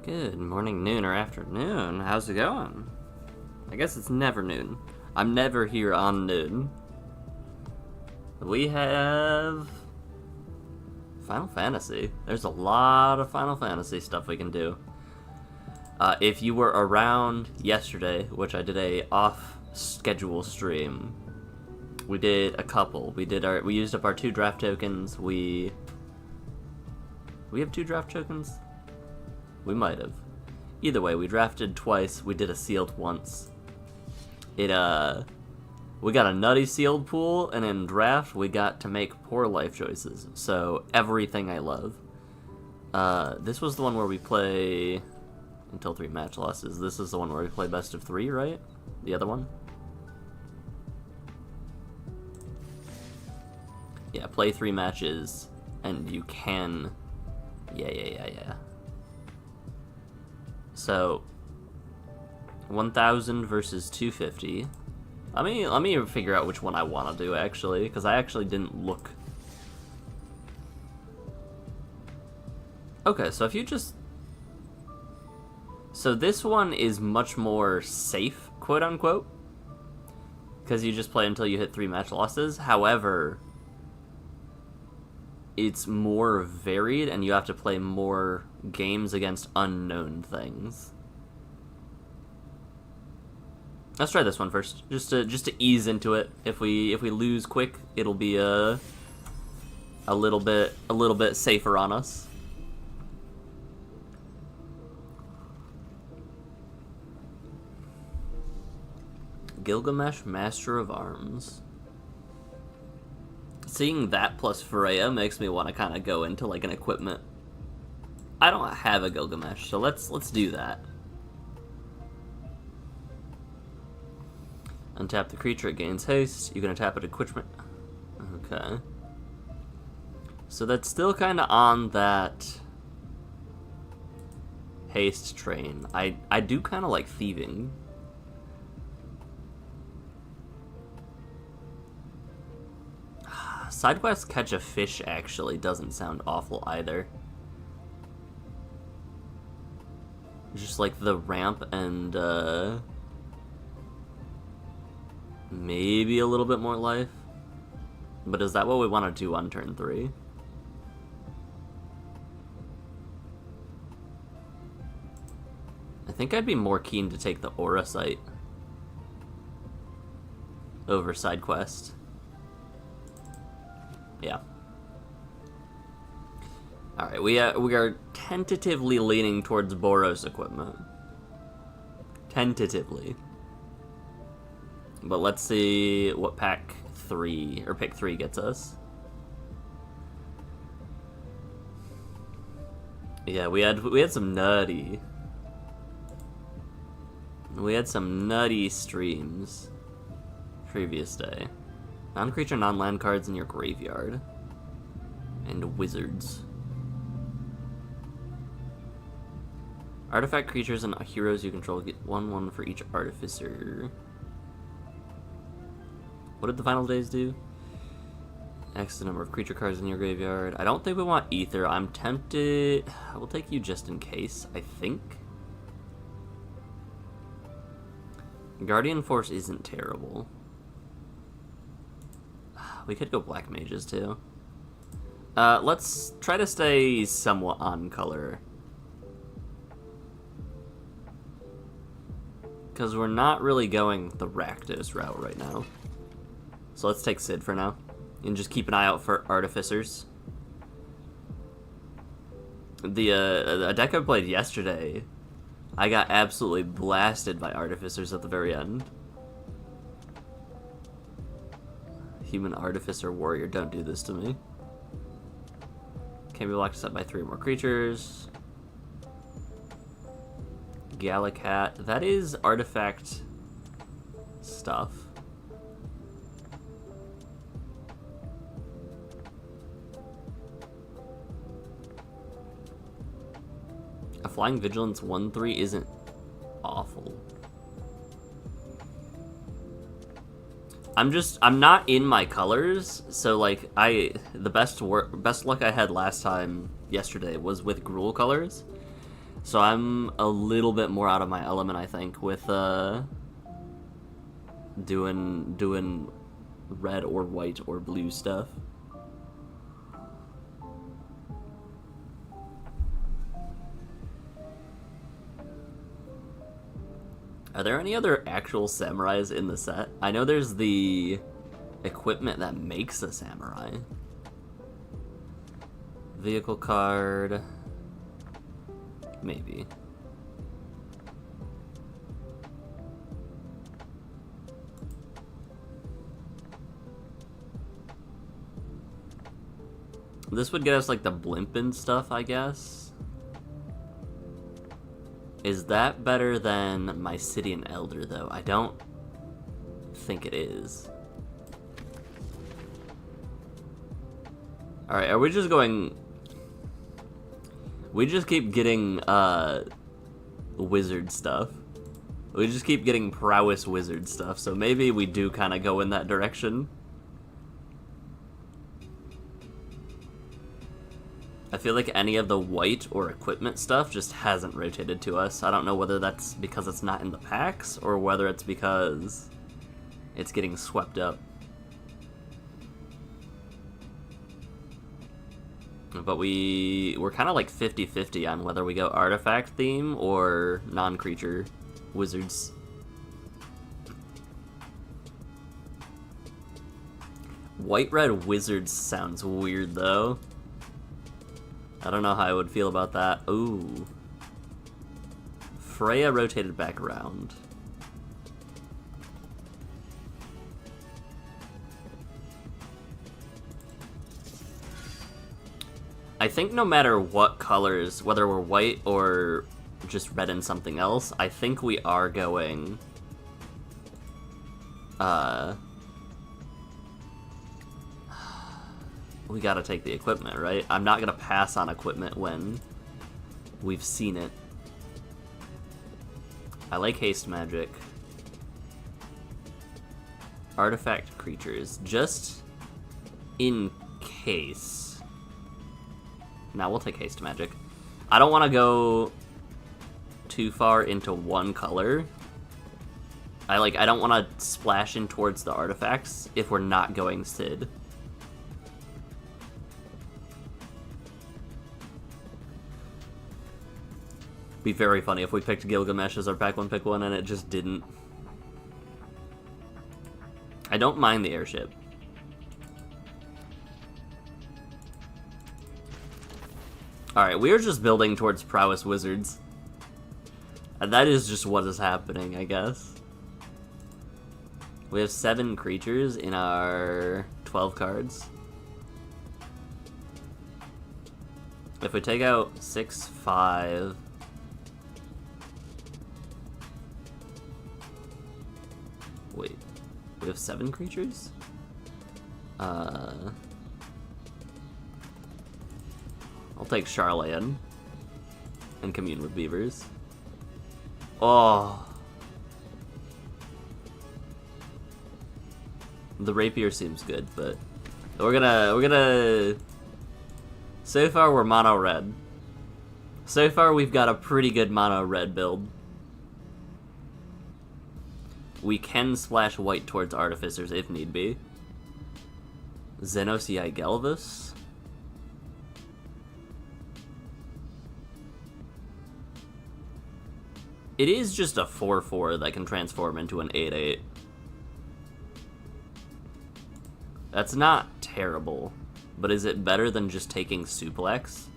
Good morning, noon, or afternoon. How's it going? I guess it's never noon. I'm never here on noon. We have Final Fantasy. There's a lot of Final Fantasy stuff we can do. If you were around yesterday, which I did a off-schedule stream, we did a couple. We used up our 2 draft tokens. We have 2 draft tokens? We might have. Either way, we drafted twice. We did a sealed once. We got a nutty sealed pool, and in draft, we got to make poor life choices. So, everything I love. This was the one where we play until 3 match losses. This is the one where we play best of 3, right? The other one? Yeah, play 3 matches, and you can... Yeah. So, 1,000 versus 250. Let me figure out which one I want to do, actually, because I actually didn't look. Okay, so if you just... So this one is much more safe, quote-unquote, because you just play until you hit 3 match losses. However, it's more varied, and you have to play more games against unknown things. Let's try this one first, just to ease into it. If we lose quick, it'll be a little bit safer on us. Gilgamesh, Master of Arms. Seeing that plus Freya makes me want to kind of go into like an equipment. I don't have a Gilgamesh, so let's do that. Untap the creature, it gains haste. You can untap it equipment. Okay. So that's still kind of on that haste train. I do kind of like thieving. Side quest catch a fish actually doesn't sound awful either. Just like the ramp and maybe a little bit more life. But is that what we want to do on turn 3? I think I'd be more keen to take the Aura Sight over side quest. Yeah. Alright, we are tentatively leaning towards Boros equipment. Tentatively. But let's see what pick 3 gets us. Yeah, we had some nutty. We had some nutty streams previous day. Non-creature, non-land cards in your graveyard. And wizards. Artifact creatures and heroes you control get 1/1 for each artificer. What did the final days do? X the number of creature cards in your graveyard. I don't think we want Ether. I'm tempted... I will take you just in case, I think. Guardian Force isn't terrible. We could go Black Mages, too. Let's try to stay somewhat on color. Because we're not really going the Rakdos route right now. So let's take Sid for now. And just keep an eye out for Artificers. The deck I played yesterday, I got absolutely blasted by Artificers at the very end. Human Artificer Warrior, don't do this to me. Can be locked set by 3 more creatures. Gallicat, that is artifact stuff. A Flying Vigilance 1/3 isn't awful. I'm not in my colors, so like the best luck I had last time yesterday was with Gruul colors. So I'm a little bit more out of my element, I think, with doing red or white or blue stuff. Are there any other actual samurais in the set? I know there's the equipment that makes a samurai. Vehicle card. Maybe. This would get us like the blimp and stuff, I guess. Is that better than my City and Elder, though? I don't think it is. Alright, are we just going... We just keep getting, wizard stuff. We just keep getting prowess wizard stuff, so maybe we do kind of go in that direction. I feel like any of the white or equipment stuff just hasn't rotated to us. I don't know whether that's because it's not in the packs, or whether it's because it's getting swept up. But we're kind of like 50-50 on whether we go artifact theme or non-creature wizards. White-red wizards sounds weird, though. I don't know how I would feel about that. Ooh. Freya rotated back around. I think no matter what colors, whether we're white or just red and something else, I think we are going... we gotta take the equipment, right? I'm not gonna pass on equipment when we've seen it. I like haste magic. Artifact creatures, just in case. Now we'll take haste magic. I don't want to go too far into one color. I don't want to splash in towards the artifacts if we're not going Sid. Be very funny if we picked Gilgamesh as our pack one pick one and it just didn't. I don't mind the airship. Alright, we are just building towards prowess wizards. And that is just what is happening, I guess. We have 7 creatures in our 12 cards. If we take out 6, 5... Wait, we have 7 creatures? I'll take Charlayan and commune with beavers. Oh. The rapier seems good, but we're gonna so far we're mono red. So far we've got a pretty good mono red build. We can splash white towards artificers if need be. Xenosii Gelvis. It is just a 4/4 that can transform into an 8/8. That's not terrible, but is it better than just taking Suplex?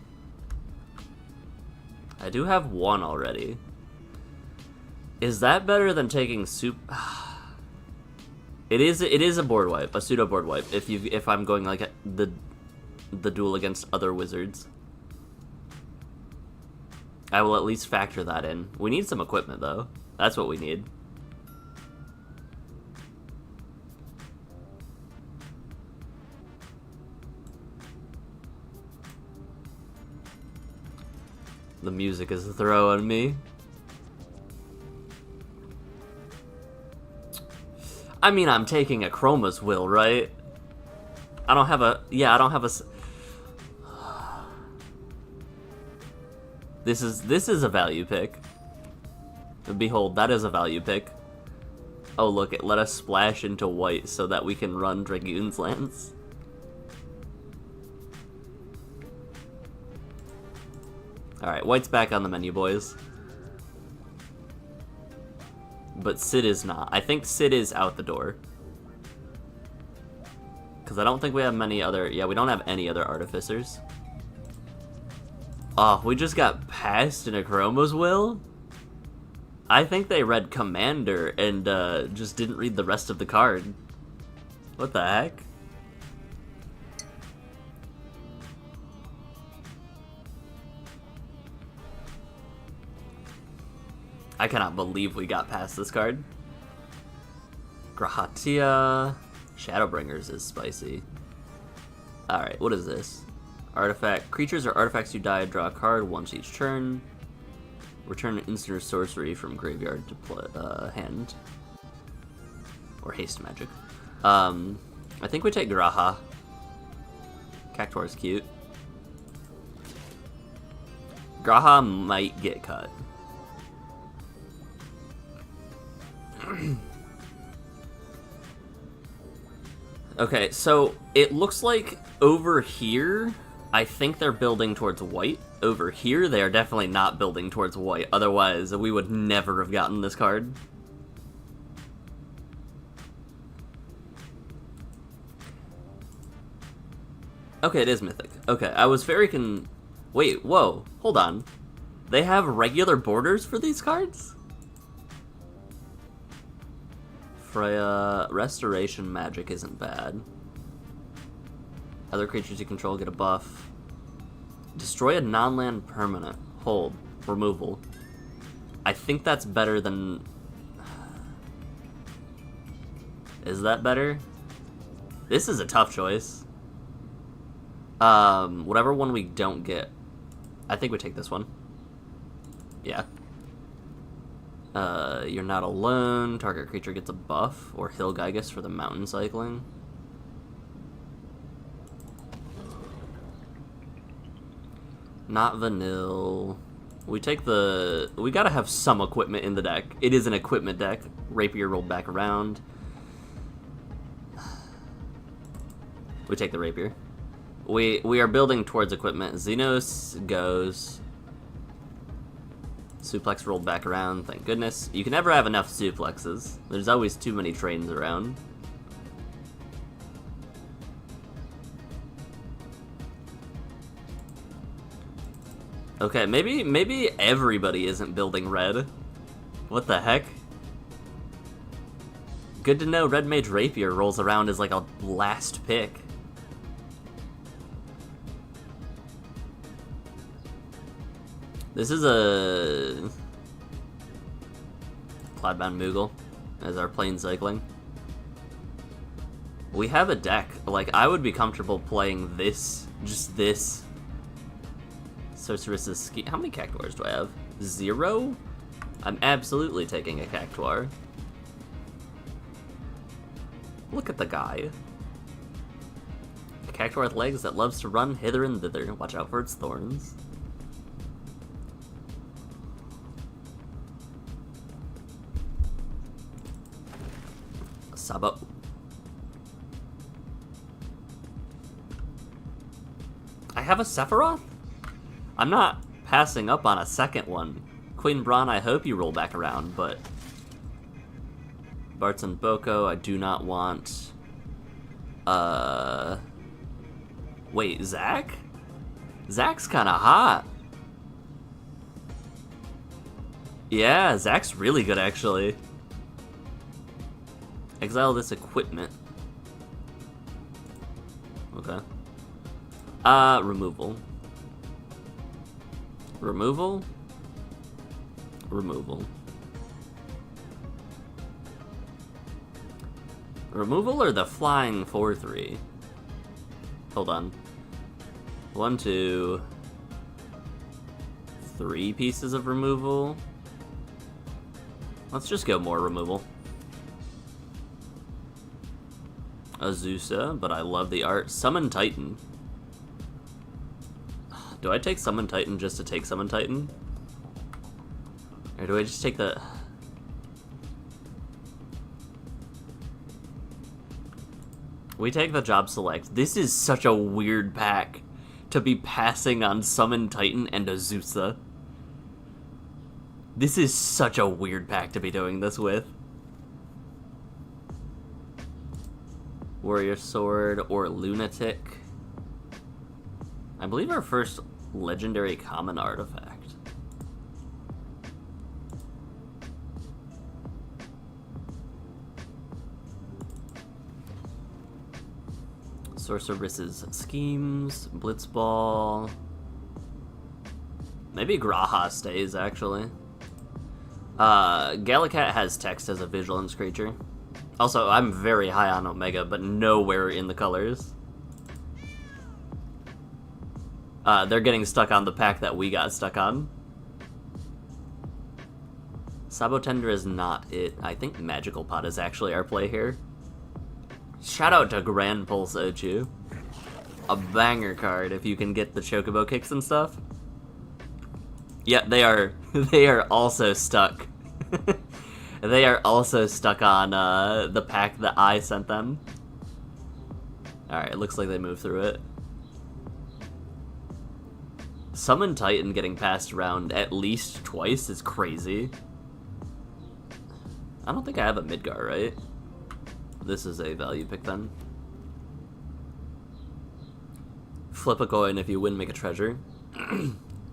I do have 1 already. Is that better than taking It is a board wipe, a pseudo board wipe. If I'm going like the duel against other wizards. I will at least factor that in. We need some equipment, though. That's what we need. The music is throwing me. I mean, I'm taking a Chroma's Will, right? I don't have a... Yeah, I don't have a... This is a value pick. Behold, that is a value pick. Oh look, it let us splash into white so that we can run Dragoon's Lance. Alright, white's back on the menu, boys. But Sid is not. I think Sid is out the door. Because I don't think we have many other... Yeah, we don't have any other Artificers. Oh, we just got passed in a Chroma's Will? I think they read Commander and just didn't read the rest of the card. What the heck? I cannot believe we got past this card. Grahatia. Shadowbringers is spicy. Alright, what is this? Artifact. Creatures or artifacts you die, draw a card once each turn. Return an instant or sorcery from graveyard to hand. Or haste magic. I think we take Graha. Cactuar is cute. Graha might get cut. Okay, so it looks like over here, I think they're building towards white. Over here, they are definitely not building towards white. Otherwise, we would never have gotten this card. Okay, it is mythic. Okay, I was very Wait, whoa, hold on. They have regular borders for these cards? Freya, Restoration Magic isn't bad. Other creatures you control get a buff. Destroy a non-land permanent. Hold. Removal. I think that's better than... Is that better? This is a tough choice. Whatever one we don't get. I think we take this one. Yeah. You're not alone. Target creature gets a buff. Or Hilgigus for the mountain cycling. Not vanilla. We take the... We gotta have some equipment in the deck. It is an equipment deck. Rapier rolled back around. We take the Rapier. We are building towards equipment. Xenos goes... Suplex rolled back around, thank goodness. You can never have enough suplexes. There's always too many trains around. Okay, maybe everybody isn't building red. What the heck? Good to know Red Mage Rapier rolls around as like a last pick. This is a Cloudbound Moogle as our plane cycling. We have a deck. Like, I would be comfortable playing this, just this. Sorceress's Ski. How many Cactuars do I have? 0? I'm absolutely taking a Cactuar. Look at the guy. A Cactuar with legs that loves to run hither and thither. Watch out for its thorns. Sabo. I have a Sephiroth? I'm not passing up on a second one. Queen Braun, I hope you roll back around, but... Bartz and Boko, I do not want... Wait, Zach? Zach's kinda hot. Yeah, Zach's really good, actually. Exile this equipment. Okay. Removal. Removal? Removal. Removal or the flying 4/3? Hold on. 1, 2... 3 pieces of removal. Let's just go more removal. Azusa, but I love the art. Summon Titan. Do I take Summon Titan just to take Summon Titan? Or do I just take the... We take the Job Select. This is such a weird pack to be passing on Summon Titan and Azusa. This is such a weird pack to be doing this with. Warrior Sword or Lunatic. I believe our first legendary common artifact. Sorceress's Schemes, Blitzball. Maybe Graha stays, actually. Galacat has text as a vigilance creature. Also, I'm very high on Omega, but nowhere in the colors. They're getting stuck on the pack that we got stuck on. Sabotender is not it. I think Magical Pot is actually our play here. Shout out to Grand Pulse Ochu. A banger card if you can get the Chocobo kicks and stuff. Yeah, they are also stuck. They are also stuck on the pack that I sent them. Alright, it looks like they moved through it. Summon Titan getting passed around at least twice is crazy. I don't think I have a Midgar, right? This is a value pick then. Flip a coin, if you win, make a treasure.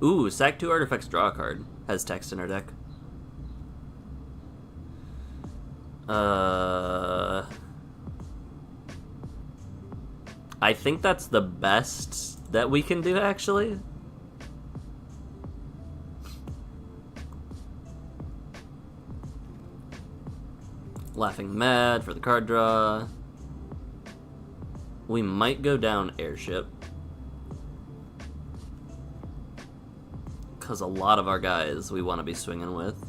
Ooh, sack 2 artifacts, draw a card. Has text in our deck. I think that's the best that we can do, actually. Laughing Mad for the card draw. We might go down Airship. Because a lot of our guys we want to be swinging with.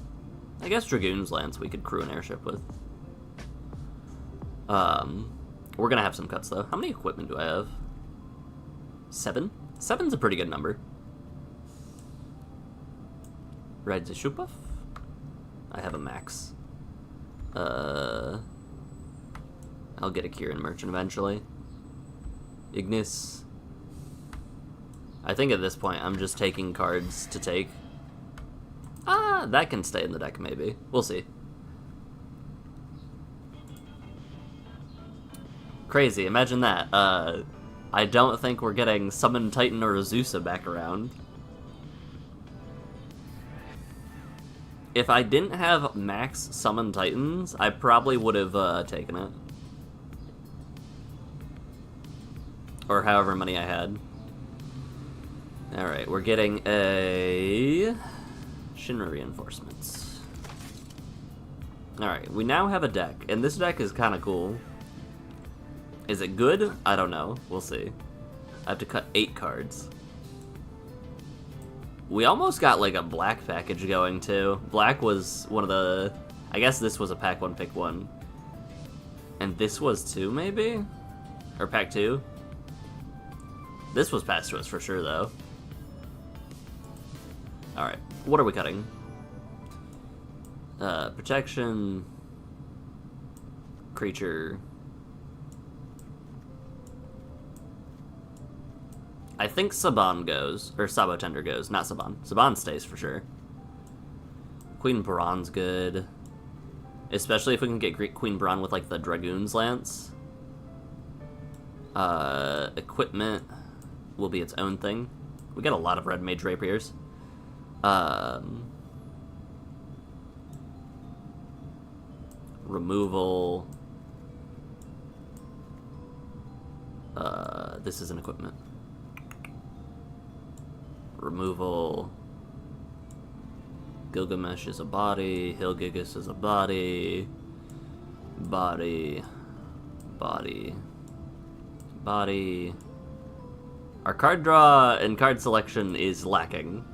I guess Dragoon's Lance we could crew an Airship with. We're going to have some cuts, though. How many equipment do I have? 7? 7's a pretty good number. Ride the Shupuff? I have a max. I'll get a Kieran Merchant eventually. Ignis. I think at this point I'm just taking cards to take. That can stay in the deck maybe. We'll see. Crazy, imagine that. I don't think we're getting Summon Titan or Azusa back around. If I didn't have max Summon Titans, I probably would have taken it. Or however many I had. Alright, we're getting a Shinra Reinforcements. Alright, we now have a deck, and this deck is kind of cool. Is it good? I don't know. We'll see. I have to cut 8 cards. We almost got, like, a black package going, too. Black was one of the... I guess this was a pack 1, pick 1. And this was 2, maybe? Or pack 2? This was passed to us for sure, though. Alright, what are we cutting? Protection... Creature... I think Saban goes, or Sabotender goes, not Saban. Saban stays for sure. Queen Baron's good. Especially if we can get Queen Baron with, like, the Dragoon's Lance. Equipment will be its own thing. We got a lot of red mage rapiers. Removal. This is an equipment. Removal. Gilgamesh is a body. Hilgigus is a body. Body. Body. Body. Our card draw and card selection is lacking.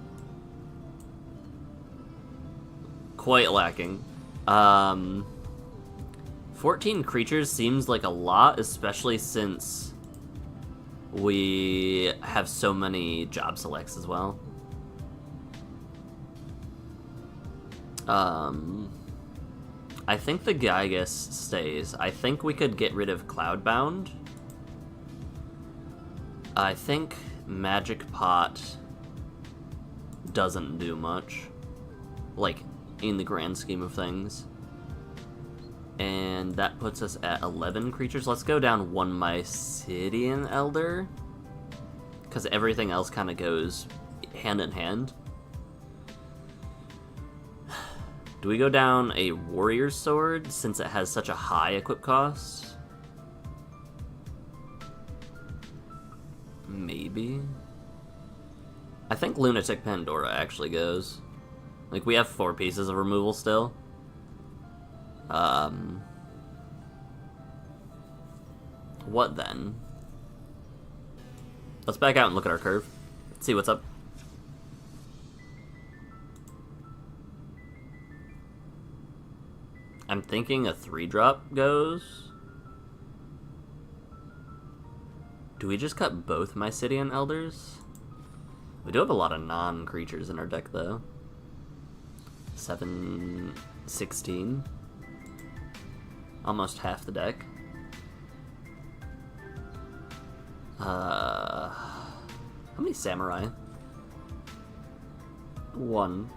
Quite lacking. 14 creatures seems like a lot, especially since we have so many job selects as well. I think the Greediest stays. I think we could get rid of Cloudbound. I think Magic Pot doesn't do much, like, in the grand scheme of things. And that puts us at 11 creatures. Let's go down one Mycelian Elder, because everything else kind of goes hand in hand. Do we go down a Warrior's Sword, since it has such a high equip cost? Maybe. I think Lunatic Pandora actually goes. Like, we have 4 pieces of removal still. What then? Let's back out and look at our curve. Let's see what's up. I'm thinking a 3-drop goes. Do we just cut both Mycelian Elders? We do have a lot of non-creatures in our deck, though. 7, 16. Almost half the deck. How many Samurai? 1.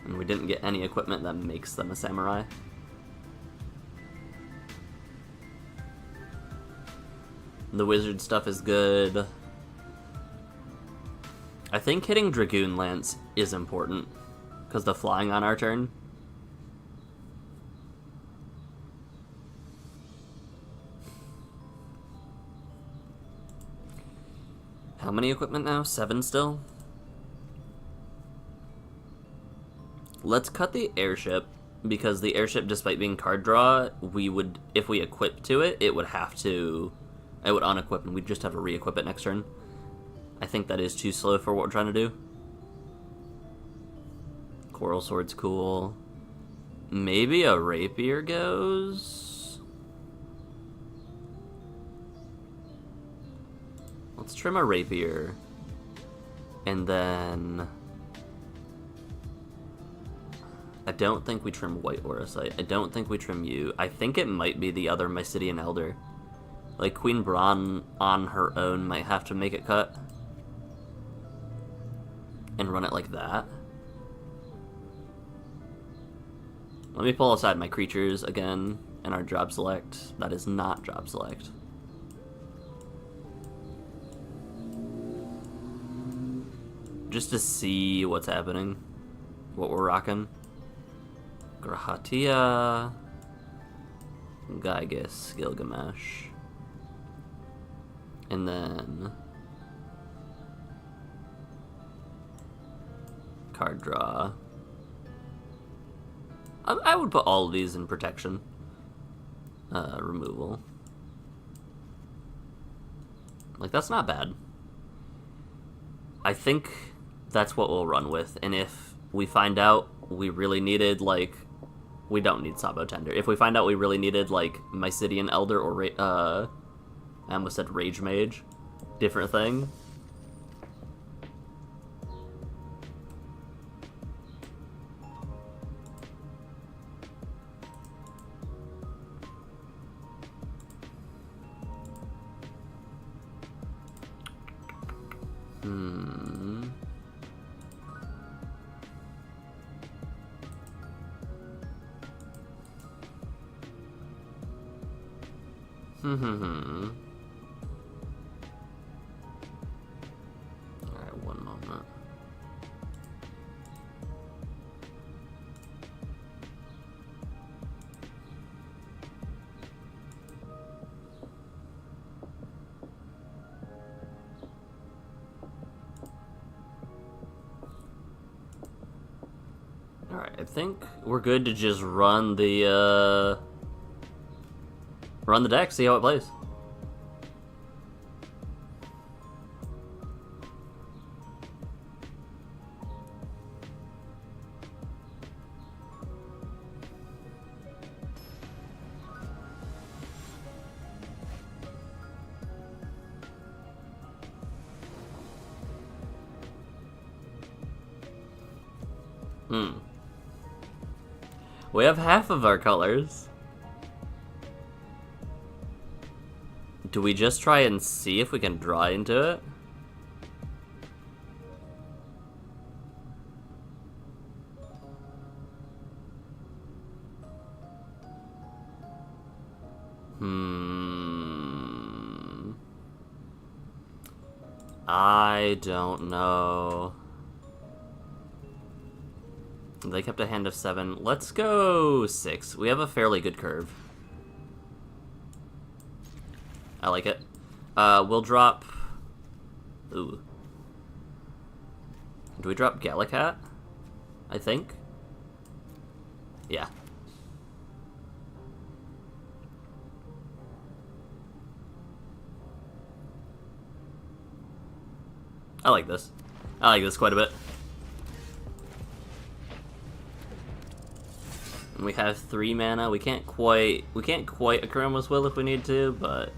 And we didn't get any equipment that makes them a Samurai. The wizard stuff is good. I think hitting Dragoon Lance is important, because the flying on our turn. How many equipment now? 7 still? Let's cut the airship, because the airship, despite being card draw, we would, if we equip to it, it would unequip, and we'd just have to re-equip it next turn. I think that is too slow for what we're trying to do. Coral Sword's cool. Maybe a Rapier goes? Let's trim a Rapier. And then... I don't think we trim White Auracite. I don't think we trim you. I think it might be the other Mycelian Elder. Like, Queen Braun on her own might have to make it cut. And run it like that. Let me pull aside my creatures again and our job select. That is not job select. Just to see what's happening. What we're rocking. Grahatia. Greediest, Gilgamesh. And then... card draw. I would put all of these in protection. Removal. Like, that's not bad. I think that's what we'll run with. And if we find out we really needed, like... We don't need Sabo Tender. If we find out we really needed, like, Mycelian Elder or... I almost said Rage Mage. Different thing. Alright, one moment. Alright, I think we're good to just run the deck, see how it plays. Hmm. We have half of our colors. Do we just try and see if we can draw into it? I don't know. They kept a hand of 7. Let's go 6. We have a fairly good curve. I like it. We'll drop... Ooh. Do we drop Gallicat? I think? Yeah. I like this. I like this quite a bit. And we have 3 mana. We can't quite Akira's Will if we need to, but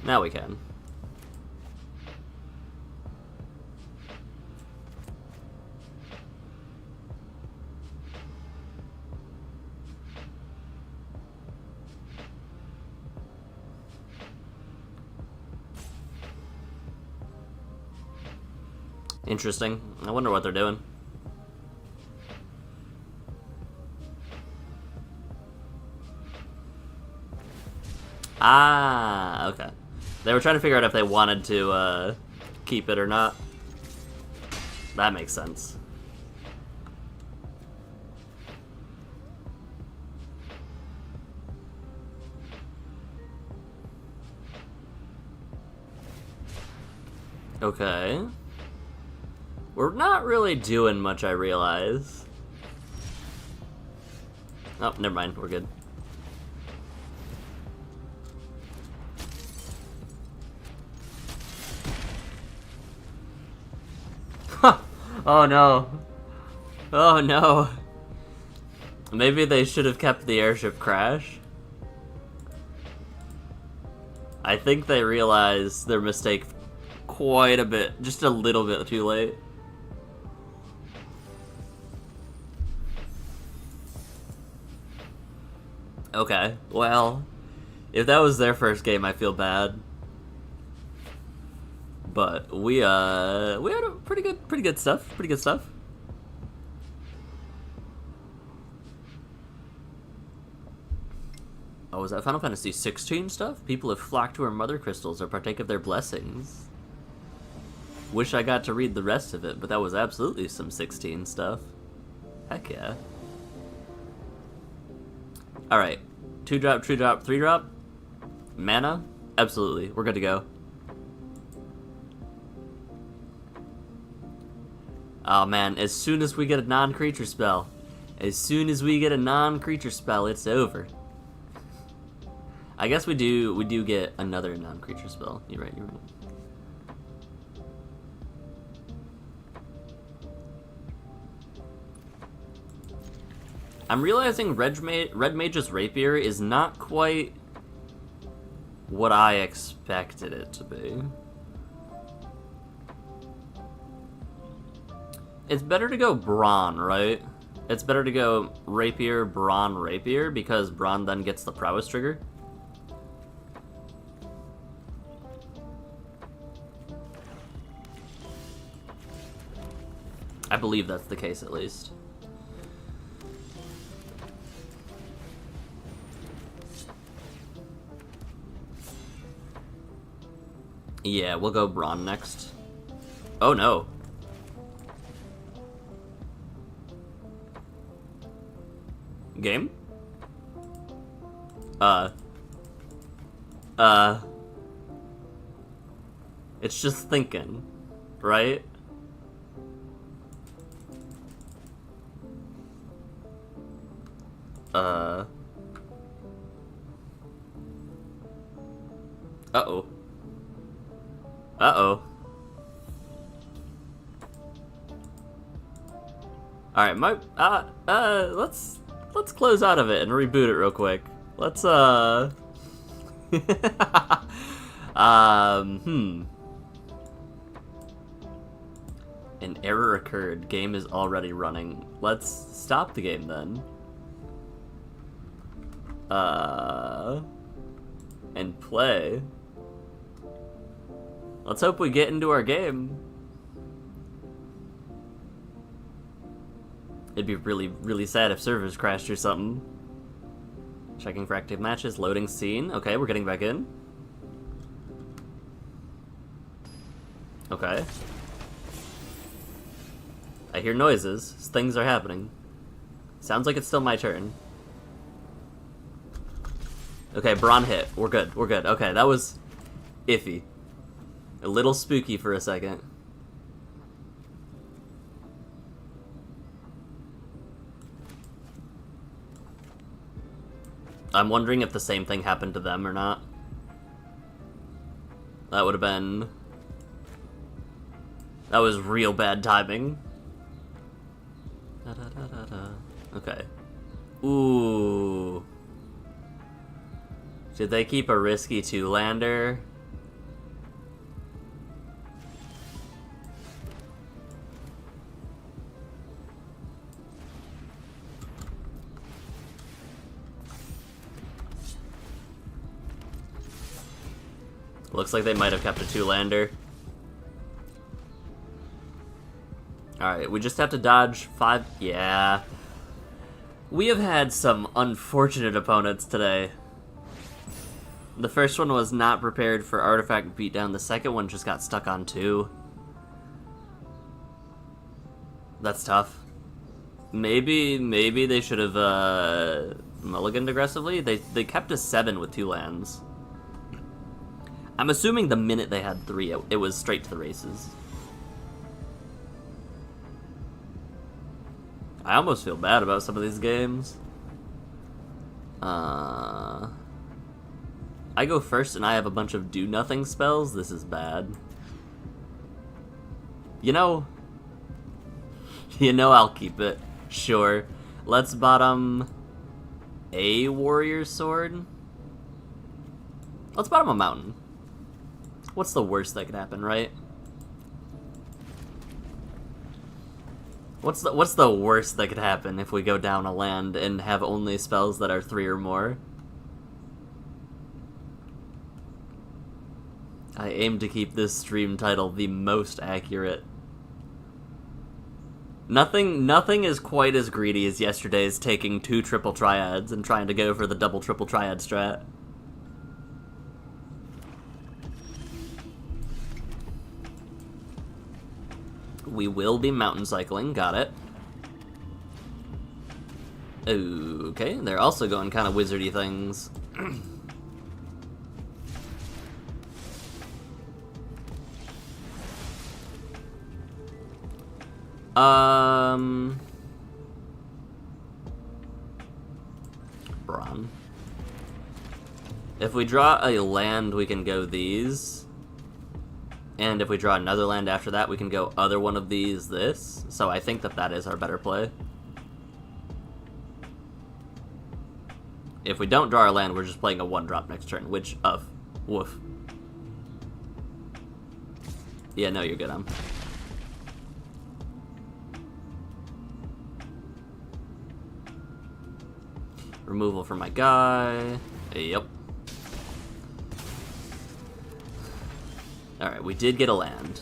now we can. Interesting. I wonder what they're doing. Ah, okay. They were trying to figure out if they wanted to keep it or not. That makes sense. Okay. We're not really doing much, I realize. Oh, never mind. We're good. Huh. Oh no. Oh no. Maybe they should have kept the airship crash. I think they realized their mistake quite a bit, just a little bit too late. Okay, well, if that was their first game, I feel bad. But we had a pretty good stuff. Oh, was that Final Fantasy 16 stuff? People have flocked to our mother crystals or partake of their blessings. Wish I got to read the rest of it, but that was absolutely some 16 stuff. Heck yeah. Alright. 2-drop, 2-drop, 3-drop? Mana? Absolutely. We're good to go. Oh man, as soon as we get a non-creature spell. As soon as we get a non-creature spell, it's over. I guess we do get another non-creature spell. You're right. I'm realizing Red Mage's Rapier is not quite what I expected it to be. It's better to go Brawn, right? It's better to go Rapier, Brawn, Rapier, because Brawn then gets the prowess trigger. I believe that's the case, at least. Yeah, we'll go Brawn next. Oh no. Game? It's just thinking, right? Uh-oh. Uh-oh. Alright, let's close out of it and reboot it real quick. Let's, An error occurred. Game is already running. Let's stop the game then. And play. Let's hope we get into our game. It'd be really, really sad if servers crashed or something. Checking for active matches, loading scene. Okay, we're getting back in. Okay. I hear noises. Things are happening. Sounds like it's still my turn. Okay, Braun hit. We're good. We're good. Okay, that was iffy. A little spooky for a second. I'm wondering if the same thing happened to them or not. That would have been... That was real bad timing. Okay. Ooh. Should they keep a risky two-lander? Looks like they might have kept a two-lander. Alright, we just have to dodge 5... Yeah. We have had some unfortunate opponents today. The first one was not prepared for artifact beatdown. The second one just got stuck on 2. That's tough. Maybe they should have mulliganed aggressively. They kept a 7 with 2 lands. I'm assuming the minute they had 3, it was straight to the races. I almost feel bad about some of these games. I go first and I have a bunch of do-nothing spells. This is bad. You know, I'll keep it. Sure. Let's bottom a warrior sword. Let's bottom a mountain. What's the worst that could happen, right? What's the worst that could happen if we go down a land and have only spells that are 3 or more? I aim to keep this stream title the most accurate. Nothing is quite as greedy as yesterday's taking 2 triple triads and trying to go for the double triple triad strat. We will be mountain cycling, got it. Okay, they're also going kind of wizardy things. Braun. If we draw a land, we can go these. And if we draw another land after that, we can go other one of these, this. So I think that is our better play. If we don't draw our land, we're just playing a 1-drop next turn, which, woof. Yeah, no, you're good, Removal for my guy. Yep. Alright, we did get a land.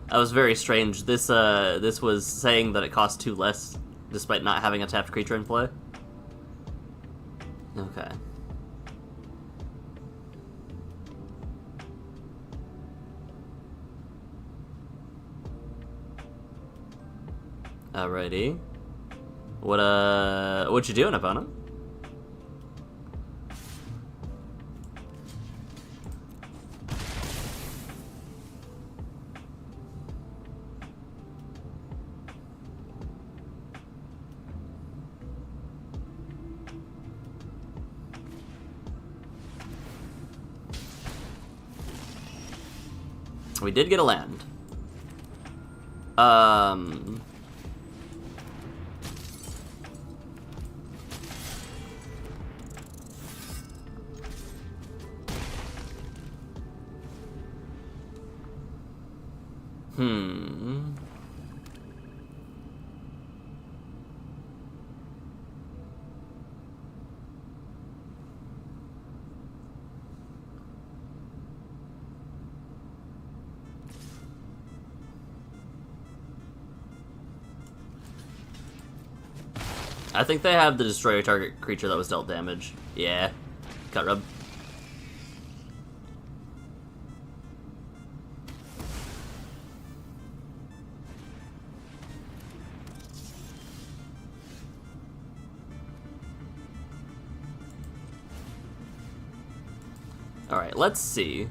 That was very strange. This was saying that it cost 2 less, despite not having a tapped creature in play. Okay. Alrighty. What you doing, opponent? We did get a land. Hmm. I think they have the destroy a target creature that was dealt damage. Yeah. Cut rub. Alright, let's see.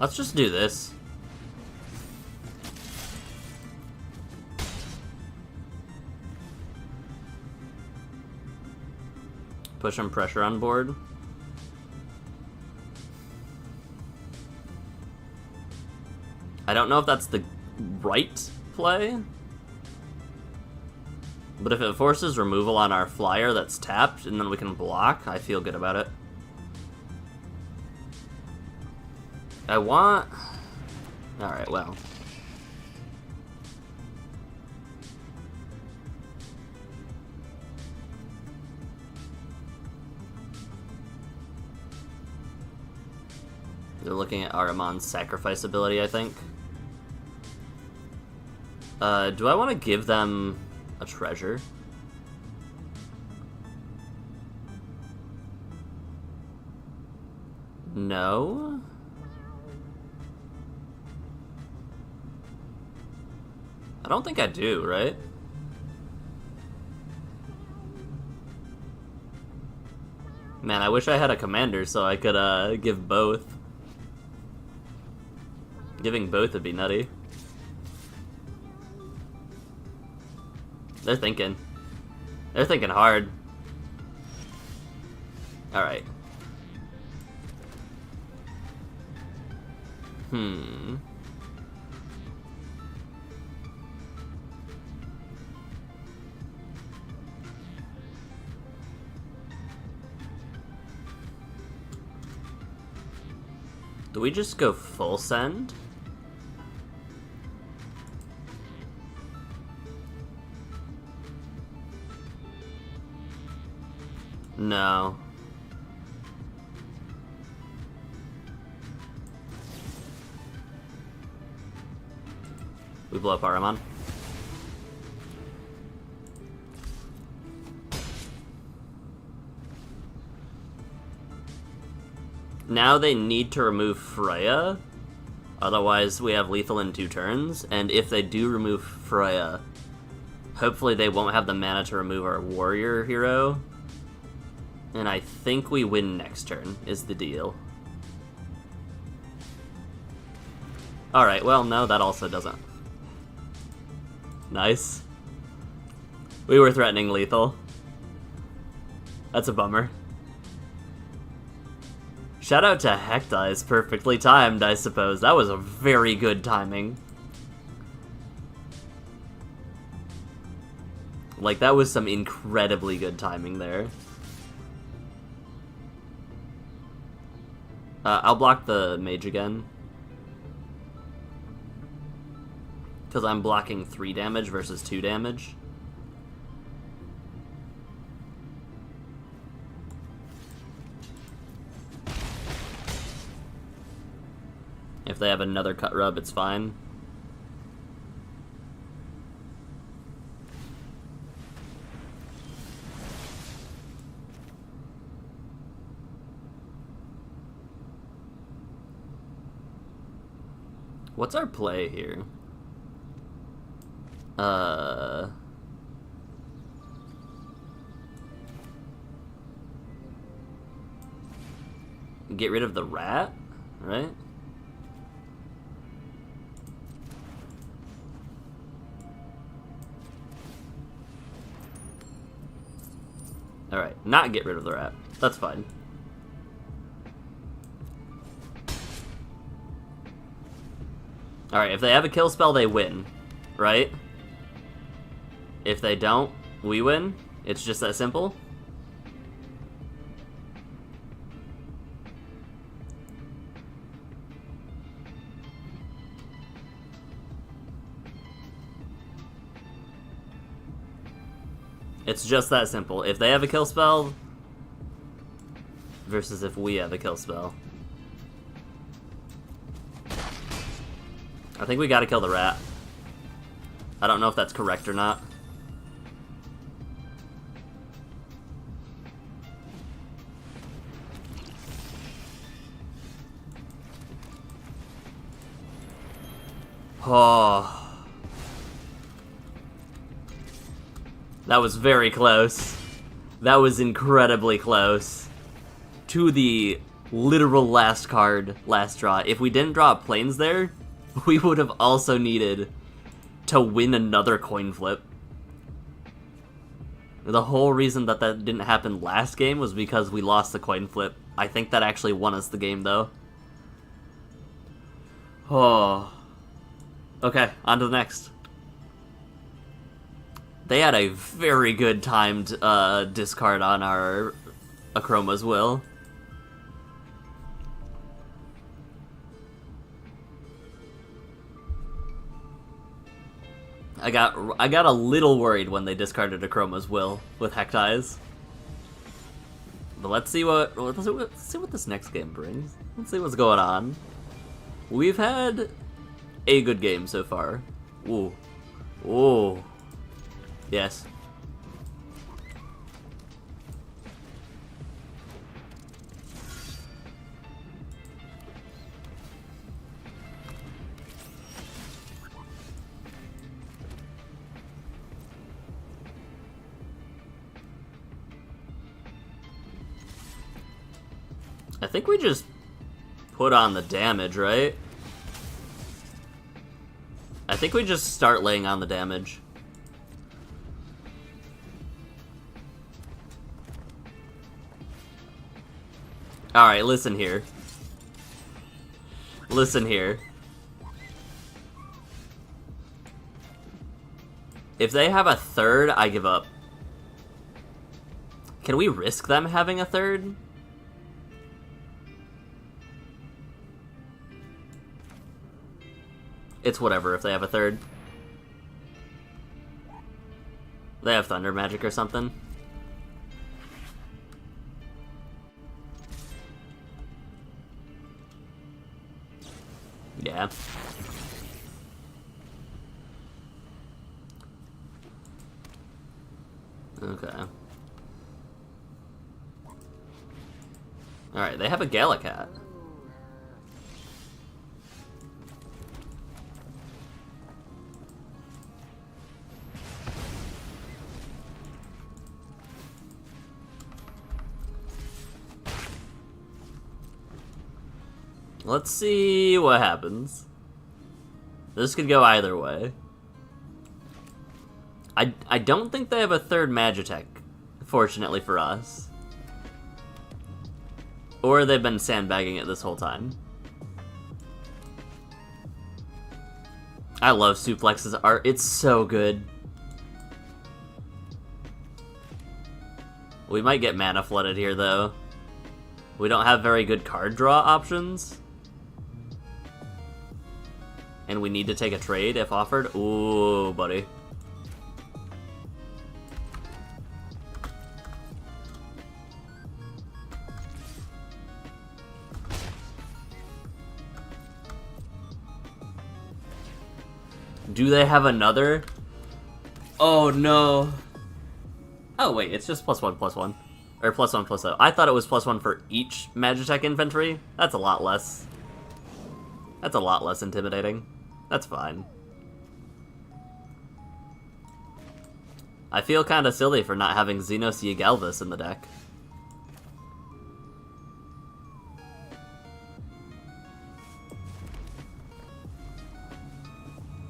Let's just do this. Put some pressure on board. I don't know if that's the right play, but if it forces removal on our flyer that's tapped and then we can block, I feel good about it. I want... Alright, well. They're looking at Ahriman's sacrifice ability, I think. Do I want to give them a treasure? No? I don't think I do, right? Man, I wish I had a commander so I could give both. Giving both would be nutty. They're thinking. They're thinking hard. Alright. Do we just go full send? No. We blow up Ahriman. Now they need to remove Freya, otherwise we have lethal in 2 turns, and if they do remove Freya, hopefully they won't have the mana to remove our warrior hero, and I think we win next turn, is the deal. Alright, well, no, that also doesn't. Nice. We were threatening lethal. That's a bummer. Shout out to Hecta is perfectly timed, I suppose. That was a very good timing. Like, that was some incredibly good timing there. I'll block the mage again. Because I'm blocking 3 damage versus 2 damage. If they have another cut rub, it's fine. What's our play here? Get rid of the rat, right? Alright, not get rid of the rat. That's fine. Alright, if they have a kill spell, they win, right? If they don't, we win. It's just that simple. It's just that simple. If they have a kill spell versus if we have a kill spell. I think we gotta kill the rat. I don't know if that's correct or not. Oh. That was very close. That was incredibly close. To the literal last card, last draw. If we didn't draw planes there, we would have also needed to win another coin flip. The whole reason that that didn't happen last game was because we lost the coin flip. I think that actually won us the game, though. Oh. Okay, on to the next. They had a very good timed discard on our Akroma's Will. I got a little worried when they discarded Akroma's Will with Hectize. But let's see what this next game brings. Let's see what's going on. We've had a good game so far. Ooh. Ooh. Yes. I think we just put on the damage, right? I think we just start laying on the damage. Alright, listen here. Listen here. If they have a third, I give up. Can we risk them having a third? It's whatever if they have a third. They have Thunder Magic or something. Yeah. Okay. Alright, they have a Gallicat. Let's see what happens. This could go either way. I don't think they have a third Magitech, fortunately for us. Or they've been sandbagging it this whole time. I love Suplex's art. It's so good. We might get mana flooded here, though. We don't have very good card draw options. And we need to take a trade if offered. Ooh, buddy. Do they have another? Oh, no. Oh, wait, it's just +1/+1. Or +1/+0. I thought it was +1 for each Magitech infantry. That's a lot less. That's a lot less intimidating. That's fine. I feel kinda silly for not having Xenos Ygalvis in the deck.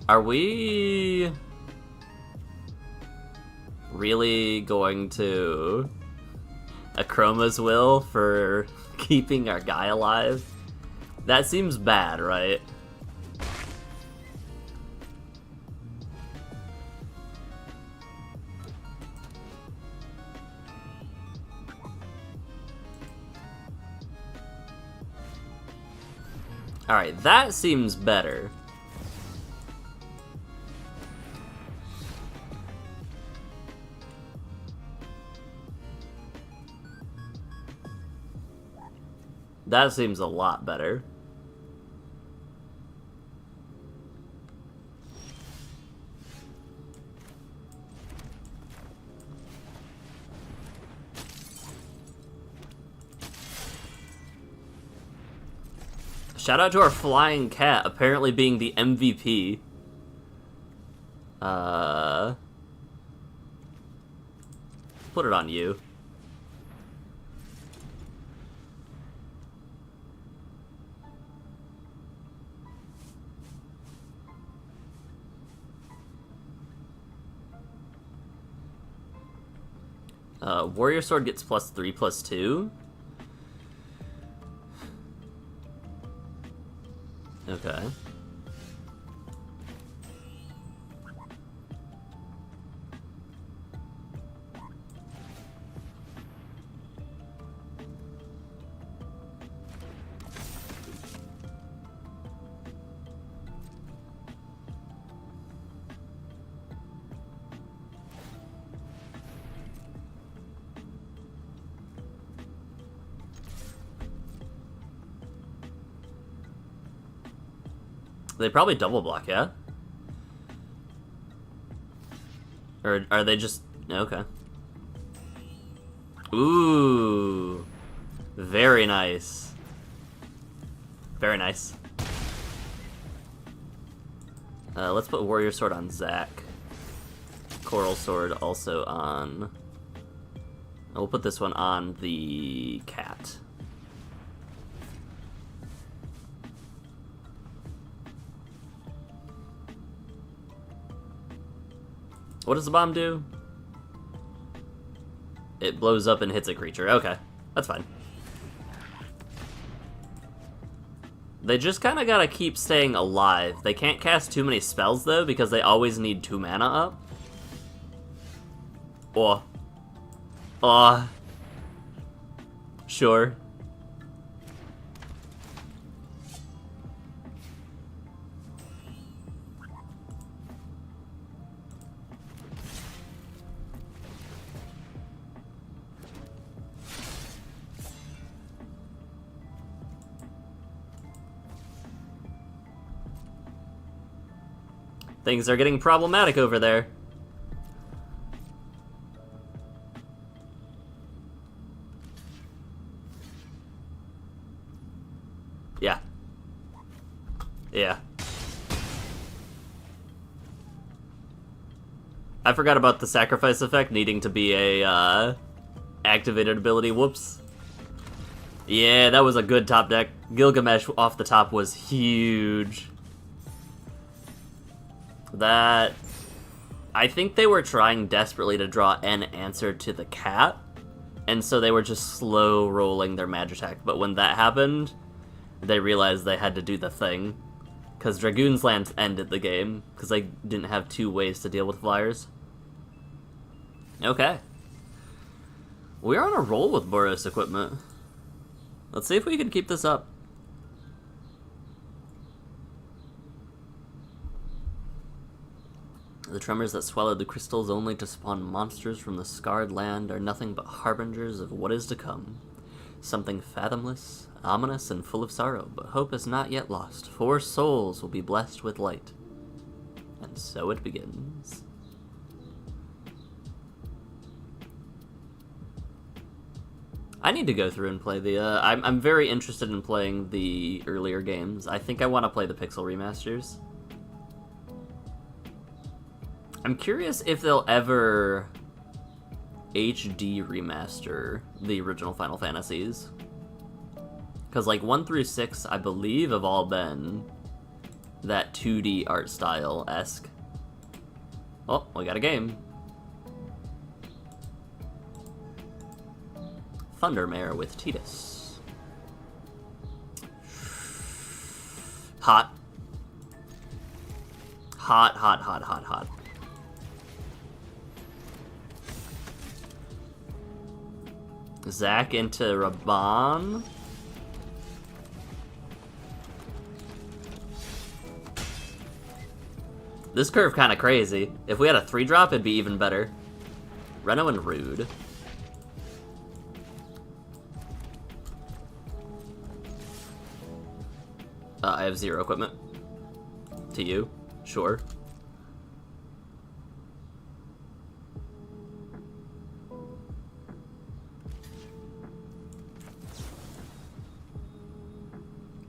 Are we really going to Akroma's Will for keeping our guy alive? That seems bad, right? Alright, that seems better. That seems a lot better. Shout out to our flying cat, apparently being the MVP. Put it on you. Warrior Sword gets +3/+2. Okay. They probably double block, yeah? Or are they just... Okay. Ooh. Very nice. Very nice. Let's put Warrior Sword on Zac. Coral Sword also on... We'll put this one on the cat. What does the bomb do? It blows up and hits a creature. Okay, that's fine. They just kind of gotta keep staying alive. They can't cast too many spells, though, because they always need 2 mana up. Sure. Things are getting problematic over there. Yeah. Yeah. I forgot about the sacrifice effect needing to be a, activated ability. Whoops. Yeah, that was a good top deck. Gilgamesh off the top was huge. That... I think they were trying desperately to draw an answer to the cat, and so they were just slow rolling their magic attack. But when that happened, they realized they had to do the thing, because Dragoon's Lance ended the game, because they didn't have 2 ways to deal with flyers. Okay. We're on a roll with Boros equipment. Let's see if we can keep this up. The tremors that swallowed the crystals only to spawn monsters from the scarred land are nothing but harbingers of what is to come. Something fathomless, ominous, and full of sorrow, but hope is not yet lost. 4 souls will be blessed with light. And so it begins. I need to go through and play the, I'm very interested in playing the earlier games. I think I want to play the Pixel remasters. I'm curious if they'll ever HD remaster the original Final Fantasies. Because, like, 1 through 6, I believe, have all been that 2D art style-esque. Oh, we got a game. Thundermare with Tidus. Hot. Hot, hot, hot, hot, hot. Zac into Raban. This curve kind of crazy. If we had a 3-drop, it'd be even better. Reno and Rude. I have 0 equipment. To you? Sure.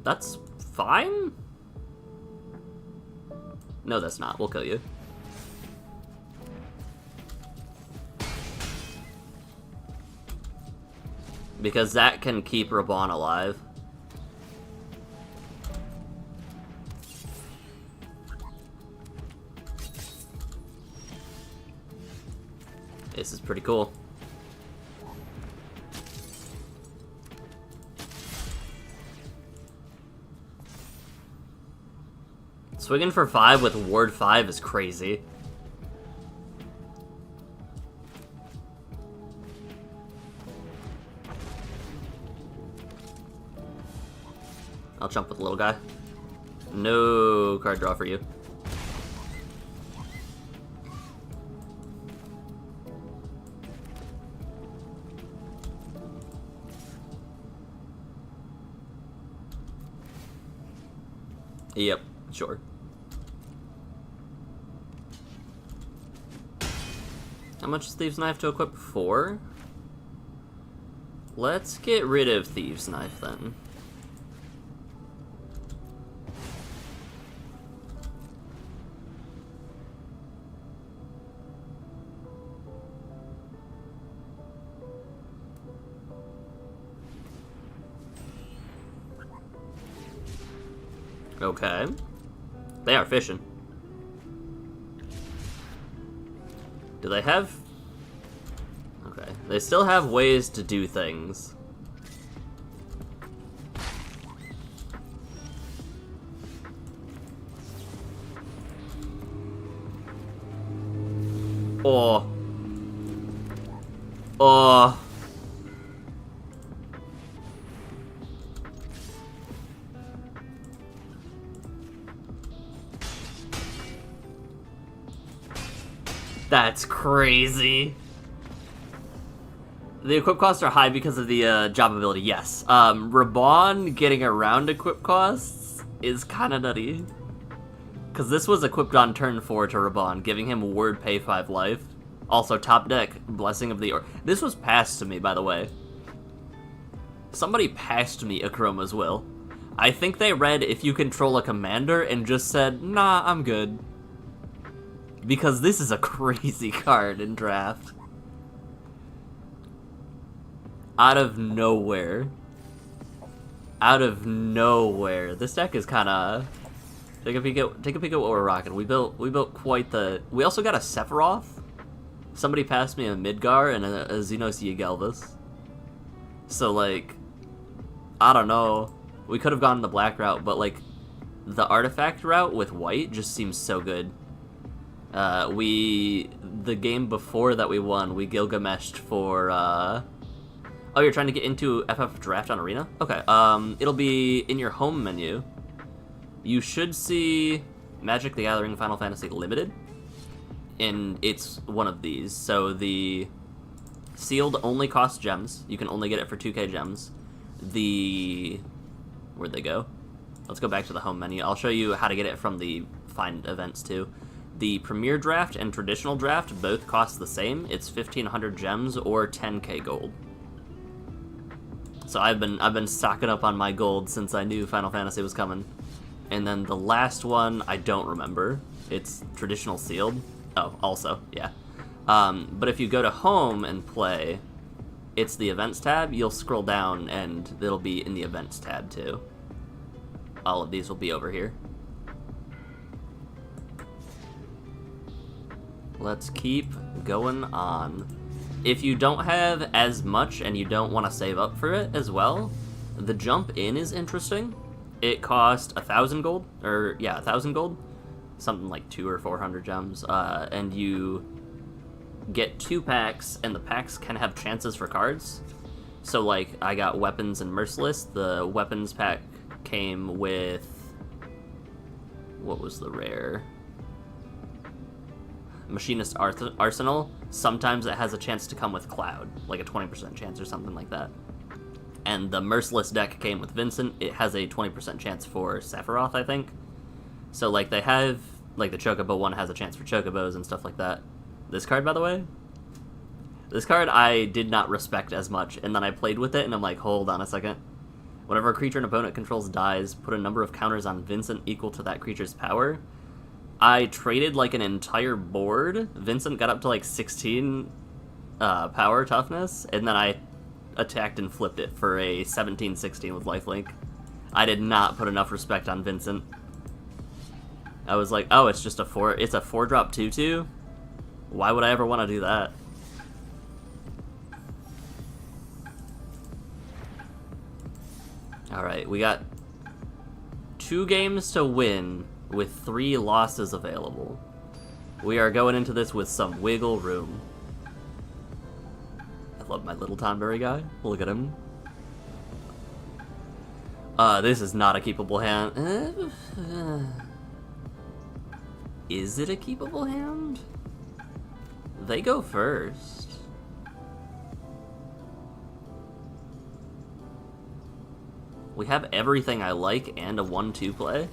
That's fine? No, that's not. We'll kill you. Because that can keep Raban alive. This is pretty cool. Swinging for 5 with Ward 5 is crazy. I'll jump with the little guy. No card draw for you. Yep, sure. How much is Thieves' Knife to equip? 4? Let's get rid of Thieves' Knife then. Okay. They are fishing. Do they have... Okay. They still have ways to do things. Oh. Oh. That's crazy. The equip costs are high because of the job ability, yes. Raban getting around equip costs is kind of nutty. Because this was equipped on turn 4 to Raban, giving him word pay 5 life. Also, top deck, Blessing of the... This was passed to me, by the way. Somebody passed me Akroma's Will. I think they read if you control a commander and just said, nah, I'm good. Because this is a crazy card in draft. Out of nowhere. Out of nowhere. This deck is kind of... Take a peek at what we're rocking. We built quite the... We also got a Sephiroth. Somebody passed me a Midgar and a Xenos Ygelvis. So, like... I don't know. We could have gone the black route, but, like... The artifact route with white just seems so good. The game before that we won, we Gilgameshed for, Oh, you're trying to get into FF Draft on Arena? Okay, it'll be in your home menu. You should see Magic the Gathering Final Fantasy Limited, and it's one of these. So the sealed only costs gems. You can only get it for 2k gems. Where'd they go? Let's go back to the home menu. I'll show you how to get it from the Find events too. The Premier Draft and Traditional Draft both cost the same. It's 1,500 gems or 10k gold. So I've been stocking up on my gold since I knew Final Fantasy was coming. And then the last one, I don't remember. It's Traditional Sealed. Oh, also, yeah. But if you go to Home and Play, it's the Events tab. You'll scroll down and it'll be in the Events tab too. All of these will be over here. Let's keep going on. If you don't have as much and you don't want to save up for it as well, the Jump In is interesting. It cost 1,000 gold, or yeah, 1,000 gold, something like 200 or 400 gems, and you get 2 packs, and the packs can have chances for cards. So like, I got Weapons and Merciless. The Weapons pack came with, what was the rare? Machinist Arsenal. Sometimes it has a chance to come with Cloud, like a 20% chance or something like that. and the Merciless deck came with Vincent, it has a 20% chance for Sephiroth, I think. So, like, they have, like, the Chocobo one has a chance for Chocobos and stuff like that. This card, by the way? This card I did not respect as much, and then I played with it, and I'm like, hold on a second. Whenever a creature an opponent controls dies, put a number of counters on Vincent equal to that creature's power. I traded, like, an entire board. Vincent got up to, like, 16 power toughness, and then I attacked and flipped it for a 17-16 with lifelink. I did not put enough respect on Vincent. I was like, oh, it's just a 4-drop 2/2? Why would I ever want to do that? Alright, we got 2 games to win with 3 losses available. We are going into this with some wiggle room. I love my little Tonberry guy. Look at him. This is not a keepable hand. Is it a keepable hand? They go first. We have everything I like and a 1-2 play.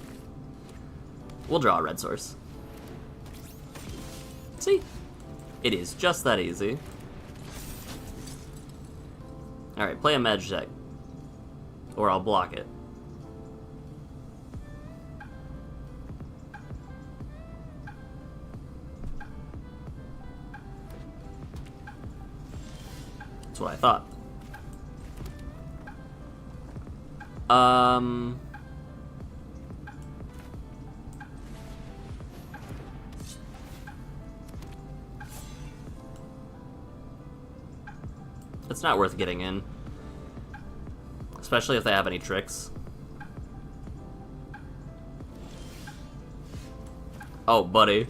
We'll draw a red source. See? It is just that easy. Alright, play a Magic. Or I'll block it. That's what I thought. It's not worth getting in. Especially if they have any tricks. Oh, buddy.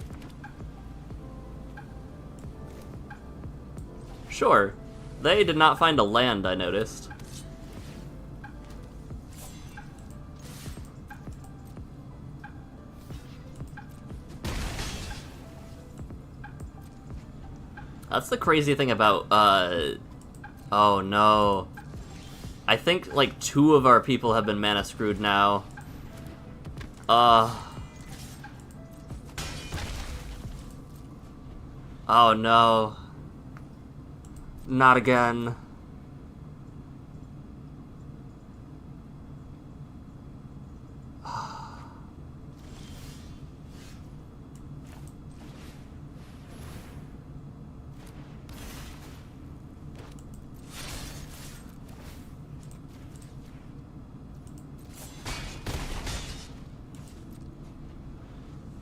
Sure. They did not find a land, I noticed. That's the crazy thing about, oh no. I think, like, 2 of our people have been mana screwed now. Oh no. Not again.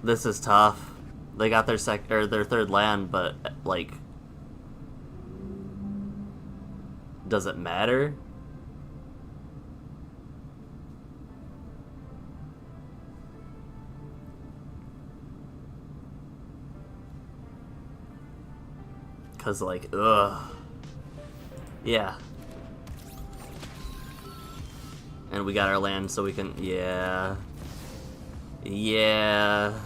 This is tough. They got their their 3rd land, but, like, does it matter? Cause, like, ugh. Yeah. And we got our land, so we can, yeah. Yeah.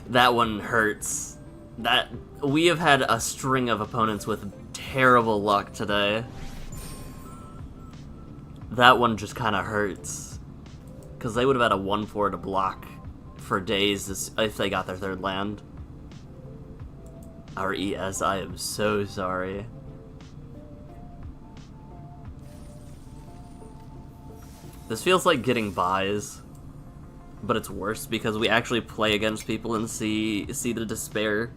That one hurts. That we have had a string of opponents with terrible luck today. That one just kind of hurts. Because they would have had a 1/4 to block for days if they got their 3rd land. Our ES, I am so sorry. This feels like getting buys. But it's worse because we actually play against people and see the despair.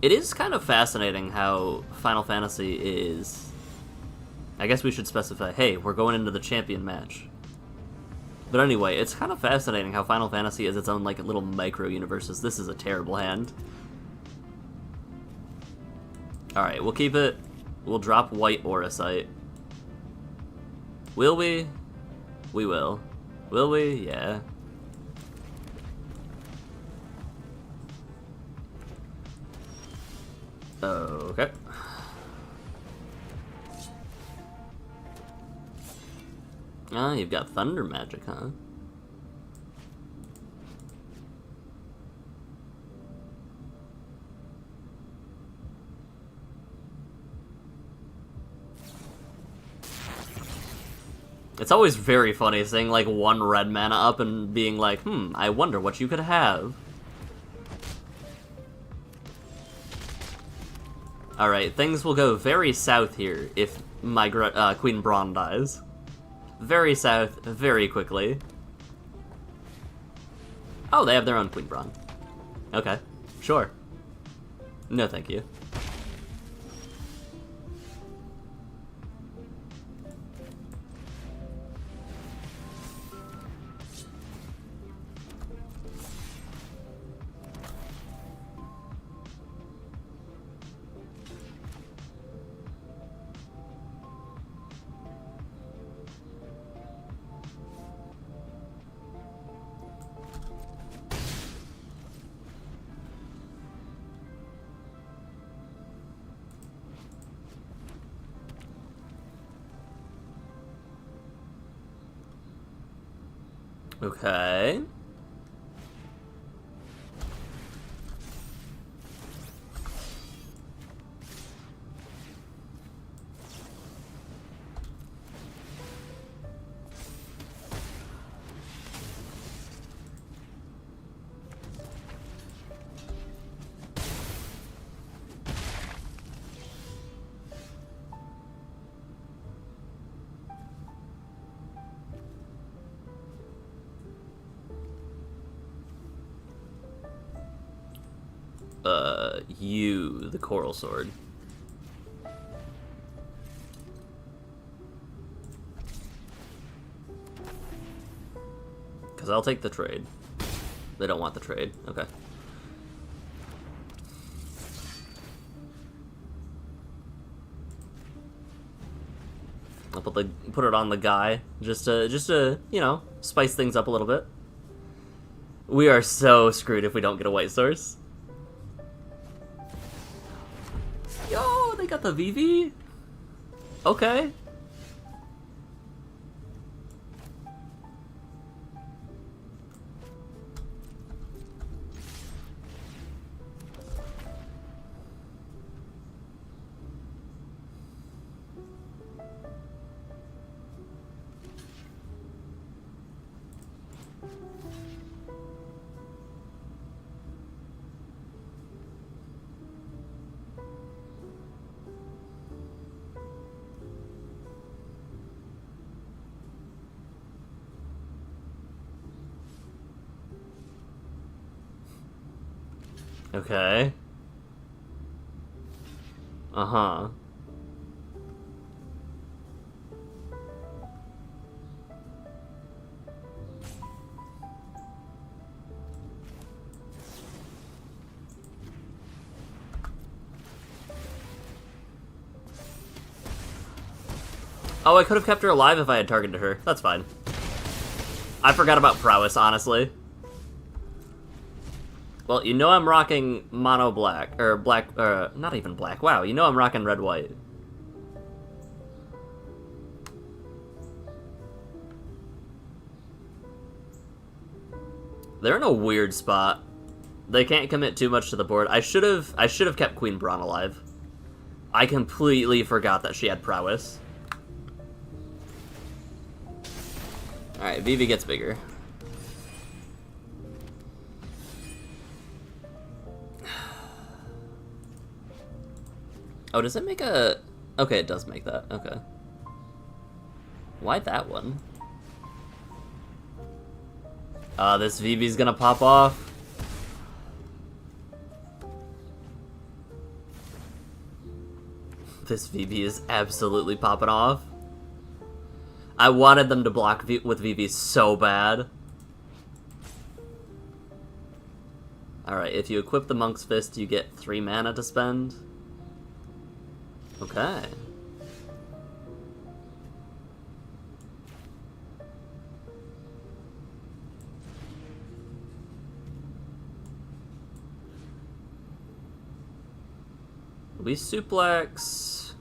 It is kind of fascinating how Final Fantasy is... I guess we should specify, hey, we're going into the champion match. But anyway, it's kind of fascinating how Final Fantasy is its own, like, little micro-universes. This is a terrible hand. Alright, we'll keep it. We'll drop white Auracite. Will we? We will. Will we? Yeah. Okay. Ah, you've got thunder magic, huh? It's always very funny seeing, like, one red mana up and being like, I wonder what you could have. Alright, things will go very south here if my Queen Braun dies. Very south, very quickly. Oh, they have their own Queen Braun. Okay, sure. No, thank you. Okay. The Coral Sword. Because I'll take the trade. They don't want the trade. Okay. I'll put it on the guy just to you know, spice things up a little bit. We are so screwed if we don't get a white source. Yo, they got the VV? Okay. Okay. Uh-huh. Oh, I could have kept her alive if I had targeted her. That's fine. I forgot about prowess, honestly. Well, you know I'm rocking mono black, or black, not even black. Wow, you know I'm rocking red white. They're in a weird spot. They can't commit too much to the board. I should have kept Queen Braun alive. I completely forgot that she had prowess. Alright, Vivi gets bigger. Oh, does it make a... Okay, it does make that. Okay. Why that one? This Vivi's gonna pop off. This Vivi is absolutely popping off. I wanted them to block with Vivi so bad. Alright, if you equip the Monk's Fist, you get 3 mana to spend. Okay. We suplex.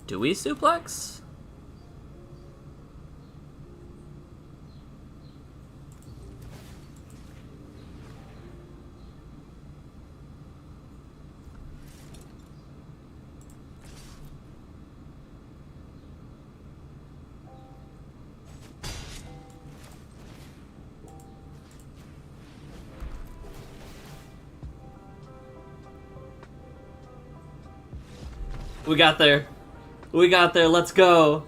Do we suplex? We got there. We got there. Let's go.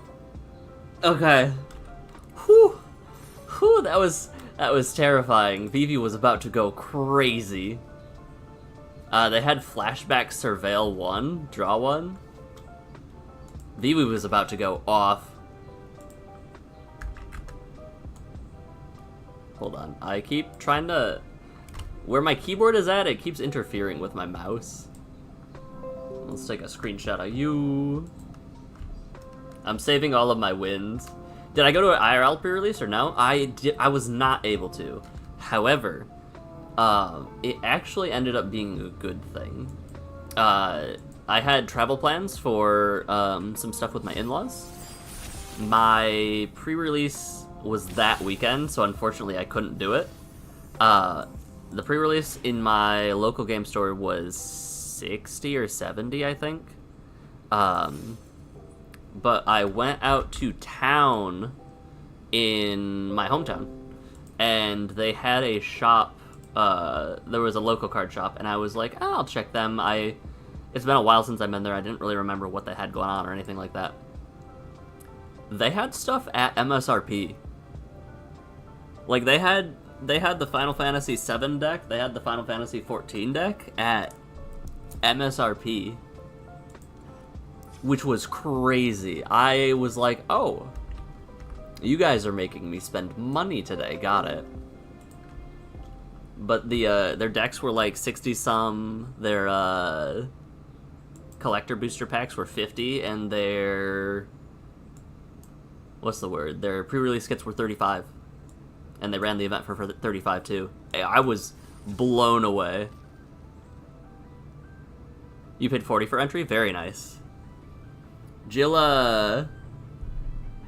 Okay. Whew. Whew, that was terrifying. Vivi was about to go crazy. They had flashback surveil 1, draw 1. Vivi was about to go off. Hold on. I keep trying to... Where my keyboard is at, it keeps interfering with my mouse. Let's take a screenshot of you. I'm saving all of my wins. Did I go to an IRL pre-release or no? I was not able to. However, it actually ended up being a good thing. I had travel plans for some stuff with my in-laws. My pre-release was that weekend, so unfortunately I couldn't do it. The pre-release in my local game store was 60 or 70, I think. But I went out to town in my hometown, and they had a shop. There was a local card shop, and I was like, oh, I'll check them. It's been a while since I've been there. I didn't really remember what they had going on or anything like that. They had stuff at MSRP. Like, they had the Final Fantasy VII deck, they had the Final Fantasy XIV deck at MSRP. Which was crazy. I was like, oh, you guys are making me spend money today, got it. But their decks were like 60-some, their collector booster packs were 50, and their... What's the word? Their pre-release kits were 35. And they ran the event for 35 too. I was blown away. You paid 40 for entry? Very nice. Jilla,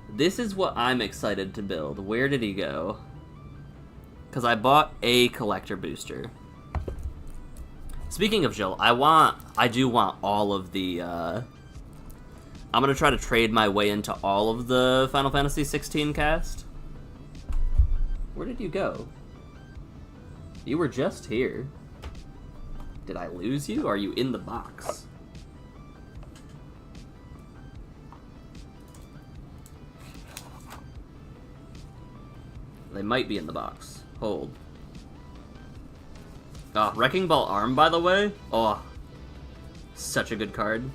this is what I'm excited to build. Where did he go? Because I bought a collector booster. Speaking of Jill, I do want all of the, I'm gonna try to trade my way into all of the Final Fantasy XVI cast. Where did you go? You were just here. Did I lose you? Or are you in the box? They might be in the box. Hold. Oh, Wrecking Ball Arm, by the way. Oh, such a good card.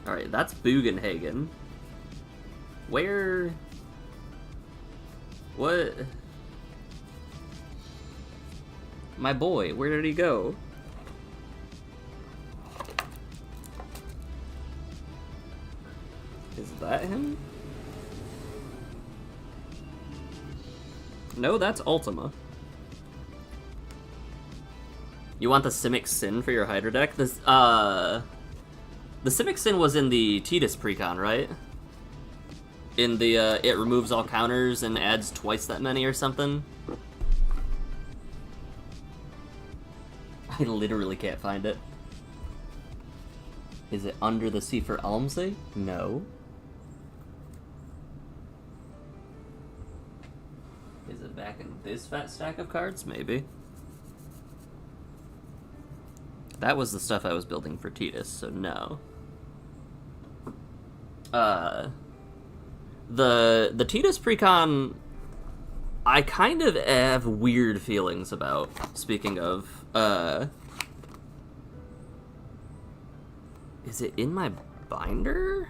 Alright, that's Bugenhagen. Where... What? My boy, where did he go? Is that him? No, that's Ultima. You want the Simic Sin for your Hydra deck? This, the Simic Sin was in the Tidus precon, right? In the, it removes all counters and adds twice that many or something. I literally can't find it. Is it under the sea for Almsey? No. Is it back in this fat stack of cards? Maybe. That was the stuff I was building for Tidus, so no. The Tidus precon, I kind of have weird feelings about. Speaking of, is it in my binder?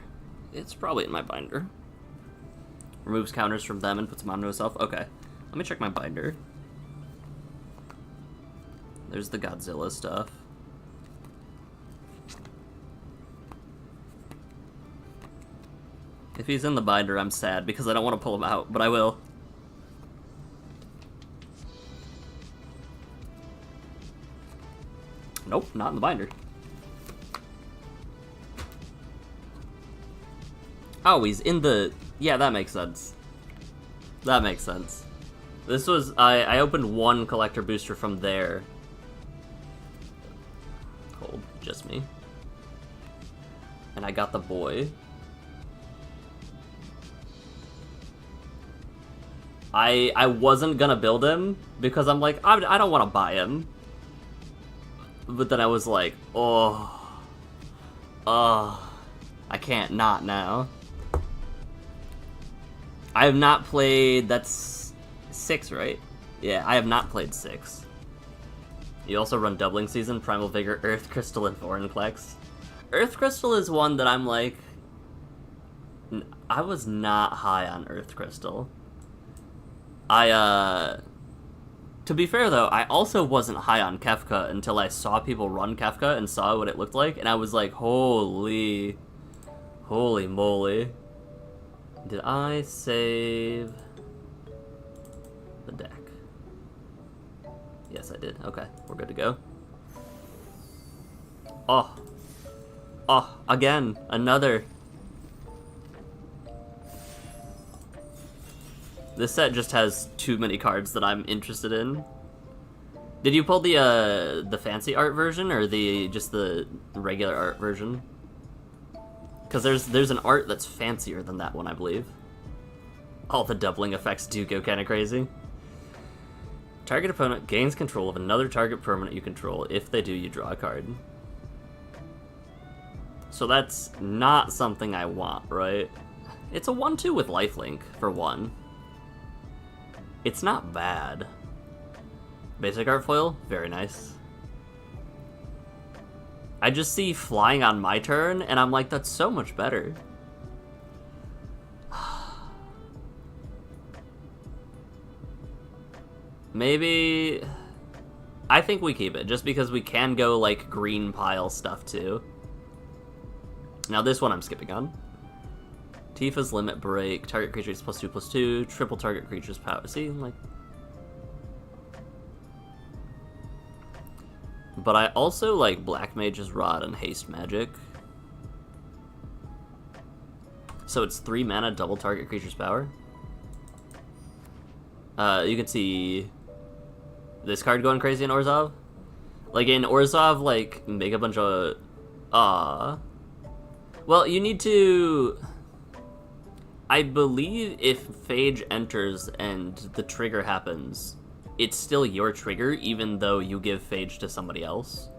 It's probably in my binder. Removes counters from them and puts them onto itself. Okay, let me check my binder. There's the Godzilla stuff. If he's in the binder, I'm sad because I don't want to pull him out, but I will. Nope, not in the binder. Oh, he's in the... Yeah, that makes sense. That makes sense. This was... I opened one collector booster from there. Hold, just me. And I got the boy. I wasn't gonna build him because I'm like, I don't want to buy him. But then I was like, oh, I can't not now. I have not played, that's 6, right? Yeah, I have not played 6. You also run Doubling Season, Primal Vigor, Earth Crystal, and Vorinclex. Earth Crystal is one that I'm like... I was not high on Earth Crystal. To be fair though, I also wasn't high on Kefka until I saw people run Kefka and saw what it looked like, and I was like, holy moly. Did I save the deck? Yes, I did. Okay, we're good to go. Oh, again, another. This set just has too many cards that I'm interested in. Did you pull the fancy art version or just the regular art version? Because there's an art that's fancier than that one, I believe. All the doubling effects do go kind of crazy. Target opponent gains control of another target permanent you control. If they do, you draw a card. So that's not something I want, right? It's a 1/2 with lifelink, for one. It's not bad. Basic art foil, very nice. I just see flying on my turn, and I'm like, that's so much better. Maybe... I think we keep it, just because we can go, like, green pile stuff, too. Now this one I'm skipping on. Tifa's Limit Break, target creatures +2/+2, triple target creatures power. See, like... But I also like Black Mage's Rod and Haste Magic. So it's 3 mana, double target creature's power. You can see this card going crazy in Orzhov. Like in Orzhov, like, make a bunch of... Well, you need to... I believe if Phage enters and the trigger happens, it's still your trigger, even though you give Phage to somebody else.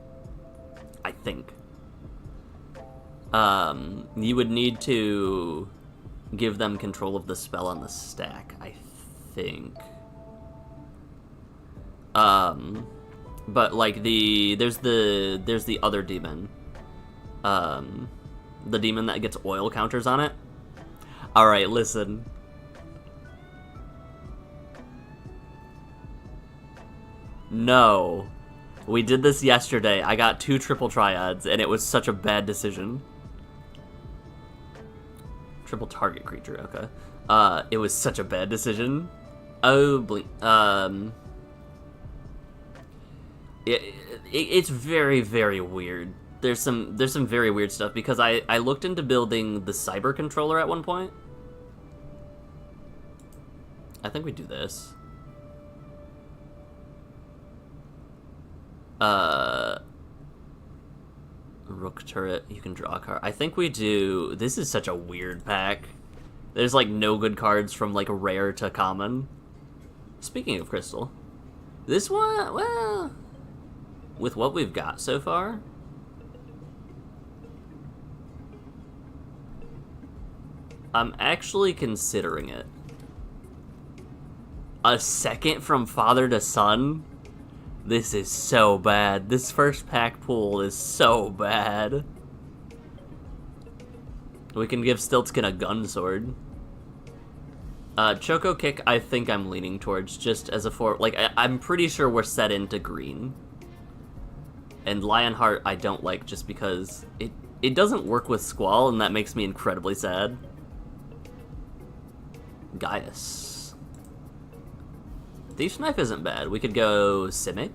I think. You would need to give them control of the spell on the stack, I think. But like there's the other demon. The demon that gets oil counters on it. Alright, listen. No. We did this yesterday. I got 2 triple triads, and it was such a bad decision. Triple target creature, okay. It was such a bad decision. Oh, it's very, very weird. There's some very weird stuff, because I looked into building the cyber controller at one point. I think we do this. Rook turret, you can draw a card. I think we do... This is such a weird pack. There's, like, no good cards from, like, rare to common. Speaking of Crystal, this one, well... With what we've got so far... I'm actually considering it. A second from father to son? This is so bad. This first pack pool is so bad. We can give Stiltskin a gun sword. Choco Kick, I think I'm leaning towards just as a like, I'm pretty sure we're set into green. And Lionheart I don't like just because it doesn't work with Squall, and that makes me incredibly sad. Gaius. Thief's Knife isn't bad. We could go Simic.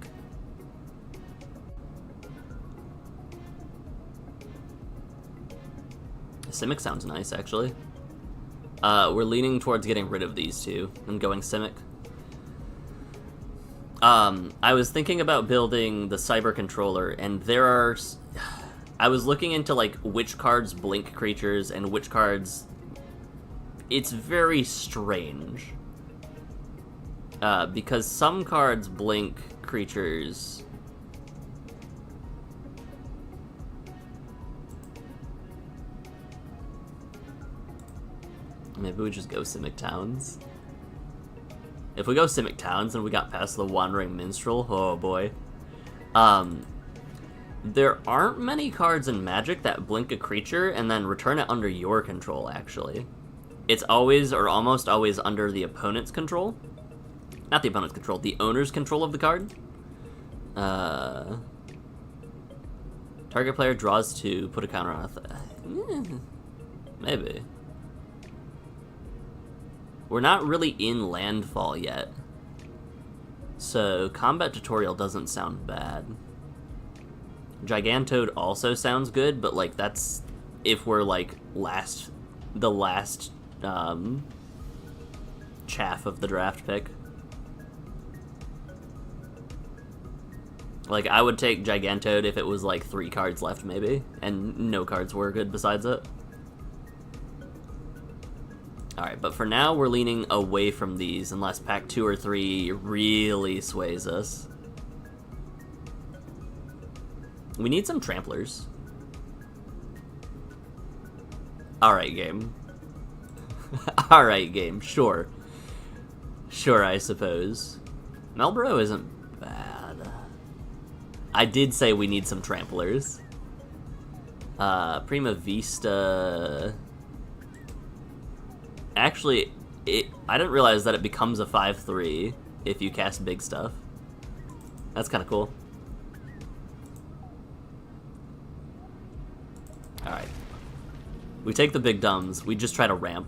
Simic sounds nice, actually. We're leaning towards getting rid of these two and going Simic. I was thinking about building the Cyber Controller, and there are... I was looking into, like, which cards blink creatures and which cards... It's very strange. Because some cards blink creatures... Maybe we just go Simic Towns. If we go Simic Towns and we got past the Wandering Minstrel, oh boy. There aren't many cards in Magic that blink a creature and then return it under your control, actually. It's always, or almost always, under the opponent's control. Not the opponent's control, the owner's control of the card. Target player draws 2, put a counter on it. Maybe. We're not really in landfall yet. So, combat tutorial doesn't sound bad. Gigantoad also sounds good, but like that's if we're like the last chaff of the draft pick. Like I would take Gigantoad if it was like 3 cards left maybe, and no cards were good besides it. Alright, but for now we're leaning away from these unless pack 2 or 3 really sways us. We need some tramplers. Alright, game. Alright, game. Sure. Sure, I suppose. Melbro isn't bad. I did say we need some tramplers. Prima Vista... Actually, I didn't realize that it becomes a 5/3 if you cast big stuff. That's kind of cool. Alright. We take the big dumbs. We just try to ramp.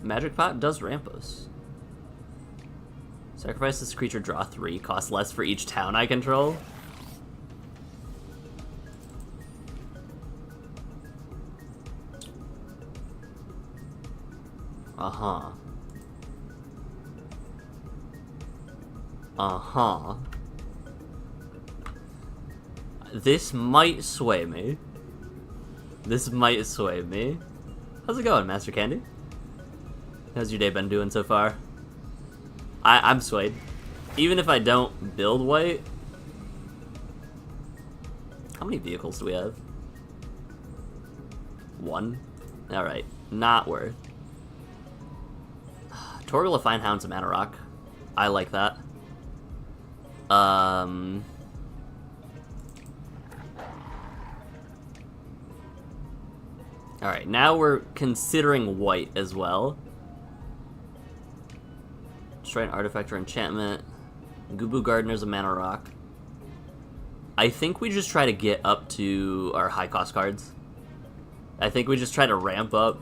Magic Pot does ramp us. Sacrifice this creature, draw 3. Cost less for each town I control. Uh-huh. Uh-huh. This might sway me. This might sway me. How's it going, Master Candy? How's your day been doing so far? I'm swayed. Even if I don't build white... How many vehicles do we have? 1? Alright. Not worth. Torgal of Fine Hound's a mana rock. I like that. Alright, now we're considering white as well. Destroy an artifact or enchantment. Gubu Gardener's a mana rock. I think we just try to get up to our high cost cards. I think we just try to ramp up.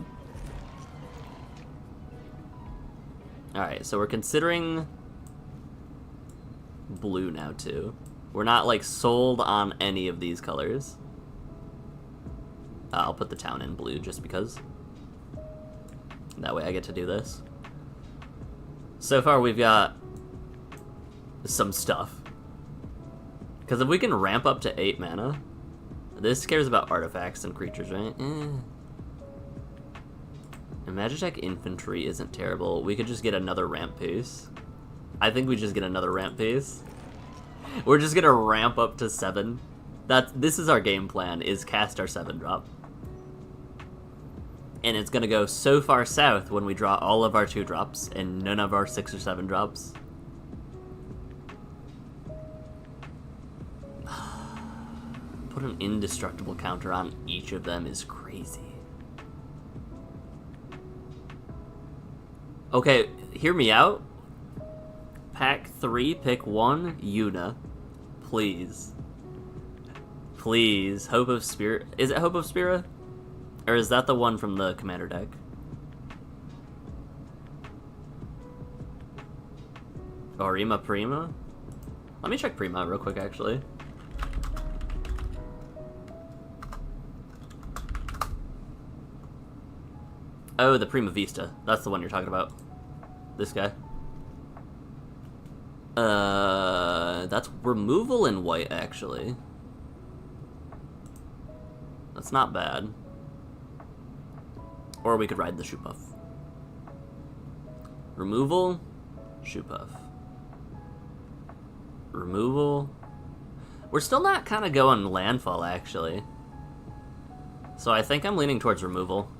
Alright, so we're considering blue now too. We're not like sold on any of these colors. I'll put the town in blue just because. That way I get to do this. So far we've got some stuff. Because if we can ramp up to 8 mana, this cares about artifacts and creatures, right? And Magitech Infantry isn't terrible. We could just get another ramp piece. I think we just get another ramp piece. We're just gonna ramp up to 7. This is our game plan, is cast our 7-drop. And it's gonna go so far south when we draw all of our 2-drops and none of our 6 or 7-drops. Put an indestructible counter on each of them is crazy. Okay, hear me out. Pack 3, pick 1, Yuna. Please. Please. Hope of Spirit. Is it Hope of Spirit? Or is that the one from the Commander deck? Orima Prima? Let me check Prima real quick, actually. Oh, the Prima Vista. That's the one you're talking about. This guy. That's removal in white, actually. That's not bad. Or we could ride the Shoe Puff. Removal, Shoe Puff. Removal. We're still not kind of going landfall, actually. So I think I'm leaning towards removal.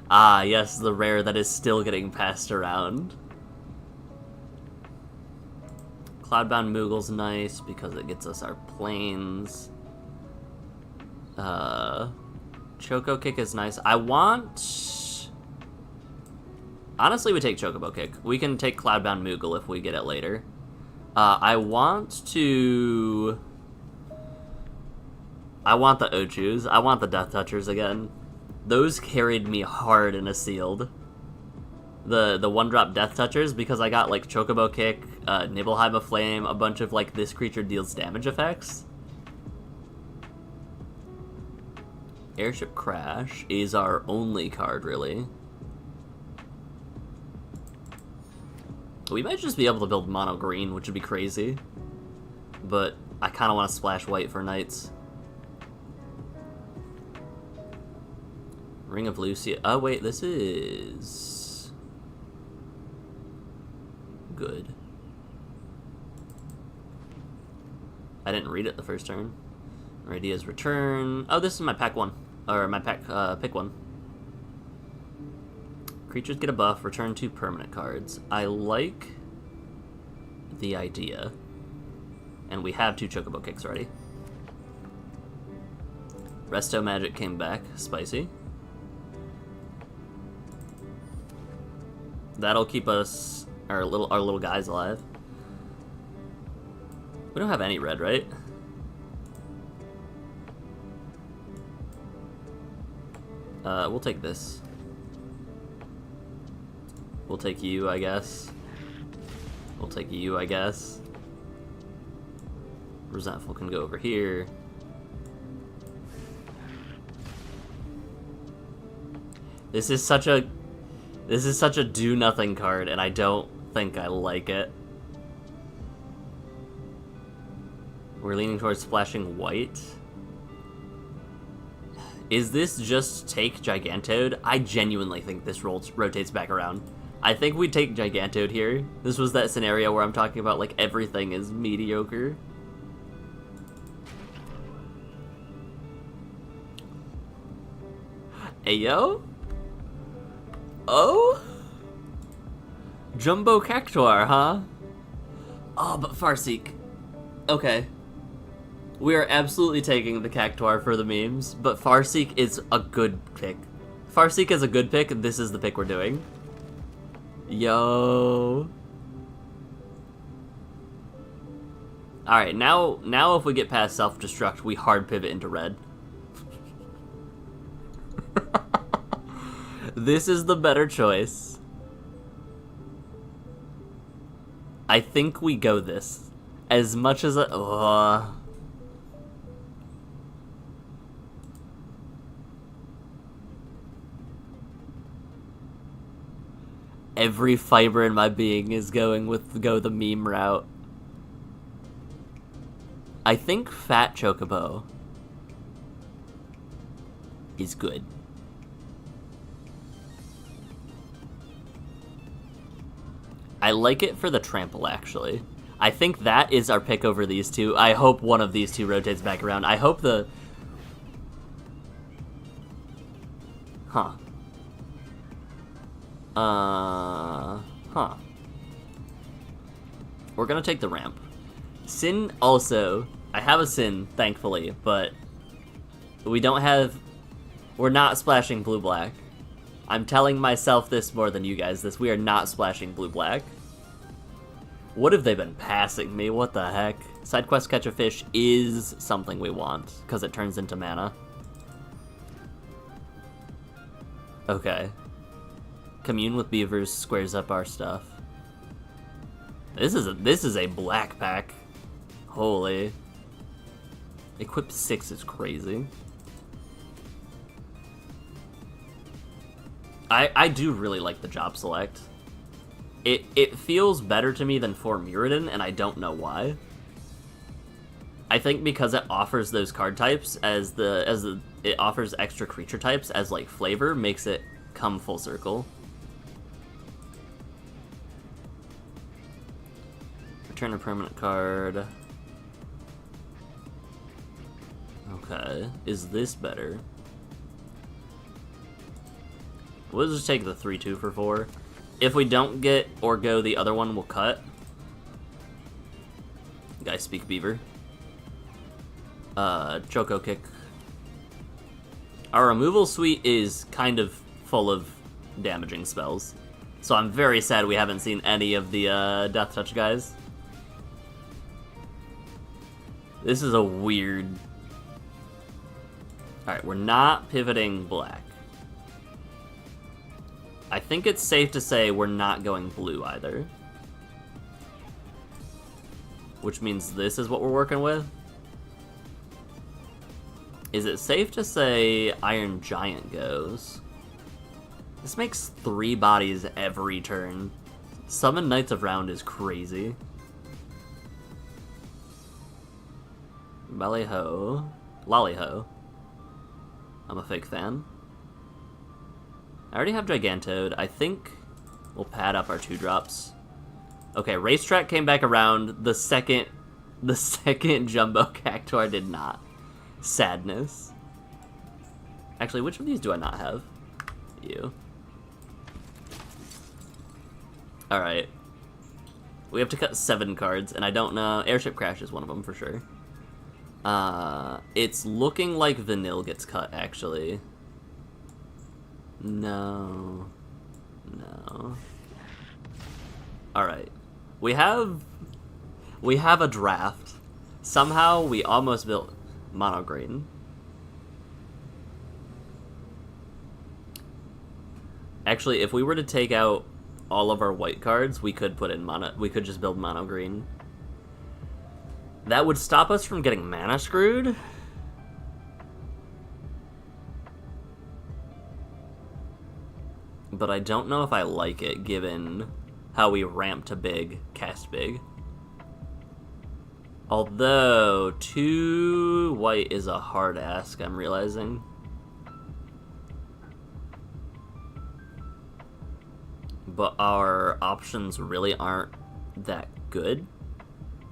Ah, yes, the rare that is still getting passed around. Cloudbound Moogle's nice because it gets us our planes. Choco Kick is nice. I want... Honestly, we take Chocobo Kick. We can take Cloudbound Moogle if we get it later. I want to... I want the Ochus. I want the Death Touchers again. Those carried me hard in a sealed. The one-drop Death Touchers, because I got, like, Chocobo Kick, Nibelheim of Flame, a bunch of, like, this creature deals damage effects. Airship Crash is our only card, really. We might just be able to build mono green, which would be crazy. But I kind of want to splash white for Knights. Ring of Lucia. Oh, wait, this is... good. I didn't read it the first turn. Radia's Return. Oh, this is my pack 1. Or my pack, pick 1. Creatures get a buff, return 2 permanent cards. I like the idea. And we have 2 Chocobo Kicks already. Resto Magic came back. Spicy. That'll keep us, our little guys alive. We don't have any red, right? We'll take this. We'll take you, I guess. We'll take you, I guess. Resentful can go over here. This is such a do-nothing card, and I don't think I like it. We're leaning towards splashing white. Is this just take Gigantode? I genuinely think this rotates back around. I think we take Gigantode here. This was that scenario where I'm talking about, like, everything is mediocre. Ayo? Oh? Jumbo Cactuar, huh? Oh, but Farseek. Okay. We are absolutely taking the Cactuar for the memes, but Farseek is a good pick. Farseek is a good pick, and this is the pick we're doing. Yo. Alright, now if we get past Self-Destruct, we hard pivot into red. This is the better choice. I think we go this. As much as every fiber in my being is going with go the meme route. I think Fat Chocobo is good. I like it for the trample, actually. I think that is our pick over these two. I hope one of these two rotates back around. I hope the... Huh. We're gonna take the ramp. Sin also... I have a Sin, thankfully, but... we don't have... We're not splashing blue-black. I'm telling myself this more than you guys this. We are not splashing blue-black. What have they been passing me? What the heck? Side quest Catch a Fish is something we want, because it turns into mana. Okay. Commune with Beavers squares up our stuff. This is a black pack. Holy. Equip 6 is crazy. I do really like the job select. It feels better to me than for Muradin, and I don't know why. I think because it offers those card types it offers extra creature types as like flavor, makes it come full circle. Return a permanent card. Okay. Is this better? We'll just take the 3-2 for 4. If we don't get or go the other one, we'll cut. Guys speak beaver. Choco kick. Our removal suite is kind of full of damaging spells. So I'm very sad we haven't seen any of the Death Touch guys. This is a weird... Alright, we're not pivoting black. I think it's safe to say we're not going blue either. Which means this is what we're working with. Is it safe to say Iron Giant goes? This makes 3 bodies every turn. Summon Knights of Round is crazy. Ballyho. Lollyho. I'm a fake fan. I already have Gigantoad. I think we'll pad up our 2-drops. Okay, Racetrack came back around. The second Jumbo Cactuar did not. Sadness. Actually, which of these do I not have? You. Alright. We have to cut 7 cards, and I don't know. Airship Crash is one of them for sure. It's looking like Vanille gets cut, actually. No. No. Alright. We have a draft. Somehow we almost built mono green. Actually, if we were to take out all of our white cards, we could put in mono. We could just build mono green. That would stop us from getting mana screwed. But I don't know if I like it, given how we ramp to big, cast big. Although, 2 white is a hard ask, I'm realizing. But our options really aren't that good,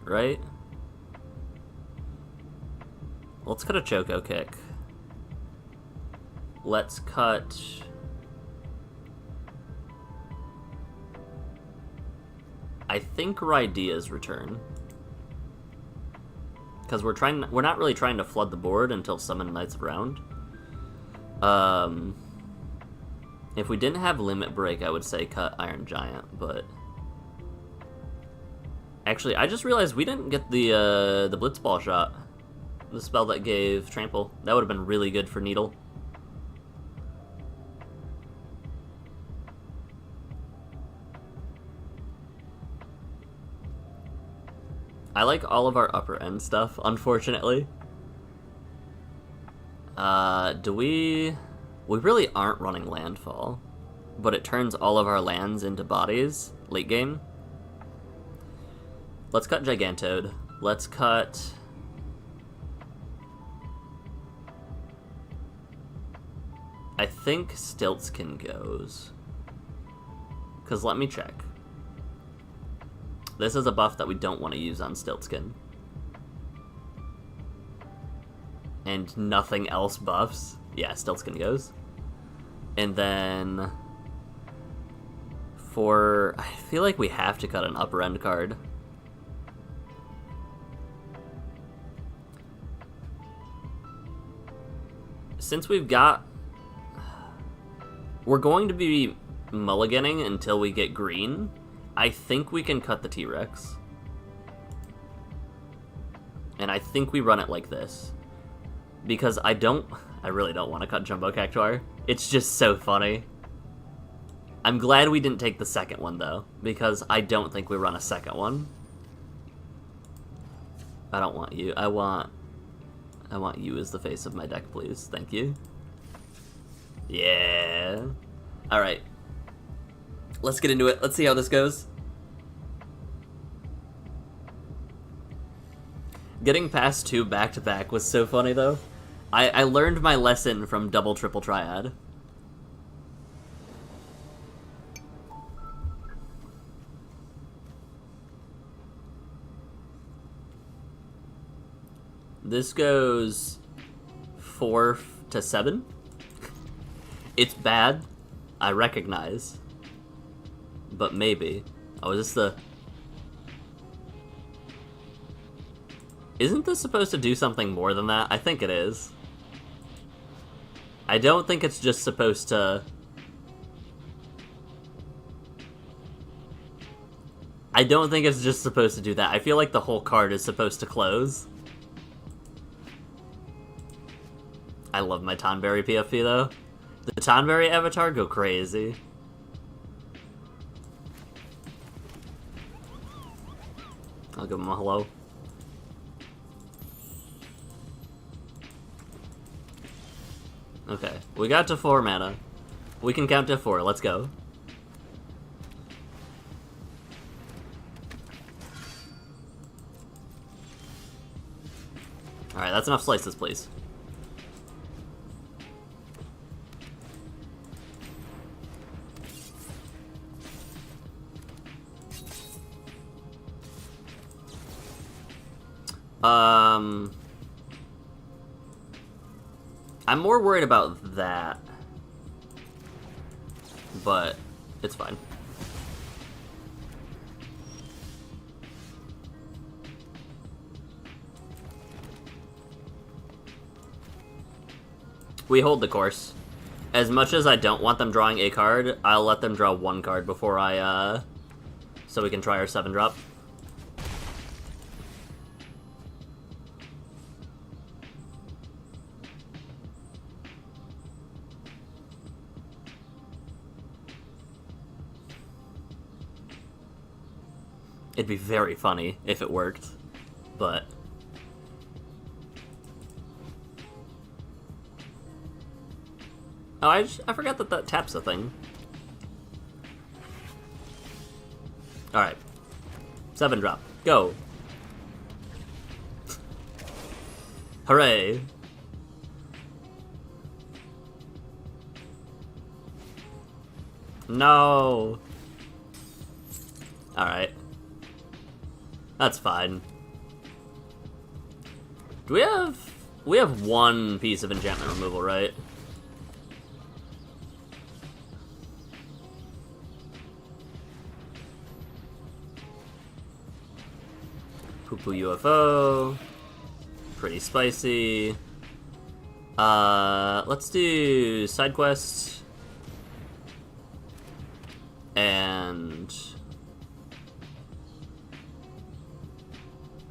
right? Let's cut a Choco Kick. Let's cut... I think Rydia's return. Because we're not really trying to flood the board until Summon Knights of Round. If we didn't have Limit Break, I would say cut Iron Giant, but... Actually, I just realized we didn't get the Blitzball shot. The spell that gave Trample. That would have been really good for Needle. I like all of our upper end stuff, unfortunately. We really aren't running Landfall, but it turns all of our lands into bodies late game. Let's cut Gigantoad. Let's cut... I think Stiltskin goes. Because let me check. This is a buff that we don't want to use on Stiltskin. And nothing else buffs. Yeah, Stiltskin goes. And then... I feel like we have to cut an upper end card. Since we've got... We're going to be mulliganing until we get green. I think we can cut the T-Rex. And I think we run it like this. Because I really don't want to cut Jumbo Cactuar. It's just so funny. I'm glad we didn't take the second one, though. Because I don't think we run a second one. I don't want you. I want you as the face of my deck, please. Thank you. Yeah. Alright. Let's get into it. Let's see how this goes. Getting past 2 back-to-back was so funny, though. I learned my lesson from Double Triple Triad. This goes 4 to 7. It's bad, I recognize. But maybe. Oh, is this the... Isn't this supposed to do something more than that? I think it is. I don't think it's just supposed to... I don't think it's just supposed to do that. I feel like the whole card is supposed to close. I love my Tonberry PFP though. The Tonberry avatar go crazy. I'll give him a hello. Okay, we got to 4 mana. We can count to 4, let's go. Alright, that's enough slices, please. I'm more worried about that. But it's fine. We hold the course. As much as I don't want them drawing a card, I'll let them draw 1 card before I, so we can try our 7-drop. It'd be very funny if it worked, but... Oh, I forgot that that taps a thing. Alright. 7-drop. Go. Hooray. No. Alright. That's fine. Do we have... We have 1 piece of enchantment removal, right? Poo-poo UFO. Pretty spicy. Let's do side quest. And...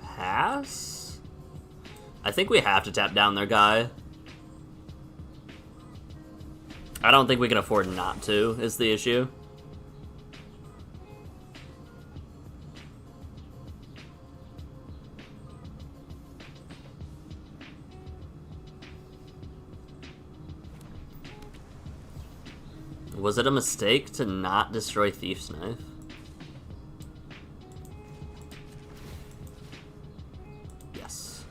pass? I think we have to tap down their guy. I don't think we can afford not to, is the issue. Was it a mistake to not destroy Thief's Knife? Yes.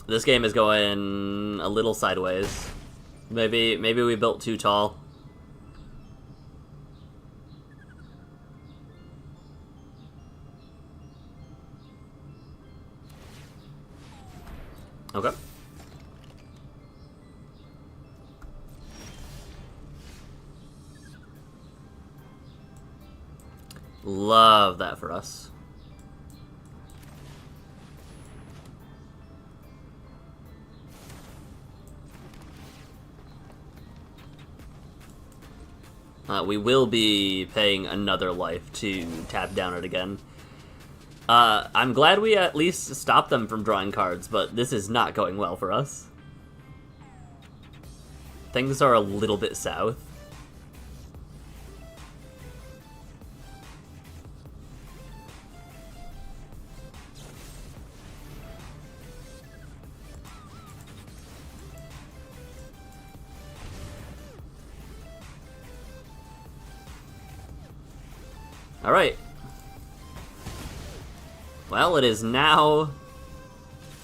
This game is going a little sideways. Maybe we built too tall. Okay. Love that for us. We will be paying another life to tap down it again. I'm glad we at least stopped them from drawing cards, but this is not going well for us. Things are a little bit south. All right. Well, it is now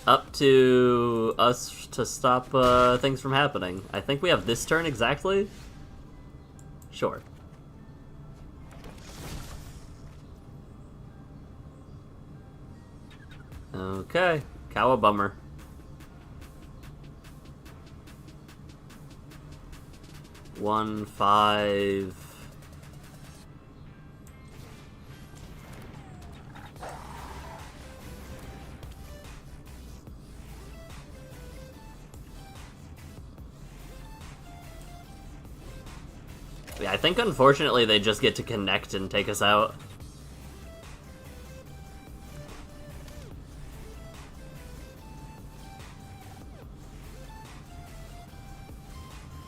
Up to us to stop things from happening. I think we have this turn exactly. Sure. Okay, Cowabummer. One, 5. Yeah, I think unfortunately they just get to connect and take us out.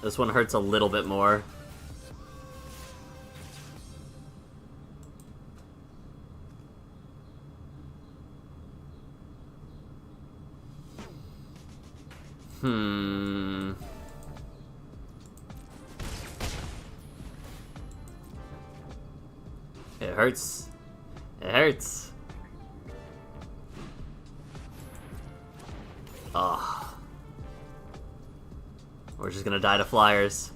This one hurts a little bit more. It hurts. It hurts. Ugh. We're just gonna die to flyers.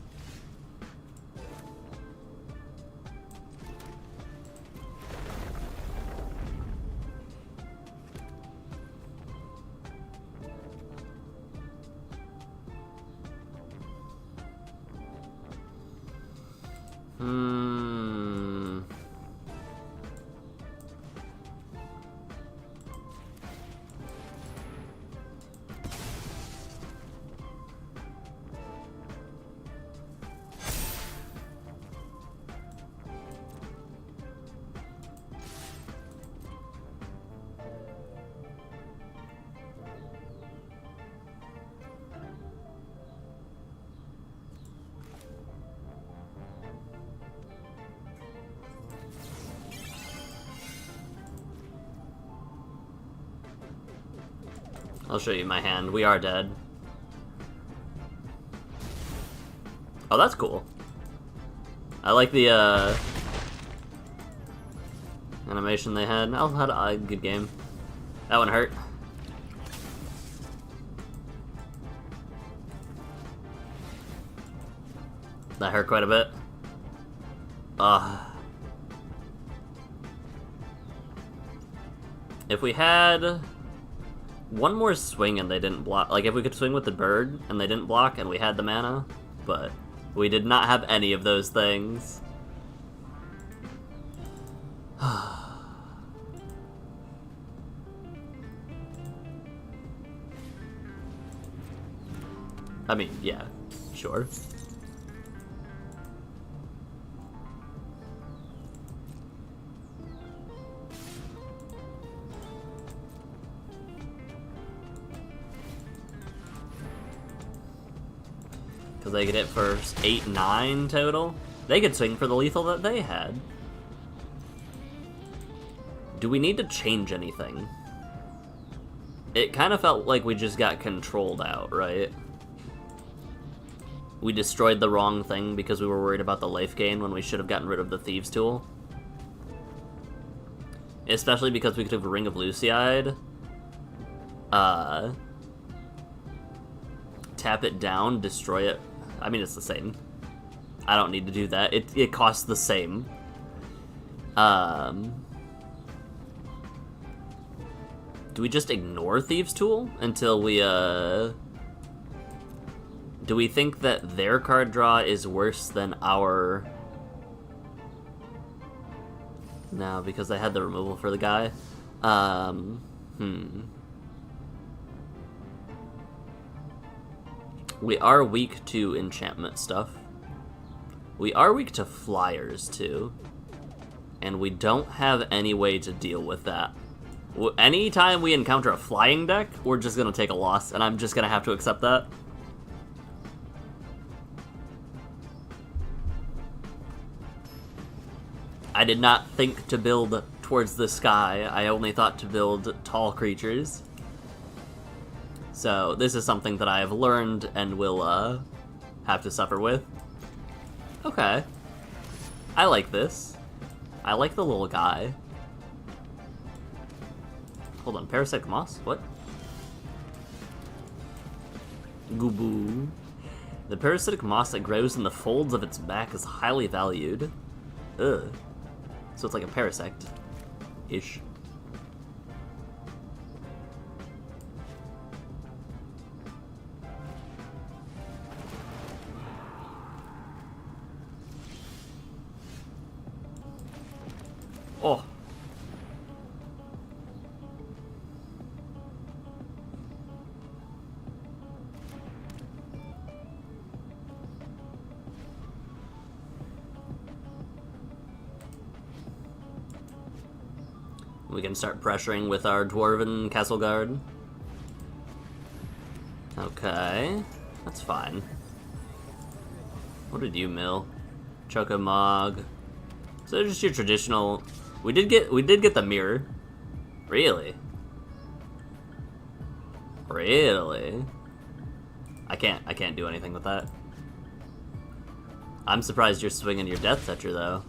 I'll show you my hand. We are dead. Oh, that's cool. I like the animation they had. Oh, had a good game. That one hurt. That hurt quite a bit. If we had one more swing and they didn't block, like if we could swing with the bird and they didn't block and we had the mana, but we did not have any of those things. I mean, yeah, sure. Because they get it for 8, 9 total. They could swing for the lethal that they had. Do we need to change anything? It kind of felt like we just got controlled out, right? We destroyed the wrong thing because we were worried about the life gain when we should have gotten rid of the Thieves' Tool. Especially because we could have a Ring of Luciide. Tap it down, destroy it. I mean, it's the same. I don't need to do that. It costs the same. Do we just ignore Thieves' Tool until we, do we think that their card draw is worse than our... No, because they had the removal for the guy. We are weak to enchantment stuff. We are weak to flyers, too. And we don't have any way to deal with that. Anytime we encounter a flying deck, we're just gonna take a loss, and I'm just gonna have to accept that. I did not think to build towards the sky. I only thought to build tall creatures. So this is something that I have learned and will have to suffer with. Okay. I like this. I like the little guy. Hold on, Parasitic Moss? What? Gooboo. The parasitic moss that grows in the folds of its back is highly valued. Ugh. So it's like a parasect-ish. Oh. We can start pressuring with our Dwarven Castle Guard. Okay, that's fine. What did you mill? Chocomog. So they're just your traditional. We did get the mirror. Really? Really? I can't do anything with that. I'm surprised you're swinging your Death Toucher though.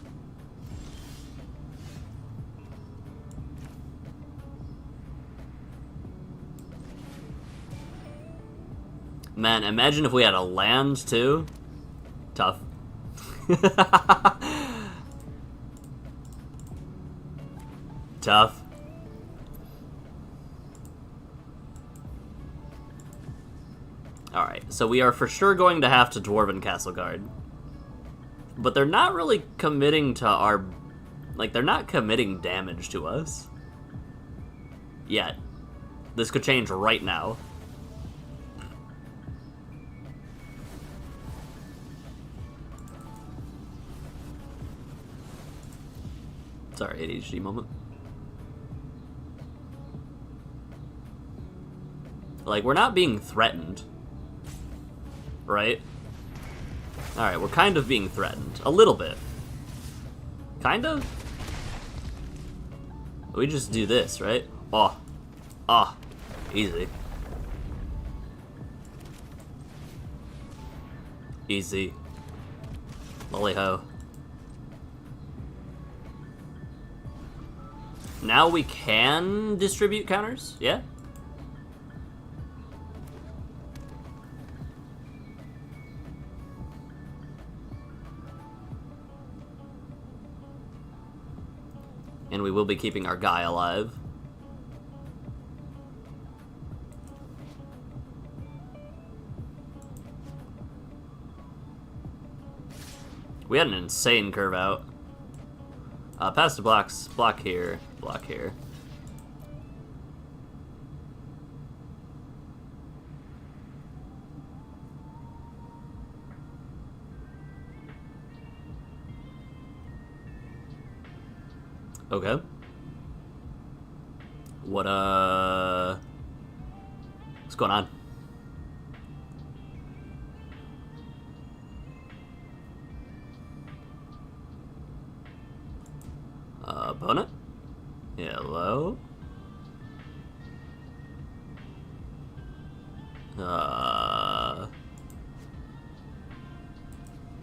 Man, imagine if we had a land too. Tough. Tough. Alright, so we are for sure going to have to Dwarven Castle Guard. But they're not really committing to our... Like, they're not committing damage to us. Yet. This could change right now. Sorry, ADHD moment. Like, we're not being threatened. Right? Alright, we're kind of being threatened. A little bit. Kind of? We just do this, right? Oh. Oh. Easy. Easy. Lolly ho. Now we can distribute counters? Yeah? And we will be keeping our guy alive. We had an insane curve out. Pass the blocks. Block here. Block here. Okay. What's going on? Opponent? Hello?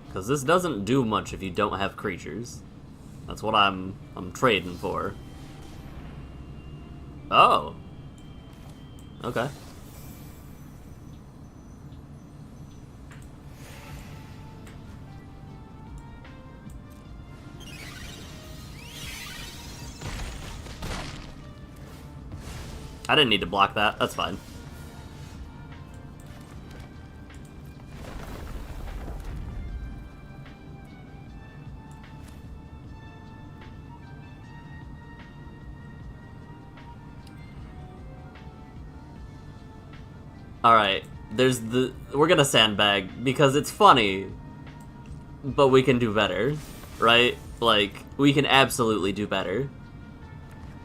Because this doesn't do much if you don't have creatures. That's what I'm trading for. Oh. Okay. I didn't need to block that. That's fine. Alright, we're gonna sandbag, because it's funny, but we can do better, right? Like, we can absolutely do better.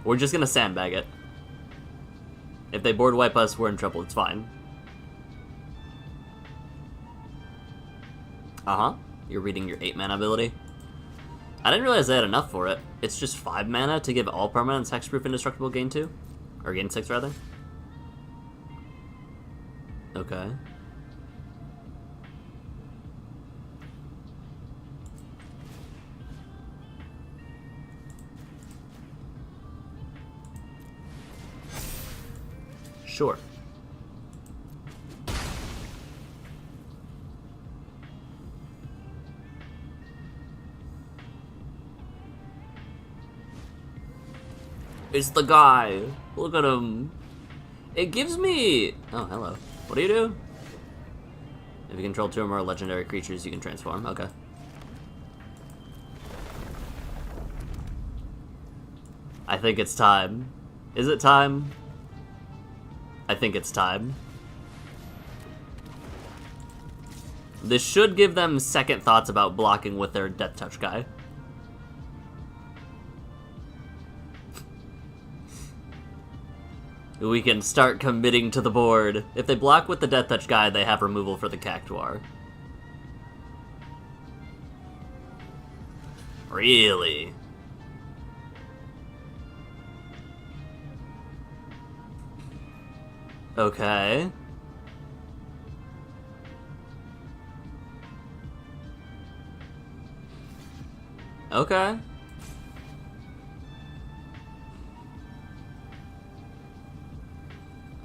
We're just gonna sandbag it. If they board wipe us, we're in trouble, it's fine. Uh-huh, you're reading your 8 mana ability. I didn't realize they had enough for it. It's just 5 mana to give all permanents hexproof indestructible gain 2? Or gain 6, rather. Okay. Sure. It's the guy. Look at him. It gives me... Oh, hello. What do you do? If you control 2 or more legendary creatures, you can transform. Okay. I think it's time. Is it time? I think it's time. This should give them second thoughts about blocking with their Death Touch guy. We can start committing to the board. If they block with the Death Touch guy, they have removal for the Cactuar. Really? Okay. Okay.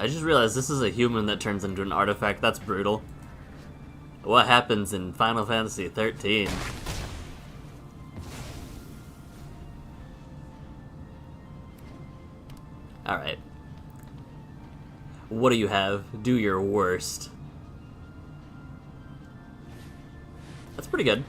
I just realized this is a human that turns into an artifact. That's brutal. What happens in Final Fantasy 13? Alright. What do you have? Do your worst. That's pretty good.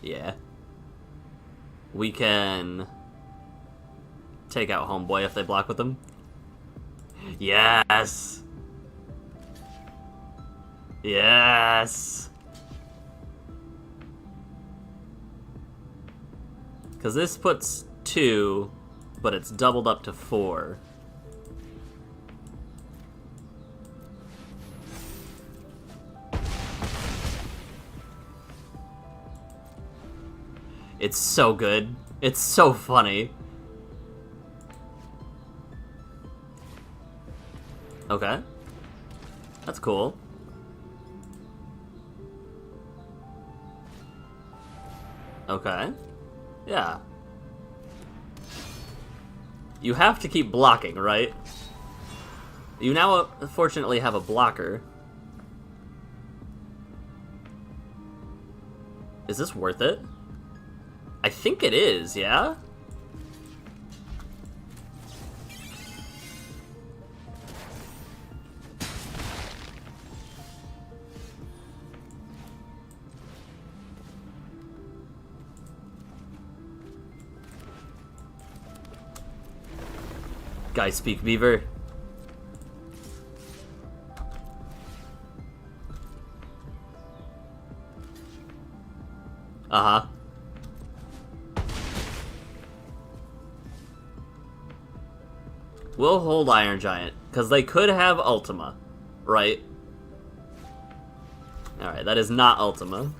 Yeah. We can take out Homeboy if they block with them. Yes! Yes! Because this puts 2, but it's doubled up to 4. It's so good. It's so funny. Okay. That's cool. Okay. Yeah. You have to keep blocking, right? You now, fortunately, have a blocker. Is this worth it? I think it is, yeah? Guy speak beaver. Uh-huh. We'll hold Iron Giant, because they could have Ultima, right? Alright, that is not Ultima.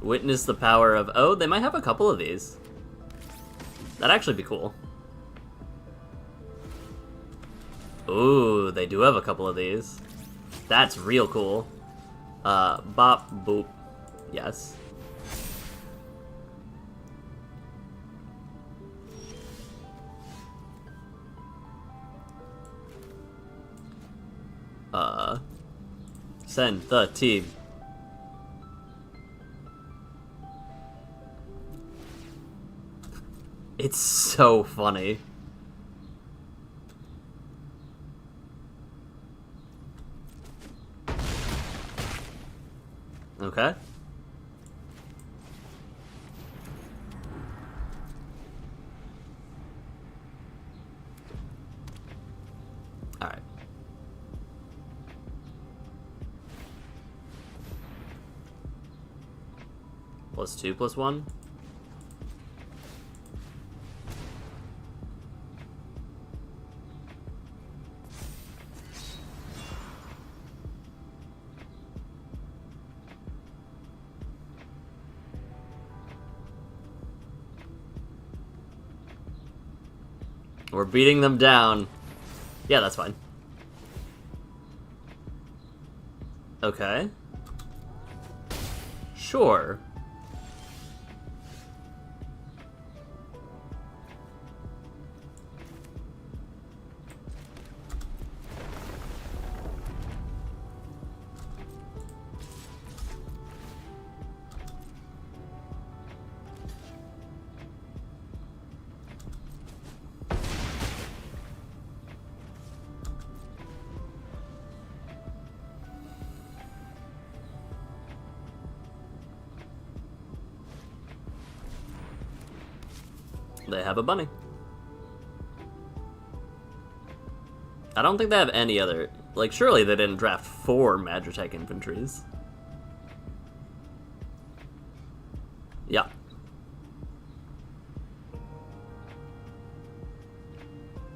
Witness the power of... Oh, they might have a couple of these. That'd actually be cool. Ooh, they do have a couple of these. That's real cool. Bop, boop. Yes. Send the team. It's so funny. Okay. Alright. +2, +1. We're beating them down. Yeah, that's fine. Okay. Sure. They have a bunny. I don't think they have any other... Like, surely they didn't draft 4 Magitech infantries. Yeah.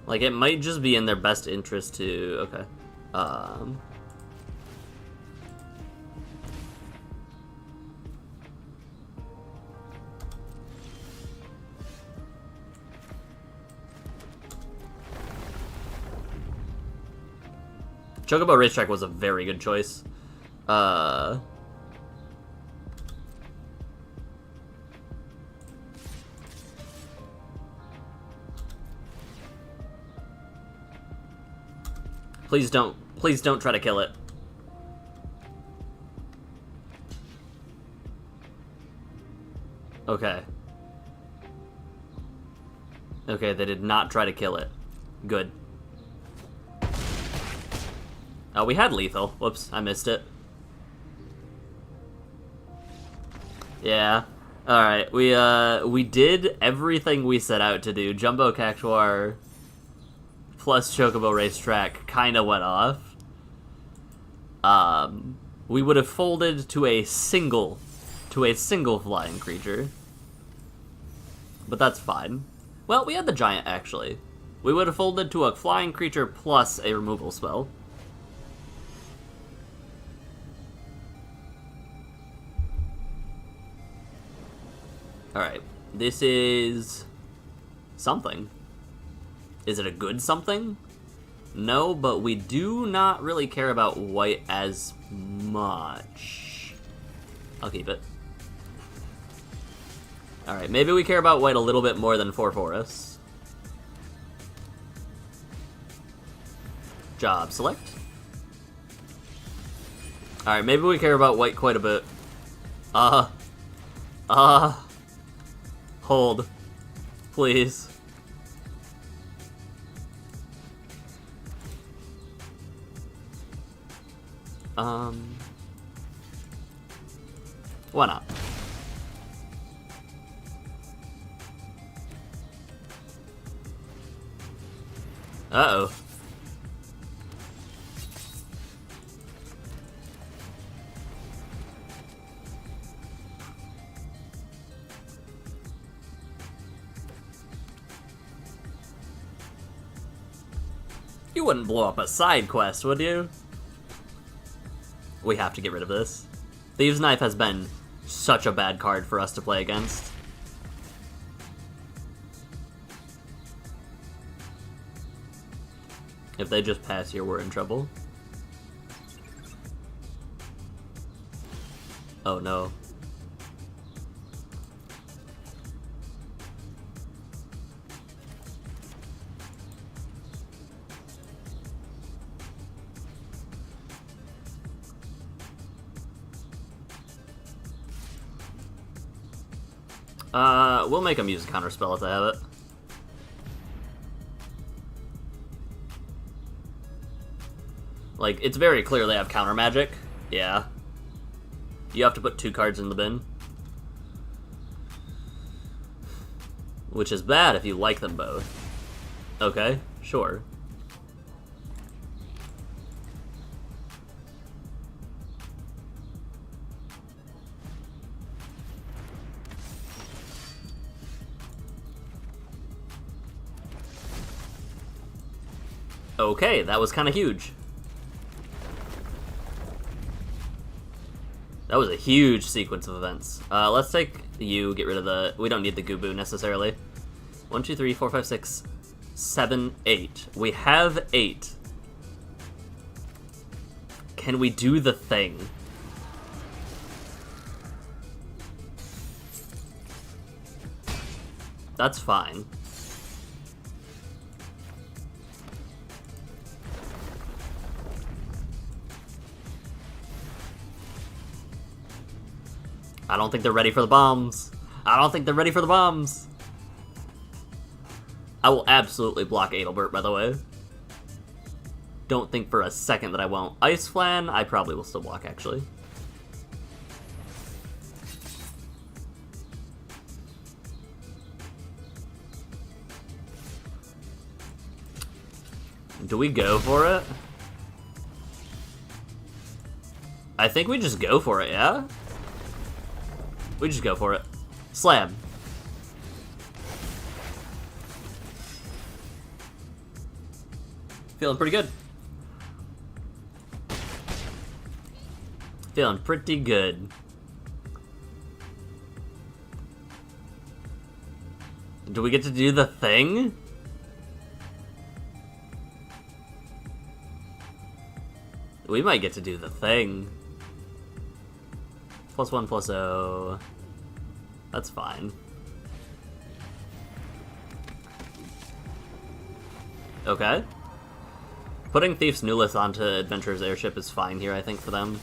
Like, it might just be in their best interest to... Okay. Chocobo Racetrack was a very good choice. Please don't try to kill it. Okay. Okay, they did not try to kill it. Good. Oh, we had lethal. Whoops, I missed it. Yeah. Alright, we did everything we set out to do. Jumbo Cactuar plus Chocobo Racetrack kinda went off. We would have folded to a single flying creature. But that's fine. Well, we had the giant, actually. We would have folded to a flying creature plus a removal spell. Alright, this is... something. Is it a good something? No, but we do not really care about white as much. I'll keep it. Alright, maybe we care about white a little bit more than 4 forests. Job select. Alright, maybe we care about white quite a bit. Hold. Please. Why not? Uh-oh. You wouldn't blow up a side quest, would you? We have to get rid of this. Thieves' Knife has been such a bad card for us to play against. If they just pass here, we're in trouble. Oh no. We'll make them use a counterspell if they have it. Like, it's very clear they have counter magic. Yeah. You have to put 2 cards in the bin. Which is bad if you like them both. Okay, sure. Okay, that was kind of huge. That was a huge sequence of events. Let's take you, get rid of the... We don't need the Gubu necessarily. 1, 2, 3, 4, 5, 6, 7, 8. We have 8. Can we do the thing? That's fine. I don't think they're ready for the bombs. I don't think they're ready for the bombs. I will absolutely block Adelbert, by the way. Don't think for a second that I won't. Ice Flan, I probably will still block, actually. Do we go for it? I think we just go for it, yeah? We just go for it. Slam. Feeling pretty good. Feeling pretty good. Do we get to do the thing? We might get to do the thing. +1 +0. That's fine. Okay. Putting Thief's Newlith onto Adventurer's Airship is fine here, I think, for them.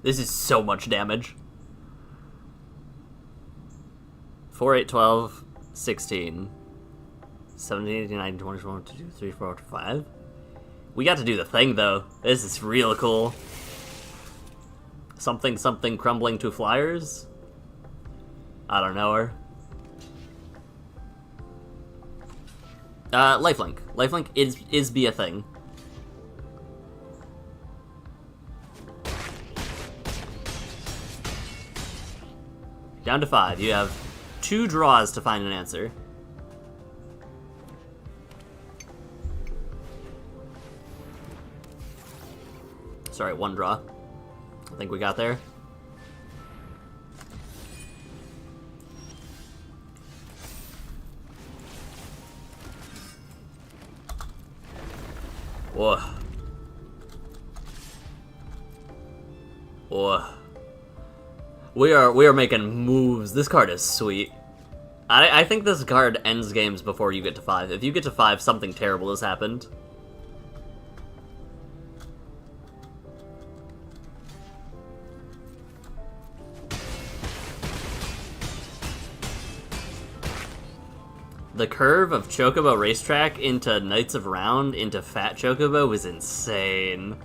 This is so much damage. 4, 8, 12, 16. 17, 18, 19, 20, 21, 22, 23, 24, 25. We got to do the thing, though. This is real cool. Something, something crumbling to flyers? I don't know her. Lifelink. Lifelink is be a thing. Down to 5. You have 2 draws to find an answer. Sorry, 1 draw. I think we got there. Whoa. Whoa. We are making moves. This card is sweet. I think this card ends games before you get to 5. If you get to 5, something terrible has happened. The curve of Chocobo Racetrack into Knights of Round into Fat Chocobo was insane.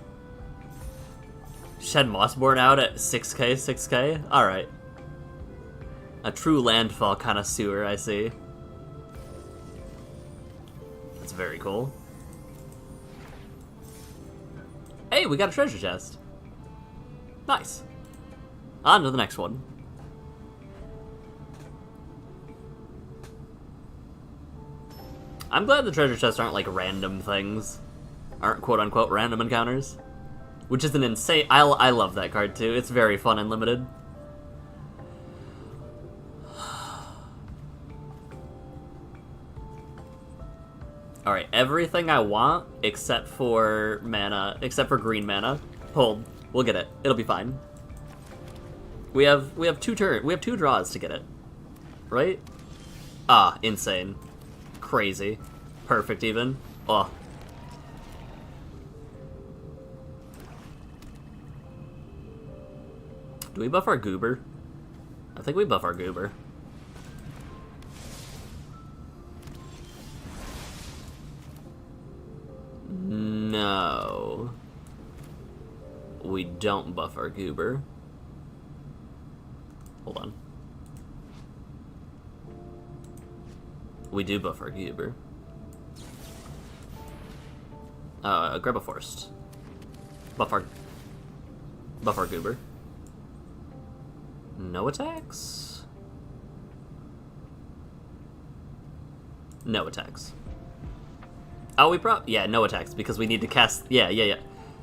Shed Mossborn out at 6k, 6k? Alright. A true landfall connoisseur, I see. That's very cool. Hey, we got a treasure chest. Nice. On to the next one. I'm glad the treasure chests aren't like random things. Aren't quote-unquote random encounters. Which is an insane... I love that card too. It's very fun and limited. Alright, everything I want except for mana, except for green mana. Hold. We'll get it. It'll be fine. We have 2 draws to get it. Right? Ah, insane. Crazy. Perfect even. Oh. Do we buff our goober? I think we buff our goober. No. We don't buff our goober. Hold on. We do buff our goober. Grab a forest. Buff our goober. No attacks? No attacks. Oh, yeah, no attacks, because we need to cast... Yeah.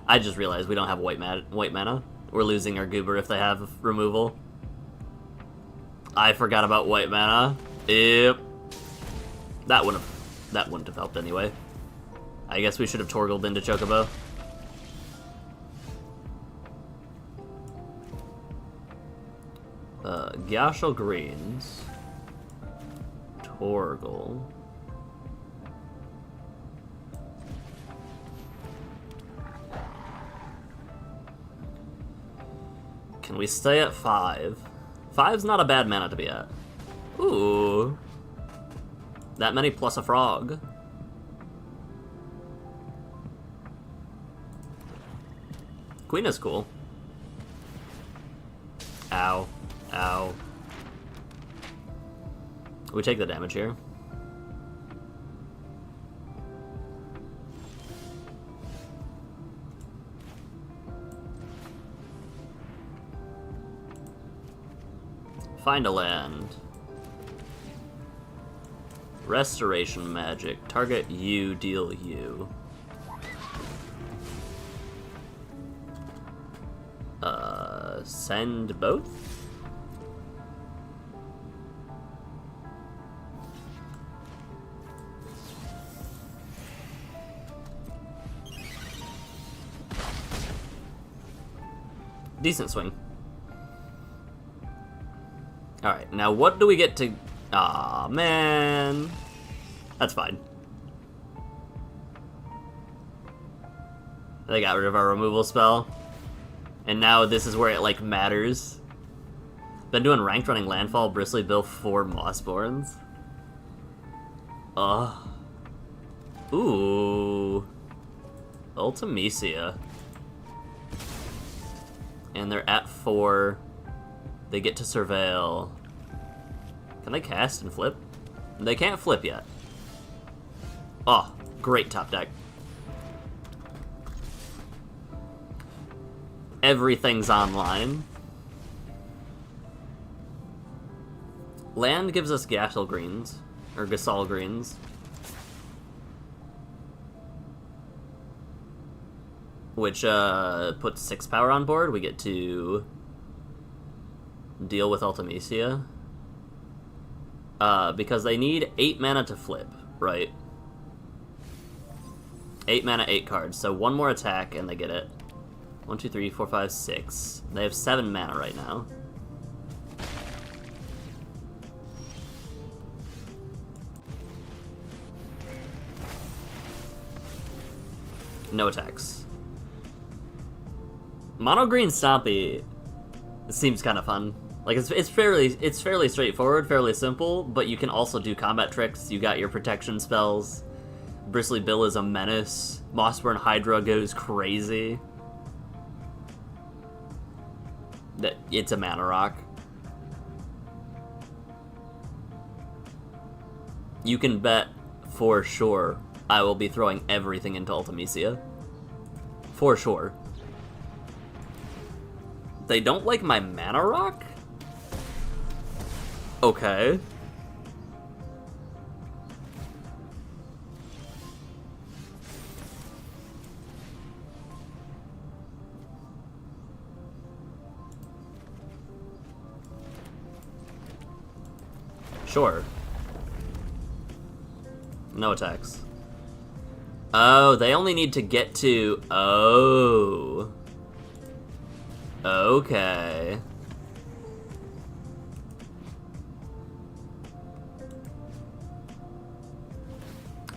I just realized we don't have white mana. We're losing our goober if they have removal. I forgot about white mana. Yep. That wouldn't have helped anyway. I guess we should have Torgled into Chocobo. Gyashel Greens. Torgle. Can we stay at 5? 5's not a bad mana to be at. Ooh. That many plus a frog. Queen is cool. Ow. Ow. We take the damage here. Find a land. Restoration magic. Target you, deal you. Send both? Decent swing. Alright, now what do we get to... Aw, man. That's fine. They got rid of our removal spell. And now this is where it, like, matters. Been doing ranked running Landfall, Bristly Bill, 4 Mossborns. Ooh. Ultimecia. And they're at 4. They get to surveil. Can they cast and flip? They can't flip yet. Oh, great top deck. Everything's online. Land gives us Gasol greens, or Gasol greens. Which puts 6 power on board. We get to deal with Ultimecia. Because they need 8 mana to flip, right? 8 mana, 8 cards. So 1 more attack and they get it. 1, 2, 3, 4, 5, 6. They have 7 mana right now. No attacks. Mono green Stompy seems kind of fun. Like it's fairly straightforward, fairly simple, but you can also do combat tricks. You got your protection spells. Bristly Bill is a menace. Mossburn Hydra goes crazy. It's a mana rock. You can bet for sure I will be throwing everything into Ultimecia. For sure. They don't like my mana rock? Okay. Sure. No attacks. Oh, they only need to get to... Oh. Okay.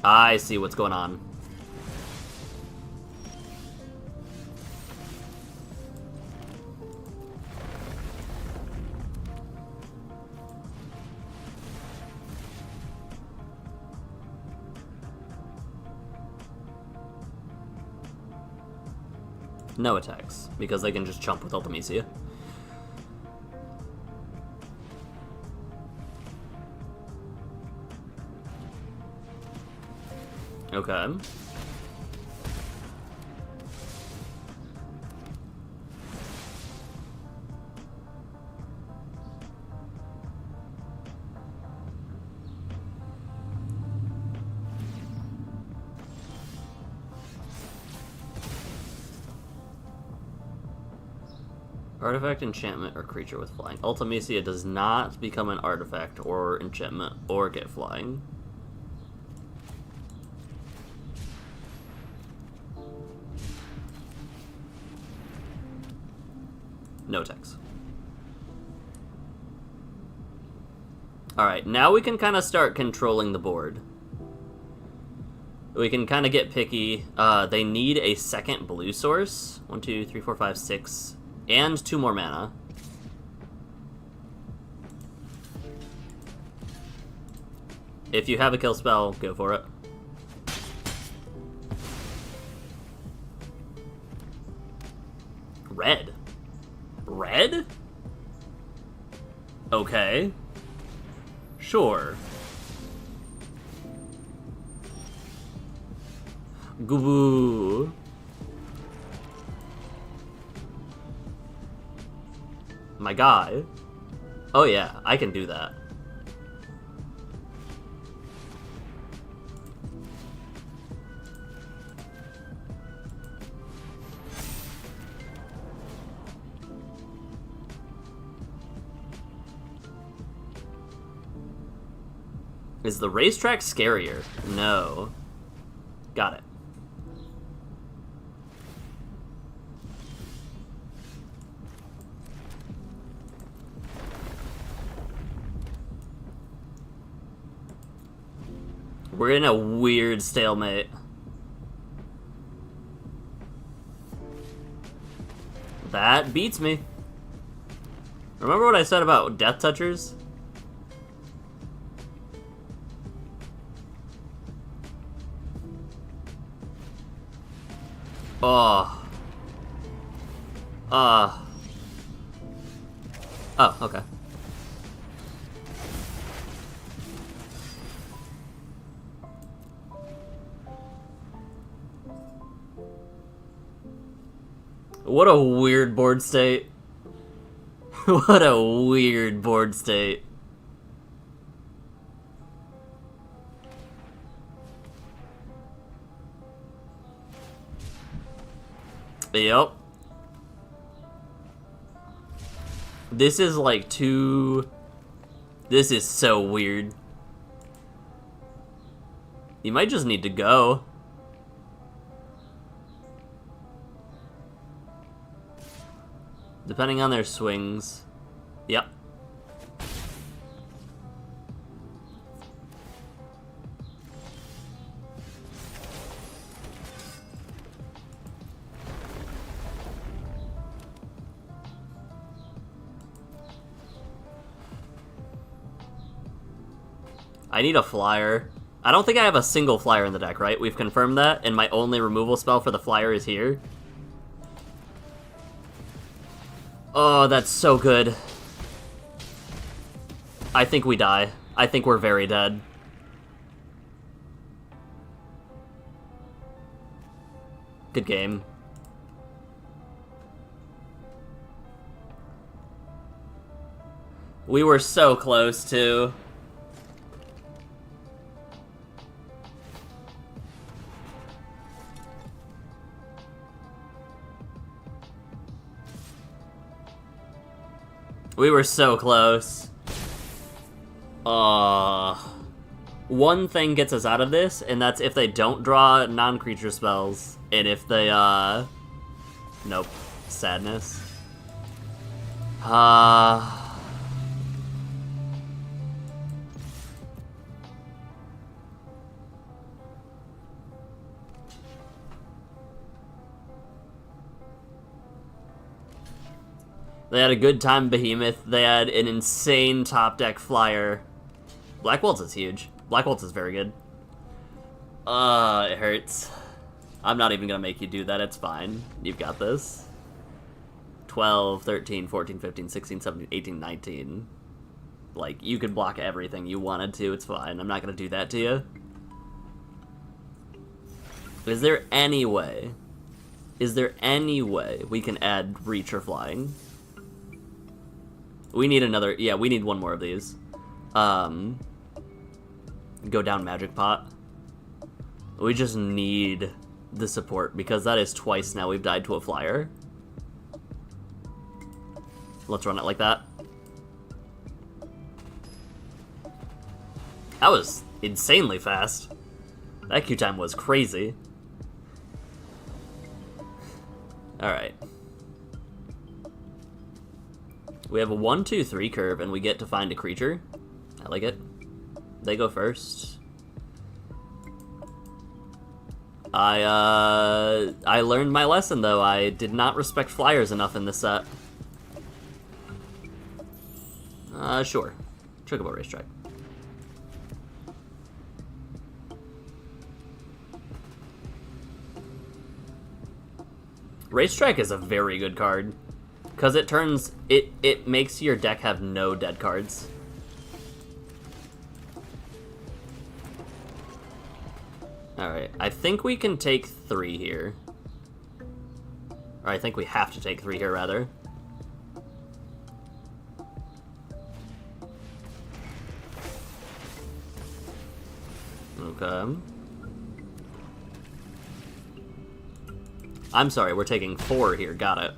I see what's going on. No attacks, because they can just chump with Ultimecia. Okay. Artifact, enchantment, or creature with flying. Ultimecia does not become an artifact or enchantment or get flying. No attacks. Alright, now we can kind of start controlling the board. We can kind of get picky. They need a second blue source. 1, 2, 3, 4, 5, 6. And 2 more mana. If you have a kill spell, go for it. Red. Red? Okay. Sure. Goo. My guy. Oh yeah, I can do that. Is the racetrack scarier? No. Got it. We're in a weird stalemate. That beats me. Remember what I said about Death Touchers? Oh. Oh, okay. What a weird board state. What a weird board state. Yep. This is like too... This is so weird. You might just need to go. Depending on their swings. Yep. I need a flyer. I don't think I have a single flyer in the deck, right? We've confirmed that, and my only removal spell for the flyer is here. Oh, that's so good. I think we die. I think we're very dead. Good game. We were so close, too. We were so close. One thing gets us out of this, and that's if they don't draw non-creature spells. And if they, nope. Sadness. They had a good time, Behemoth. They had an insane top deck flyer. Black Waltz is huge. Black Waltz is very good. It hurts. I'm not even gonna make you do that, it's fine. You've got this. 12, 13, 14, 15, 16, 17, 18, 19. Like, you could block everything you wanted to, it's fine. I'm not gonna do that to you. Is there any way we can add Reach or Flying? We need another... Yeah, we need one more of these. Go down Magic Pot. We just need the support, because that is twice now we've died to a flyer. Let's run it like that. That was insanely fast. That queue time was crazy. Alright. We have a 1, 2, 3 curve, and we get to find a creature. I like it. They go first. I learned my lesson, though. I did not respect flyers enough in this set. Sure. Chocobo Racetrack. Racetrack is a very good card. Because it turns... It makes your deck have no dead cards. Alright, I think we can take 3 here. Or I think we have to take 3 here, rather. Okay. I'm sorry, we're taking 4 here, got it.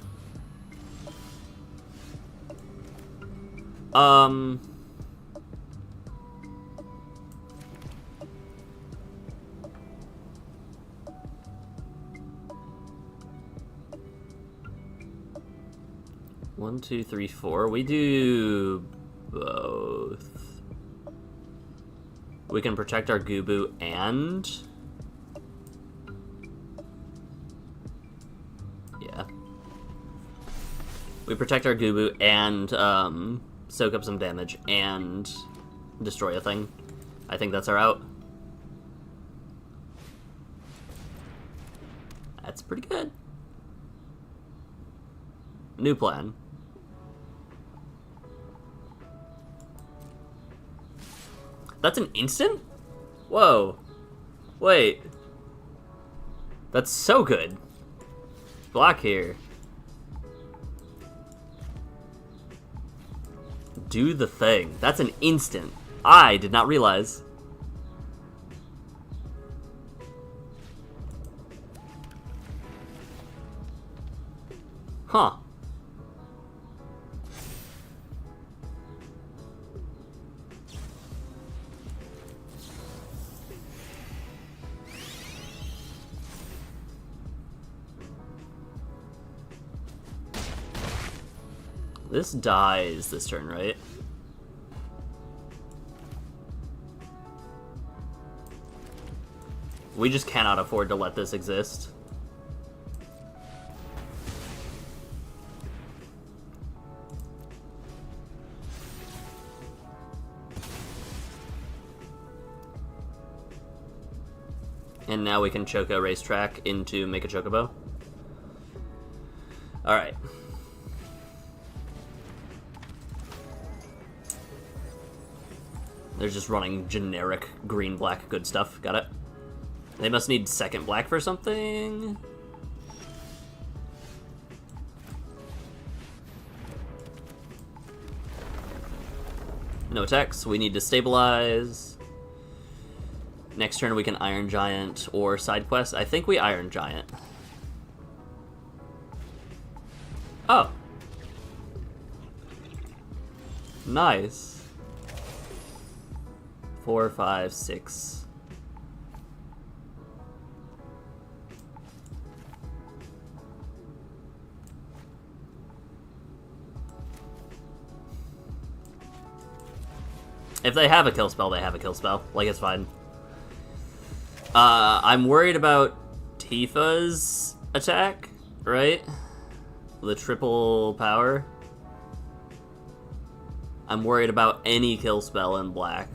One, two, three, 4. We do both. We can protect our Gubu and... Yeah. We protect our Gubu and soak up some damage and destroy a thing. I think that's our out. That's pretty good. New plan. That's an instant? Whoa. Wait. That's so good. Block here. Do the thing. That's an instant. I did not realize. Huh. This dies this turn, right? We just cannot afford to let this exist. And now we can Choco Racetrack into make a Chocobo. Alright. They're just running generic green-black good stuff. Got it. They must need second black for something. No attacks. We need to stabilize. Next turn we can Iron Giant or side quest. I think we Iron Giant. Oh. Nice. 4, 5, 6. If they have a kill spell, they have a kill spell. Like, it's fine. I'm worried about Tifa's attack, right? The triple power. I'm worried about any kill spell in black.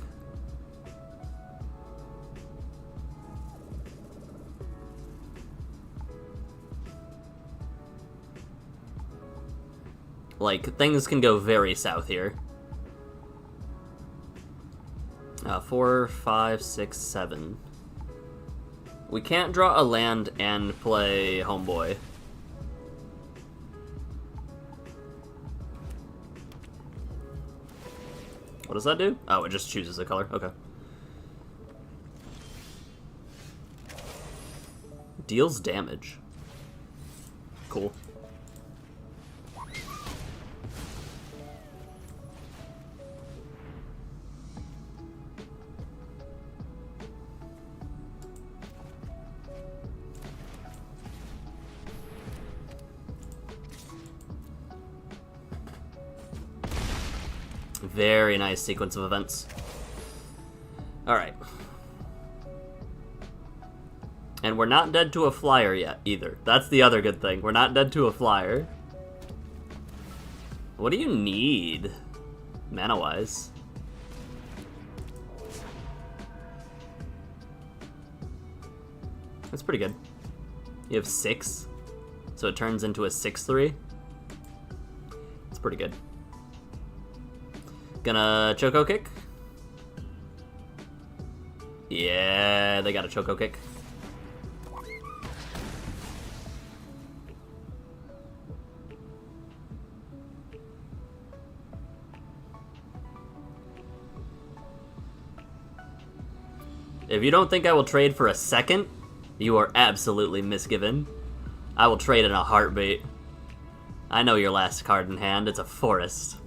Like, things can go very south here. 4, 5, 6, 7. We can't draw a land and play Homeboy. What does that do? Oh, it just chooses a color. Okay. Deals damage. Cool. Very nice sequence of events. Alright. And we're not dead to a flyer yet, either. That's the other good thing. We're not dead to a flyer. What do you need, mana-wise? That's pretty good. You have 6, so it turns into a 6/3. It's pretty good. Gonna Choco Kick. Yeah, they got a Choco Kick. If you don't think I will trade for a second, you are absolutely misgiven. I will trade in a heartbeat. I know your last card in hand, it's a forest.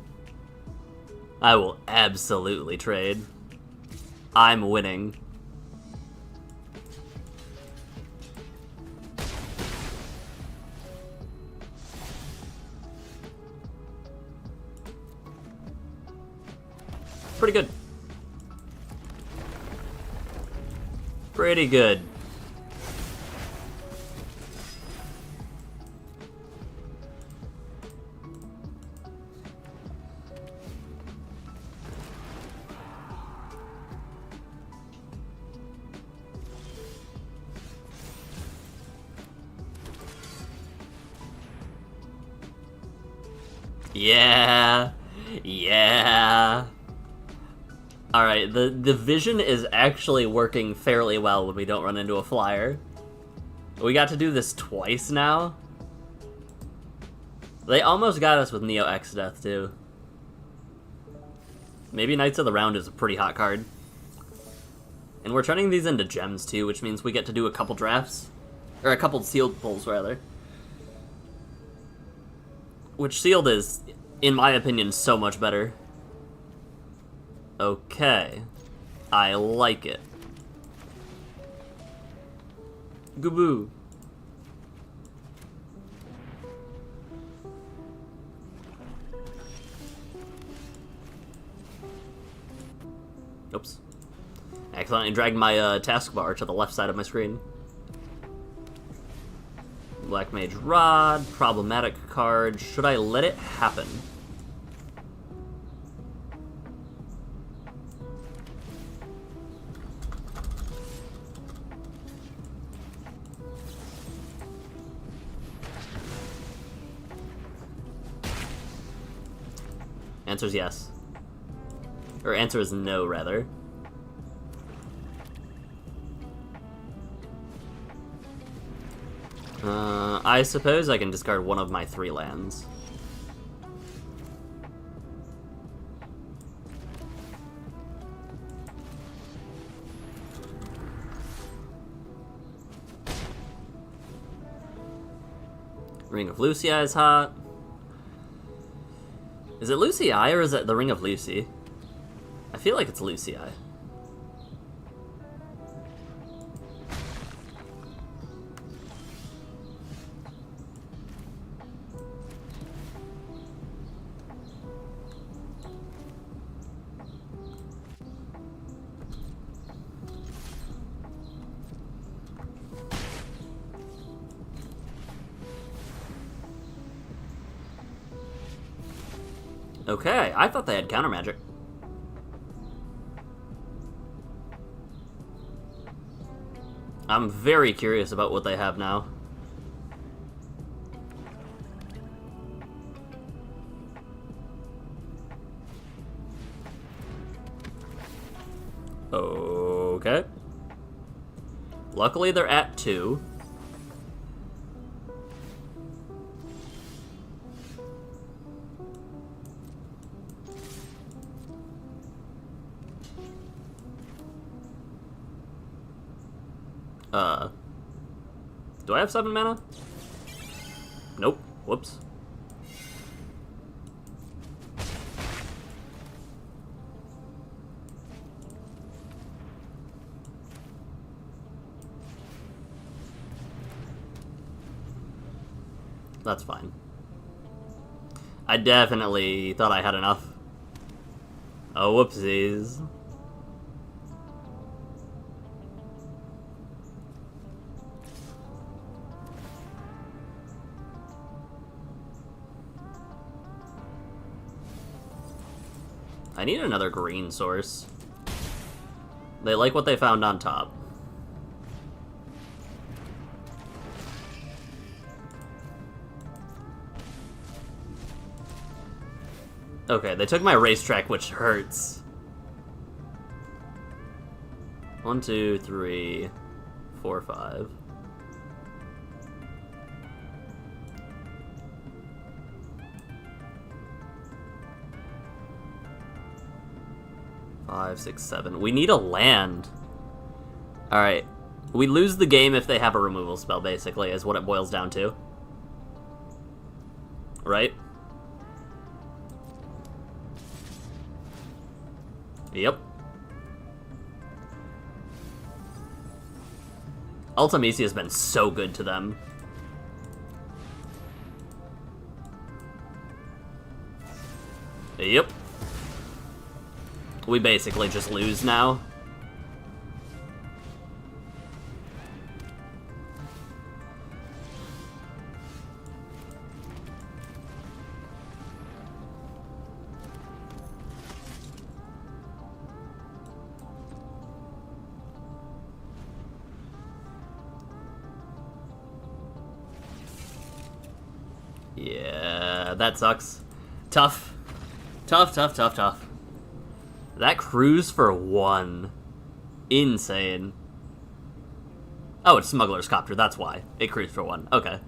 I will absolutely trade. I'm winning. Pretty good. Pretty good. Yeah. Yeah. Alright, the vision is actually working fairly well when we don't run into a flyer. We got to do this twice now. They almost got us with Neo X Death, too. Maybe Knights of the Round is a pretty hot card. And we're turning these into gems, too, which means we get to do a couple drafts. Or a couple sealed pulls, rather. Which sealed is, in my opinion, so much better. Okay. I like it. Goo-boo. Oops. I accidentally dragged my taskbar to the left side of my screen. Black Mage Rod, problematic card. Should I let it happen? Answer is yes. Or answer is no, rather. I suppose I can discard one of my 3 lands. Ring of Lucy is hot. Is it Lucy Eye or is it the Ring of Lucy? I feel like it's Lucy Eye. Okay, I thought they had counter magic. I'm very curious about what they have now. Okay. Luckily they're at 2. Do I have 7 mana? Nope. Whoops. That's fine. I definitely thought I had enough. Oh, whoopsies. I need another green source. They like what they found on top. Okay, they took my racetrack, which hurts. 1, 2, 3, 4, 5. Five, 6, 7. We need a land. Alright. We lose the game if they have a removal spell, basically, is what it boils down to. Right? Yep. Ultimisia has been so good to them. Yep. We basically just lose now. Yeah, that sucks. Tough. Tough, tough, tough, tough. That cruise for 1. Insane. Oh, it's Smuggler's Copter, that's why. It cruised for 1. Okay.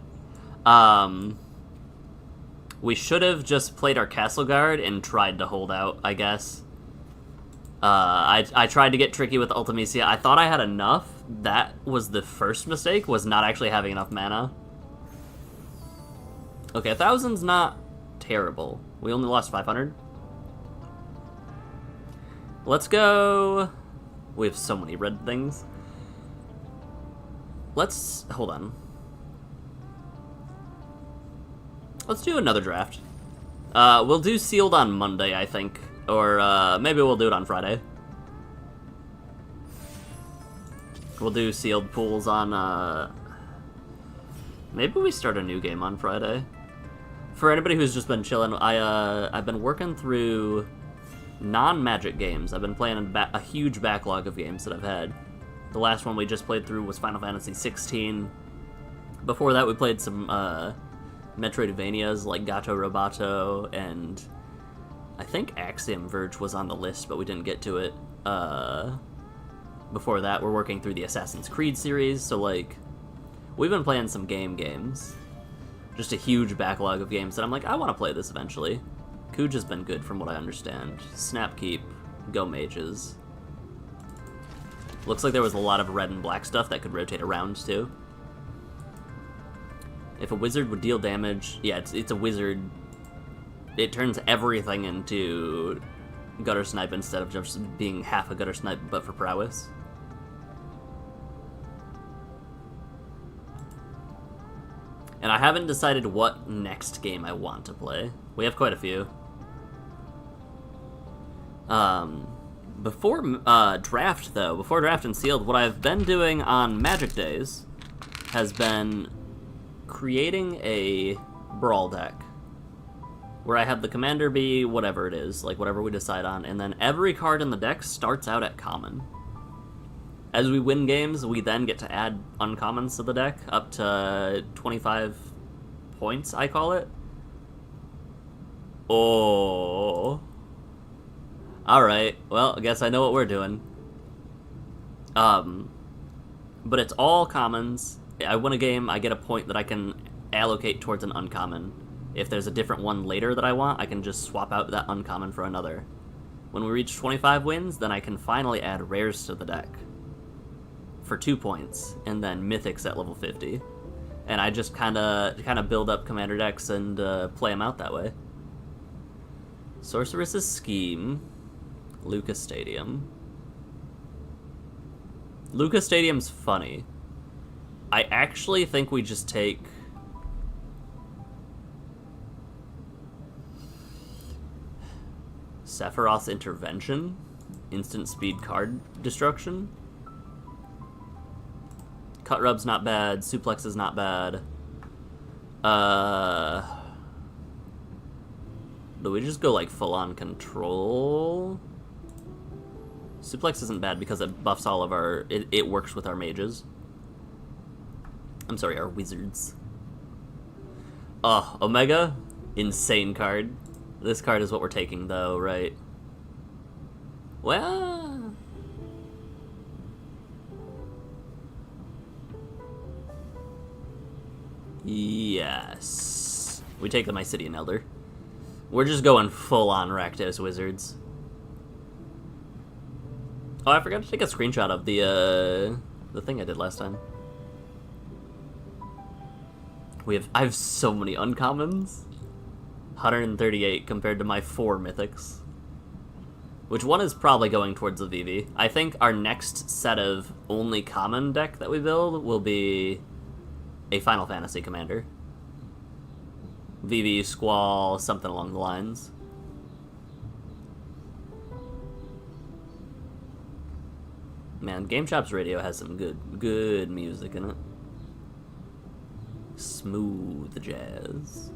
We should have just played our Castle Guard and tried to hold out, I guess. I tried to get tricky with Ultimisia. I thought I had enough. That was the first mistake, was not actually having enough mana. Okay, 1,000's not terrible. We only lost 500. Let's go... We have so many red things. Let's... Hold on. Let's do another draft. We'll do Sealed on Monday, I think. Or maybe we'll do it on Friday. We'll do Sealed pools on... Maybe we start a new game on Friday. For anybody who's just been chilling, I've been working through non-Magic games. I've been playing a huge backlog of games that I've had. The last one we just played through was Final Fantasy 16. Before that, we played some Metroidvanias like Gato Roboto, and I think Axiom Verge was on the list, but we didn't get to it. Before that, we're working through the Assassin's Creed series, so like, we've been playing some games. Just a huge backlog of games that I'm like, I want to play this eventually. Kuj has been good from what I understand. Snapkeep, go mages. Looks like there was a lot of red and black stuff that could rotate around too. If a wizard would deal damage, yeah, it's a wizard. It turns everything into gutter snipe instead of just being half a gutter snipe, but for prowess. And I haven't decided what next game I want to play. We have quite a few. Before draft, though, before draft and sealed, what I've been doing on Magic Days has been creating a Brawl deck. Where I have the commander be whatever it is, like whatever we decide on, and then every card in the deck starts out at common. As we win games, we then get to add uncommons to the deck, up to 25 points, I call it. Oh. Alright, well, I guess I know what we're doing. But it's all commons. I win a game, I get a point that I can allocate towards an uncommon. If there's a different one later that I want, I can just swap out that uncommon for another. When we reach 25 wins, then I can finally add rares to the deck. For 2 points, and then mythics at level 50. And I just kind of build up commander decks and play them out that way. Sorceress's Scheme. Lucas Stadium. Lucas Stadium's funny. I actually think we just take... Sephiroth's Intervention. Instant speed card destruction. Cut Rub's not bad. Suplex is not bad. Do we just go like full on control? Suplex isn't bad because it buffs all of our... It works with our mages. I'm sorry, our wizards. Omega? Insane card. This card is what we're taking though, right? Well... Yes. We take the Mysidian Elder. We're just going full on Rakdos Wizards. Oh, I forgot to take a screenshot of the thing I did last time. I have so many uncommons. 138 compared to my 4 mythics. Which one is probably going towards the VV. I think our next set of only common deck that we build will be a Final Fantasy commander. VV, Squall, something along the lines. Man, Game Shop's radio has some good music in it. Smooth jazz.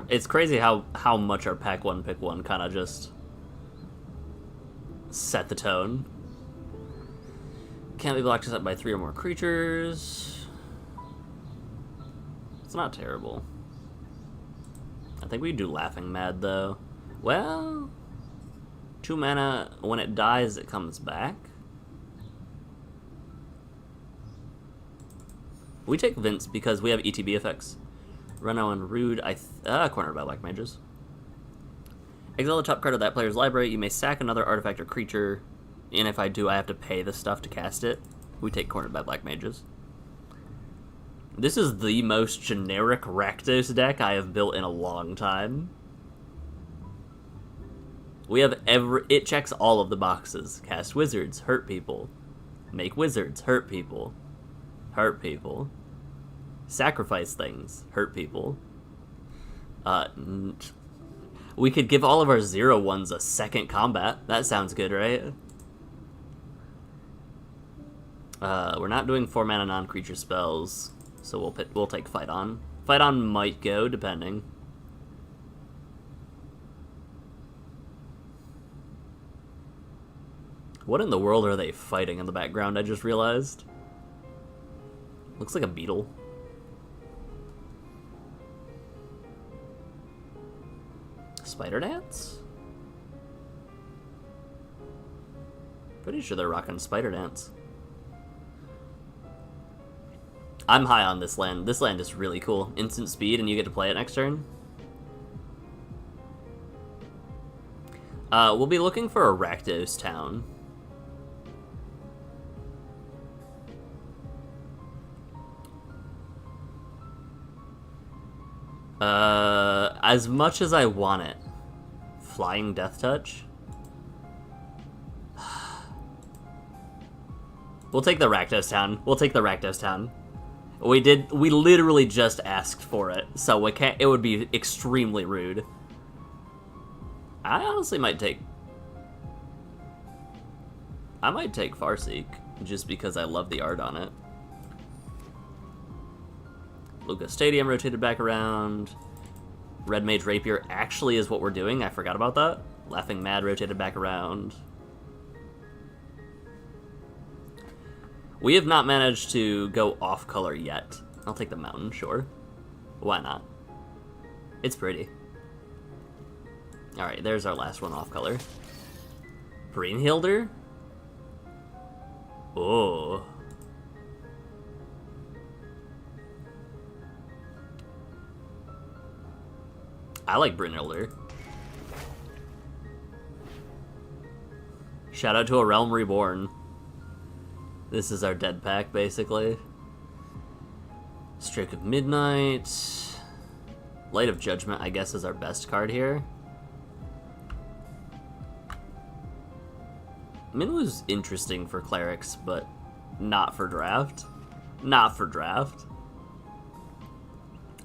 It's crazy how much our pack one pick one kind of just set the tone. Can't be blocked except by 3 or more creatures. It's not terrible. I think we do Laughing Mad though. Well, 2 mana, when it dies it comes back. We take Vince because we have ETB effects. Reno and Rude, cornered by Black Mages. Exile the top card of that player's library. You may sack another artifact or creature, and if I do, I have to pay the stuff to cast it. We take Cornered by Black Mages. This is the most generic Rakdos deck I have built in a long time. We have it checks all of the boxes. Cast wizards, hurt people. Make wizards, hurt people. Hurt people. Sacrifice things, hurt people. We could give all of our 0/1s a second combat. That sounds good, right? We're not doing 4 mana non-creature spells, so we'll take Fight On. Fight On might go, depending. What in the world are they fighting in the background, I just realized? Looks like a beetle. Spider Dance? Pretty sure they're rocking Spider Dance. I'm high on this land. This land is really cool. Instant speed and you get to play it next turn. We'll be looking for a Rakdos town. As much as I want it. Flying Death Touch? We'll take the Rakdos town. We'll take the Rakdos town. We literally just asked for it, so it would be extremely rude. I honestly might take Farseek, just because I love the art on it. Lucas Stadium rotated back around. Red Mage Rapier actually is what we're doing. I forgot about that. Laughing Mad rotated back around. We have not managed to go off color yet. I'll take the mountain, sure. Why not? It's pretty. Alright, there's our last one off color. Brynhilder? Oh. I like Brynhilder. Shout out to A Realm Reborn. This is our dead pack, basically. Strike of Midnight. Light of Judgment, I guess, is our best card here. Min was interesting for clerics, but not for draft. Not for draft.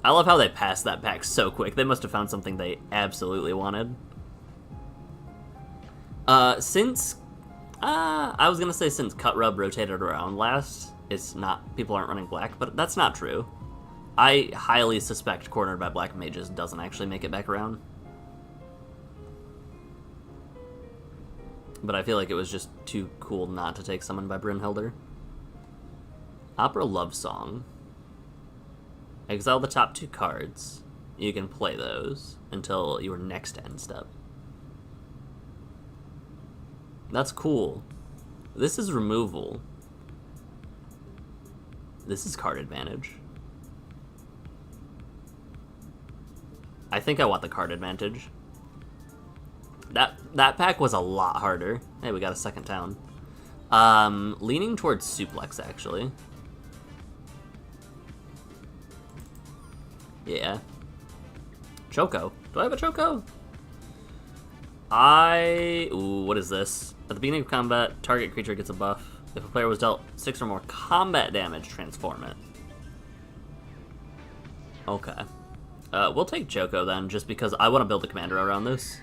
I love how they passed that pack so quick. They must have found something they absolutely wanted. Since I was gonna say since Cut Rub rotated around last, it's not, people aren't running black, but that's not true. I highly suspect Cornered by Black Mages doesn't actually make it back around. But I feel like it was just too cool not to take Summoned by Brynhilder. Opera Love Song. Exile the top 2 cards. You can play those until your next end step. That's cool. This is removal. This is card advantage. I think I want the card advantage. That pack was a lot harder. Hey, we got a second town. Leaning towards Suplex, actually. Yeah. Choco. Do I have a Choco? Ooh, what is this? At the beginning of combat, target creature gets a buff. If a player was dealt 6 or more combat damage, transform it. Okay. We'll take Choco then, just because I want to build a commander around this.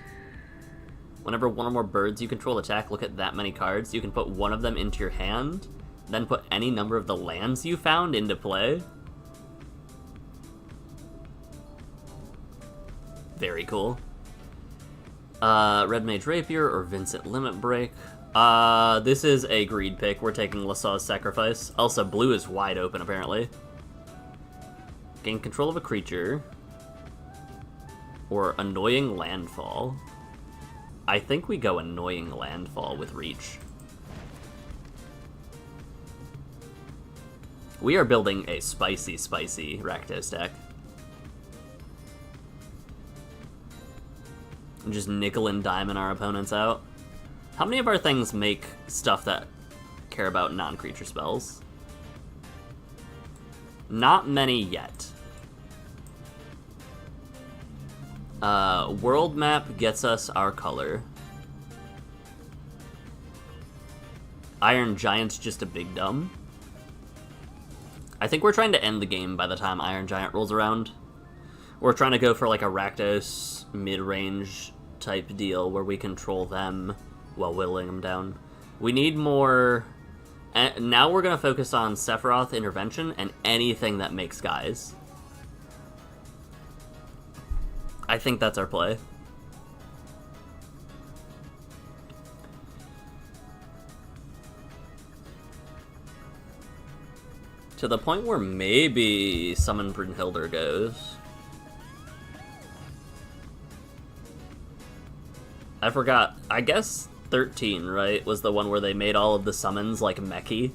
Whenever one or more birds you control attack, look at that many cards. You can put one of them into your hand, then put any number of the lands you found into play. Very cool. Red Mage Rapier or Vincent Limit Break. This is a greed pick. We're taking Lasaw's Sacrifice. Also, blue is wide open, apparently. Gain control of a creature. Or Annoying Landfall. I think we go Annoying Landfall with Reach. We are building a spicy, spicy Rakdos deck. Just nickel and diming our opponents out. How many of our things make stuff that care about non-creature spells? Not many yet. World Map gets us our color. Iron Giant's just a big dumb. I think we're trying to end the game by the time Iron Giant rolls around. We're trying to go for like a Rakdos mid-range type deal where we control them while whittling them down. We need more... Now we're going to focus on Sephiroth Intervention and anything that makes guys. I think that's our play. To the point where maybe Summon Brynhilder goes. I forgot. I guess 13, right, was the one where they made all of the summons like mechy.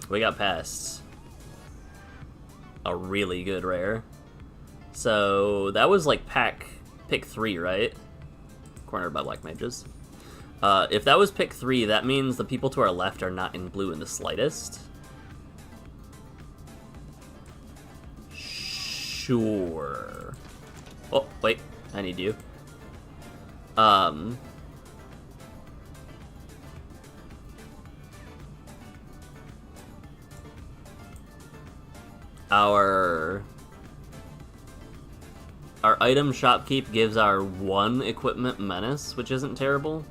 We got past a really good rare. So that was like pick 3, right? Cornered by Black Mages. If that was pick 3, that means the people to our left are not in blue in the slightest. Sure. Oh, wait. I need you. Our item shopkeep gives our 1 equipment menace, which isn't terrible.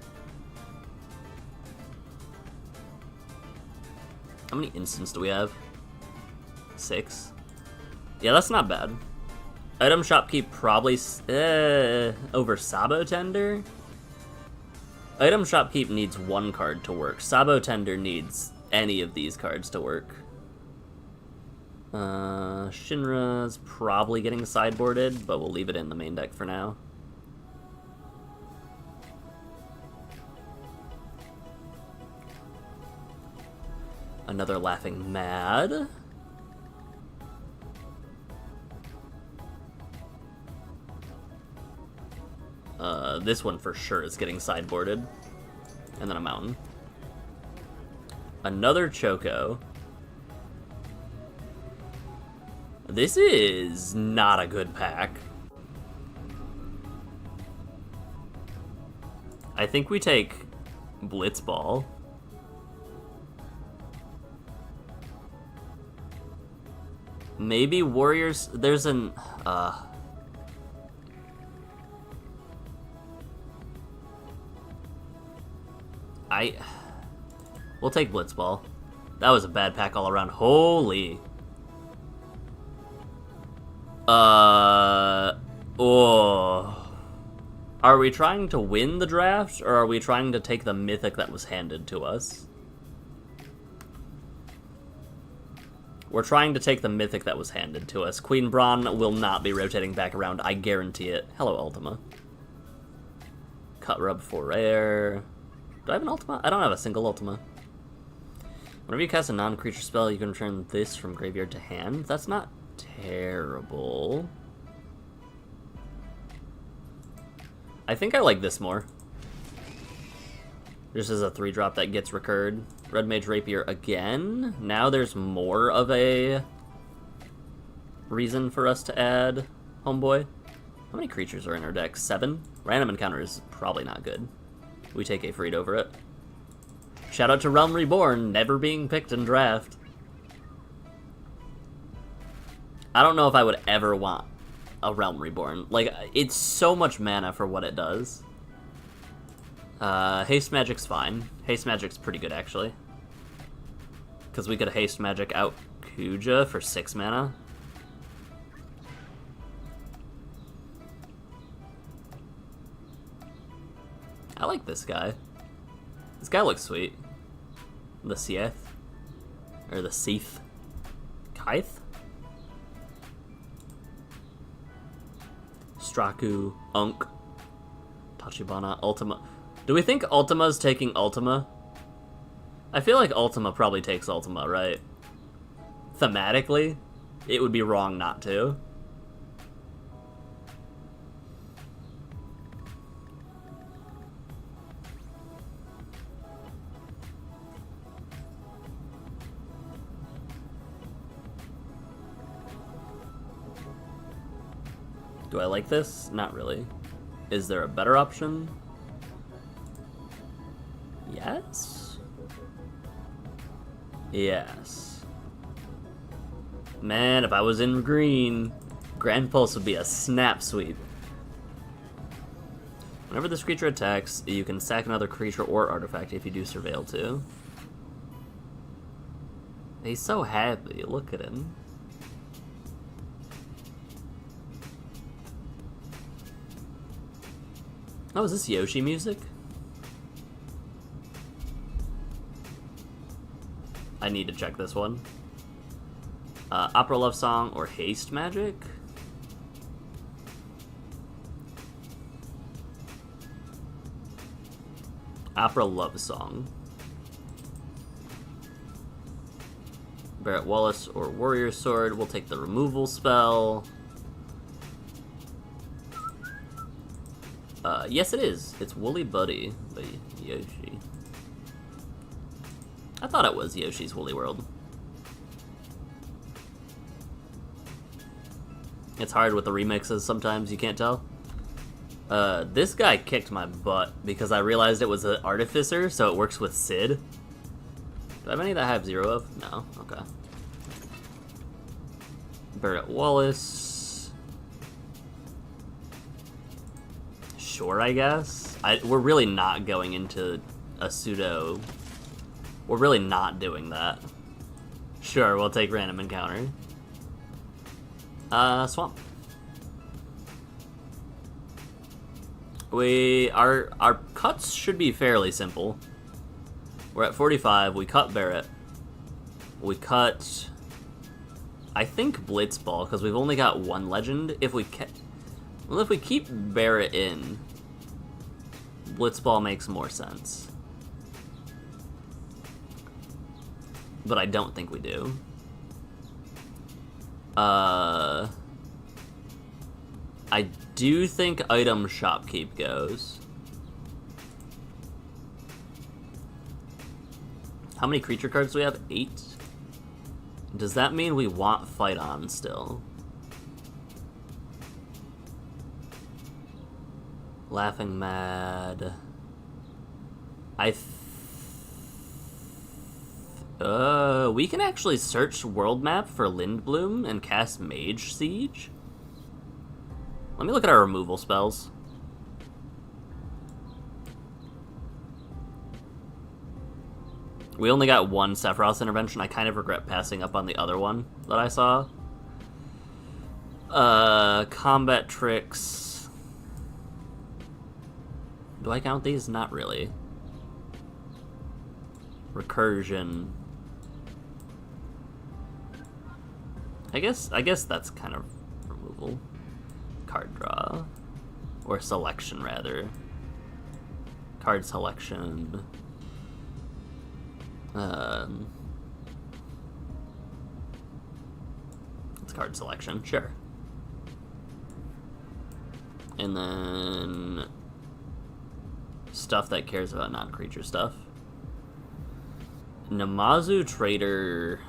How many instants do we have? 6? Yeah, that's not bad. Item shopkeep probably over Sabo Tender? Item shopkeep needs 1 card to work. Sabo Tender needs any of these cards to work. Shinra's probably getting sideboarded, but we'll leave it in the main deck for now. Another Laughing Mad. This one for sure is getting sideboarded. And then a Mountain. Another Choco. This is not a good pack. I think we take Blitzball. Maybe Warriors... There's an... We'll take Blitzball. That was a bad pack all around. Holy. Oh. Are we trying to win the draft, or are we trying to take the mythic that was handed to us? We're trying to take the mythic that was handed to us. Queen Braun will not be rotating back around, I guarantee it. Hello, Ultima. Cut Rub for rare. Do I have an Ultima? I don't have a single Ultima. Whenever you cast a non-creature spell, you can return this from graveyard to hand. That's not terrible. I think I like this more. Just as a 3-drop that gets recurred. Red Mage Rapier again. Now there's more of a reason for us to add Homeboy. How many creatures are in our deck? 7? Random Encounter is probably not good. We take a Freed over it. Shout out to Realm Reborn, never being picked in draft. I don't know if I would ever want a Realm Reborn. Like, it's so much mana for what it does. Haste Magic's fine. Haste Magic's pretty good, actually. Because we could Haste Magic out Kuja for 6 mana. I like this guy. This guy looks sweet. The Seath. Or the Seath. Kythe? Straku, Unk, Tachibana, Ultima. Do we think Ultima's taking Ultima? I feel like Ultima probably takes Ultima, right? Thematically, it would be wrong not to. Do I like this? Not really. Is there a better option? Yes? Yes. Man, if I was in green, Grand Pulse would be a snap sweep. Whenever this creature attacks, you can sack another creature or artifact if you do Surveil too. He's so happy, look at him. Oh, is this Yoshi music? I need to check this one. Opera Love Song or Haste Magic? Opera Love Song. Barrett Wallace or Warrior Sword. We'll take the removal spell. Yes, it is. It's Woolly Buddy by Yoshi. I thought it was Yoshi's Woolly World. It's hard with the remixes sometimes, you can't tell. This guy kicked my butt because I realized it was an Artificer, so it works with Sid. Do I have any that I have 0 of? No? Okay. Barrett Wallace. Sure, I guess. We're really not going into a pseudo. We're really not doing that. Sure, we'll take Random Encounter. Swamp. Our cuts should be fairly simple. We're at 45. We cut Barrett. We cut, I think, Blitzball because we've only got 1 legend. If we keep Barrett in, Blitzball makes more sense. But I don't think we do. I do think Item Shopkeep goes. How many creature cards do we have? 8? Does that mean we want Fight On still? Laughing Mad. We can actually search world map for Lindbloom and cast Mage Siege. Let me look at our removal spells. We only got one Sephiroth's intervention. I kind of regret passing up on the other one that I saw. Combat tricks. Do I count these? Not really. Recursion. I guess that's kind of removal. Card draw. Or selection, rather. Card selection. It's card selection, sure. And then stuff that cares about non-creature stuff. Namazu Trader.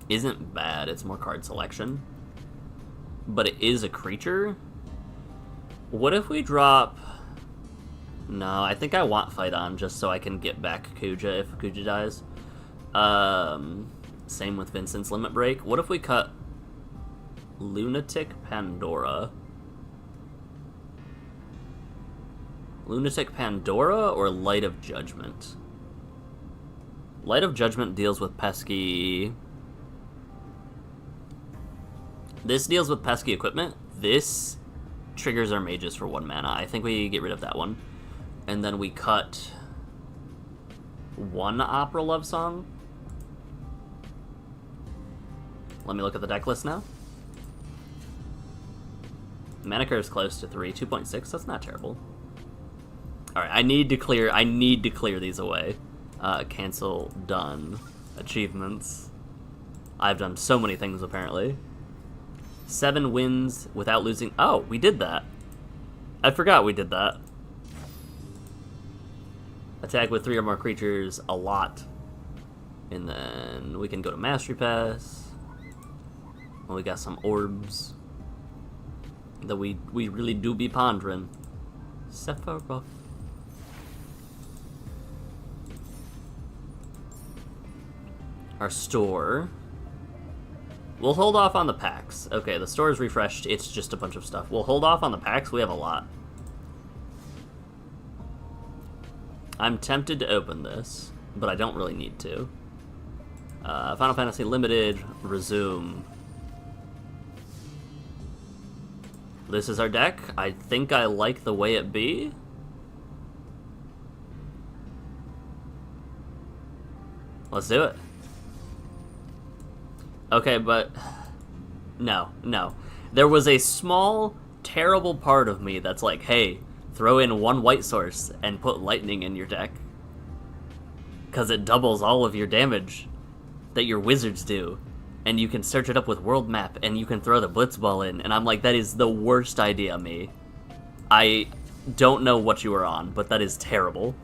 Isn't bad, it's more card selection. But it is a creature. What if we drop... No, I think I want Fight On just so I can get back Kuja if Kuja dies. Same with Vincent's Limit Break. What if we cut Lunatic Pandora? Lunatic Pandora or Light of Judgment? Light of Judgment deals with pesky... This deals with pesky equipment. This triggers our mages for 1 mana. I think we get rid of that one. And then we cut 1 Opera Love Song. Let me look at the deck list now. Mana curve is close to 3, 2.6. That's not terrible. All right, I need to clear these away. Cancel, done. Achievements. I've done so many things apparently. 7 wins without losing. Oh, we did that. I forgot we did that. Attack with 3 or more creatures a lot. And then we can go to Mastery Pass. Well, we got some orbs that we really do be pondering. Sephiroth. Our store. We'll hold off on the packs. Okay, the store is refreshed. It's just a bunch of stuff. We'll hold off on the packs. We have a lot. I'm tempted to open this, but I don't really need to. Final Fantasy Limited, resume. This is our deck. I think I like the way it be. Let's do it. Okay, but no. There was a small, terrible part of me that's like, hey, throw in 1 white source and put lightning in your deck. Because it doubles all of your damage that your wizards do. And you can search it up with world map and you can throw the blitzball in. And I'm like, that is the worst idea, me. I don't know what you were on, but that is terrible.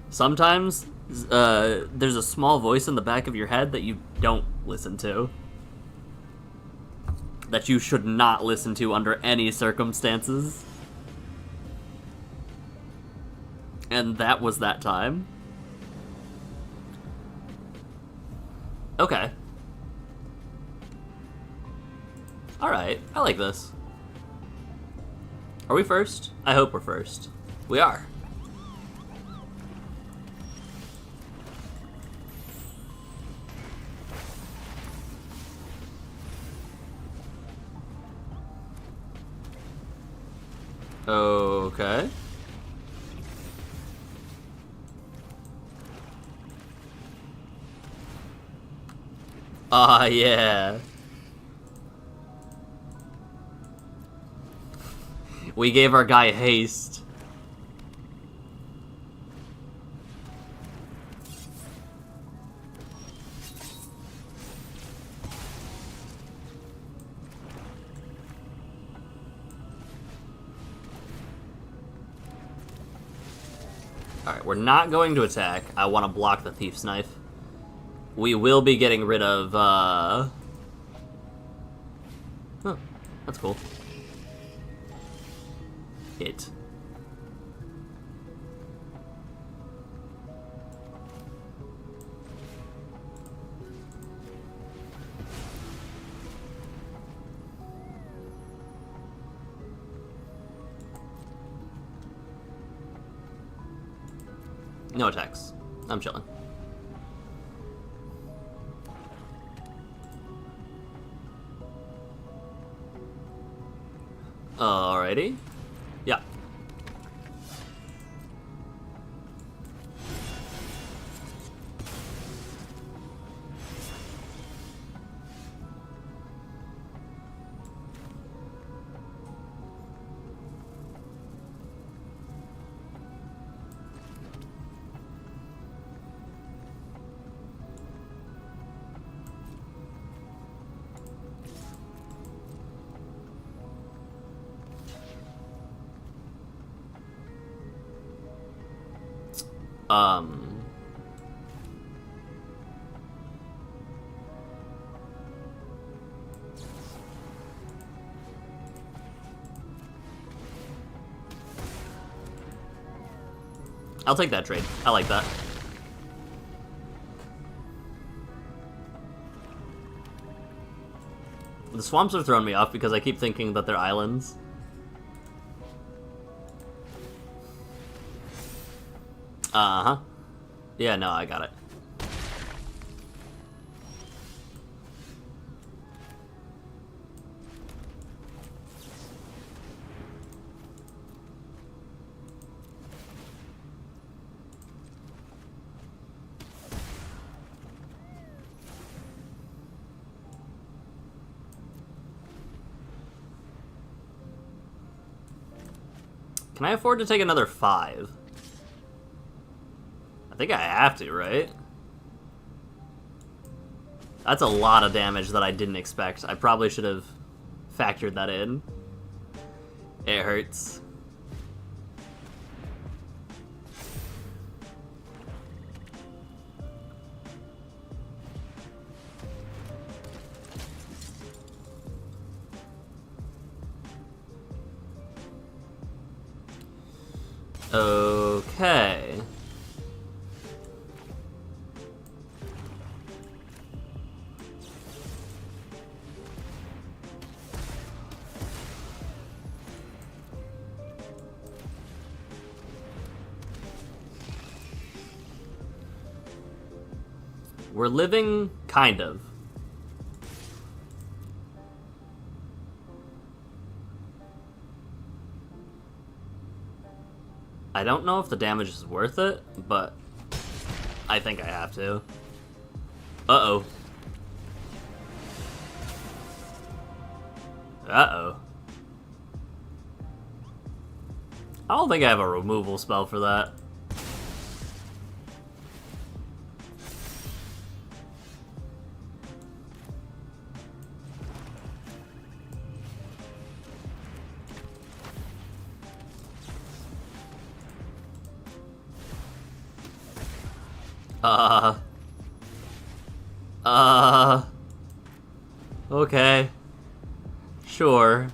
Sometimes there's a small voice in the back of your head that you don't listen to. That you should not listen to under any circumstances. And that was that time. Okay. Alright, I like this. Are we first? I hope we're first. We are. Okay. Yeah. We gave our guy haste. Alright, we're not going to attack. I want to block the Thief's Knife. We will be getting rid of, Oh, that's cool. It. No attacks. I'm chilling. Alrighty. Yeah. I'll take that trade. I like that. The swamps are throwing me off because I keep thinking that they're islands. Uh-huh. Yeah, no, I got it. Can I afford to take another 5? I think I have to, right? That's a lot of damage that I didn't expect. I probably should have factored that in. It hurts. Okay. We're living, kind of. I don't know if the damage is worth it, but I think I have to. Uh-oh. Uh-oh. I don't think I have a removal spell for that. Okay. Sure.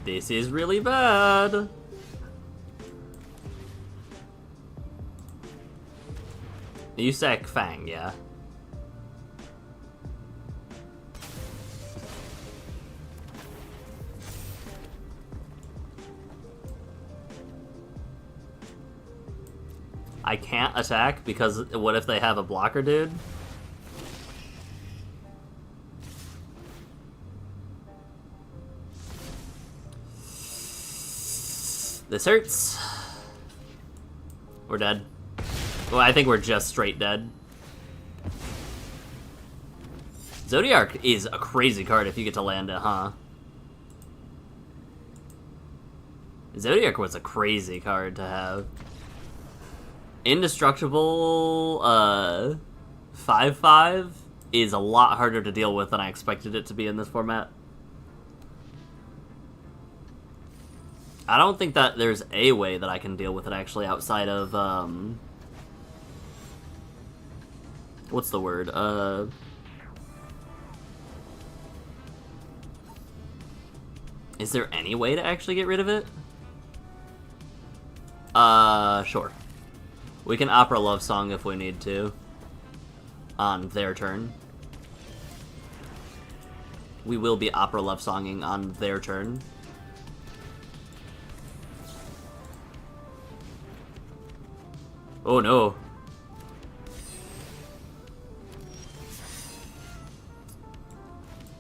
This is really bad. You sack Fang, yeah. I can't attack because what if they have a blocker, dude? This hurts. We're dead. Well, I think we're just straight dead. Zodiac is a crazy card if you get to land it, huh? Zodiac was a crazy card to have. Indestructible 5/5 is a lot harder to deal with than I expected it to be in this format. I don't think that there's a way that I can deal with it actually outside of what's the word? Is there any way to actually get rid of it? Sure. We can opera love song if we need to. On their turn. We will be opera love songing on their turn. Oh no.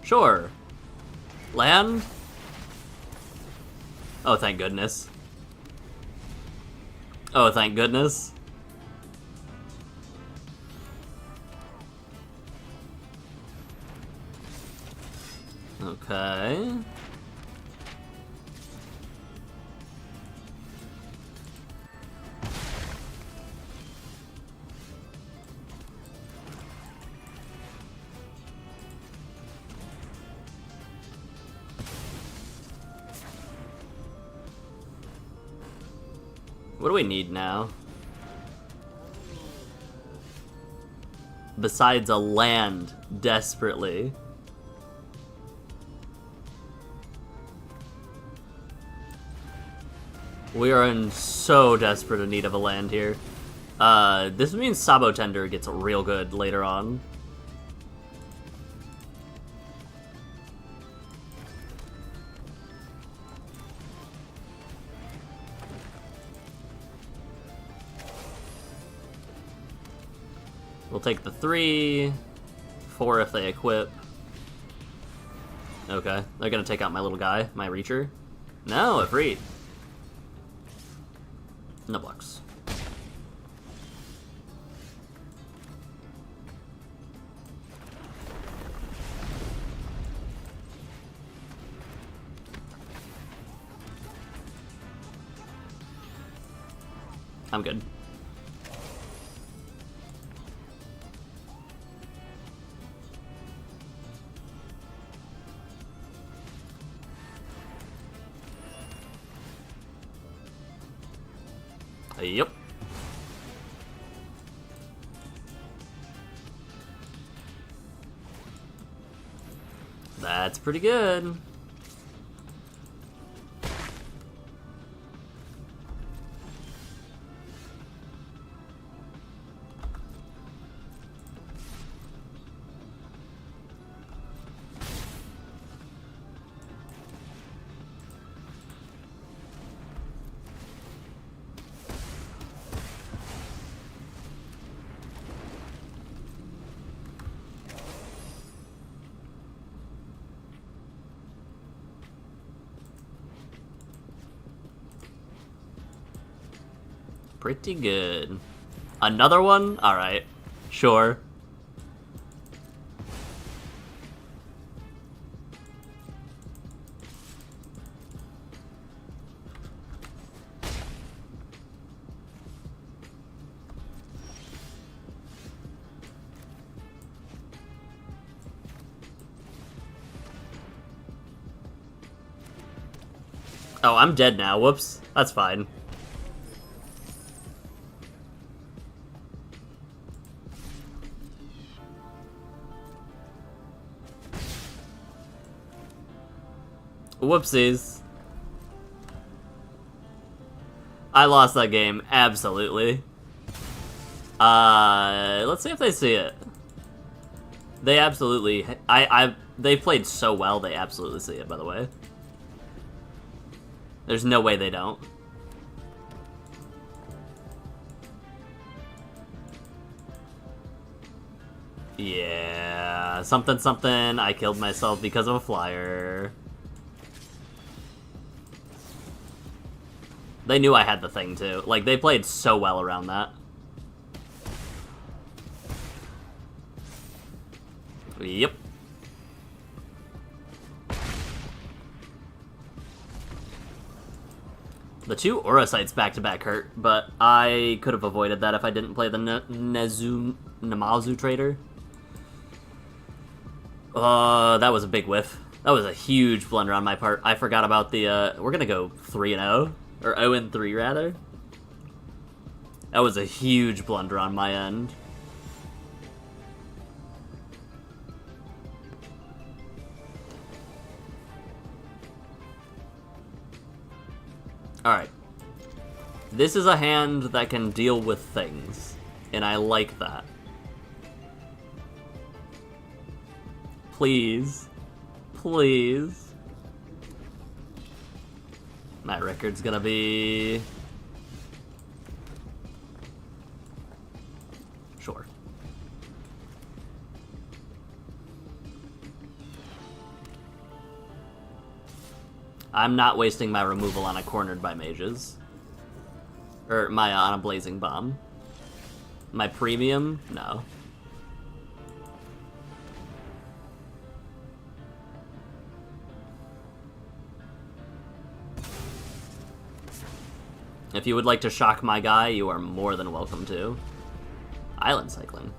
Sure. Land? Oh, thank goodness. Oh, thank goodness. Okay. What do we need now? Besides a land, desperately. We are in so desperate a need of a land here. This means Sabo Tender gets real good later on. We'll take the 3, 4 if they equip. Okay, they're gonna take out my little guy, my Reacher. No, it freed. No blocks. I'm good. Yep. That's pretty good. Pretty good. Another one? Alright. Sure. Oh, I'm dead now. Whoops. That's fine. Whoopsies. I lost that game, absolutely. Let's see if they see it. They absolutely... they played so well, they absolutely see it, by the way. There's no way they don't. Yeah, something something, I killed myself because of a flyer. They knew I had the thing, too. Like, they played so well around that. Yep. The 2 Aura Sites back-to-back hurt, but I could have avoided that if I didn't play the Namazu Trader. That was a big whiff. That was a huge blunder on my part. I forgot about the, we're gonna go 3-0. Or 0-3, rather. That was a huge blunder on my end. Alright. This is a hand that can deal with things, and I like that. Please. Please. My record's gonna be... Sure. I'm not wasting my removal on a cornered by mages. Or on a blazing bomb. My premium? No. If you would like to shock my guy, you are more than welcome to. Island cycling.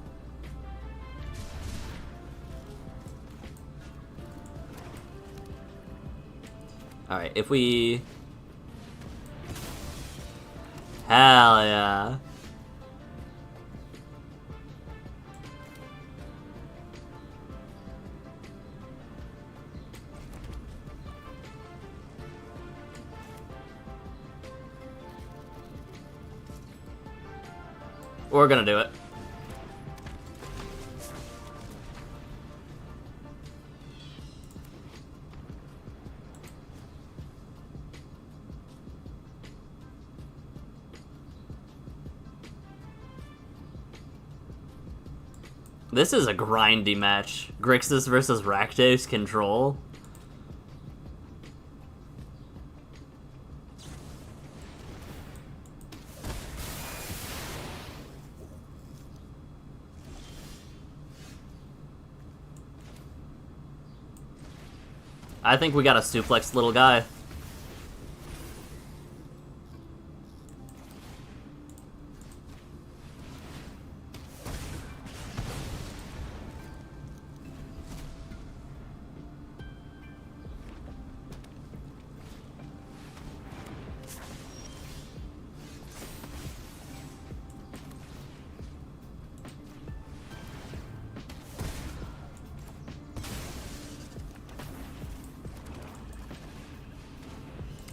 Alright, if we... Hell yeah. We're gonna do it. This is a grindy match. Grixis versus Rakdos control. I think we got a suplex little guy.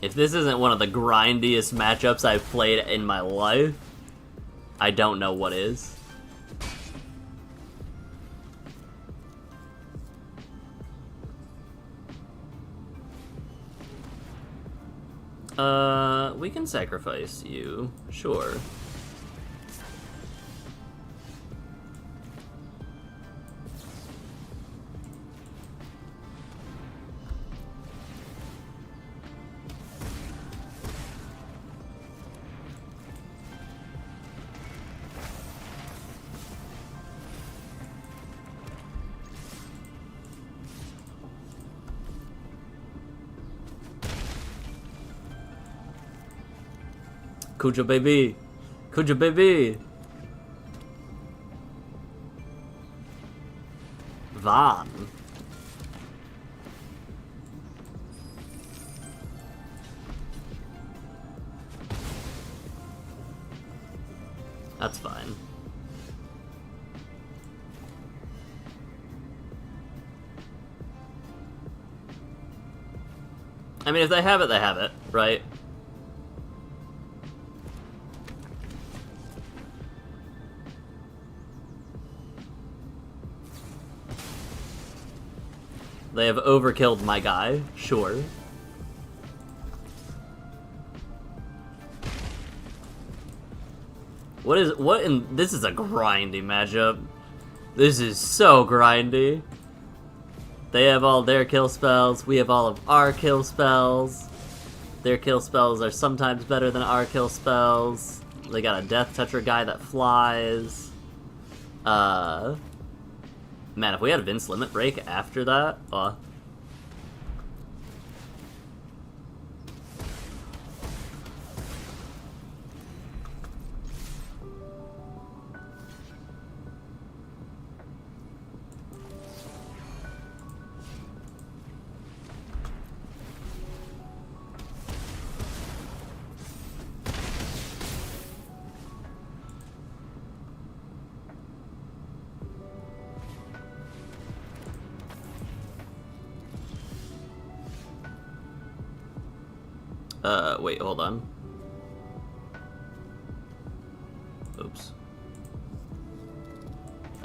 If this isn't one of the grindiest matchups I've played in my life, I don't know what is. We can sacrifice you, sure. Kuja baby! Kuja baby! Van. That's fine. I mean, if they have it, right? They have overkilled my guy, sure. This is a grindy matchup. This is so grindy. They have all their kill spells, we have all of our kill spells. Their kill spells are sometimes better than our kill spells. They got a Death Toucher guy that flies. Man, if we had Vince Limit Break after that, wait, hold on.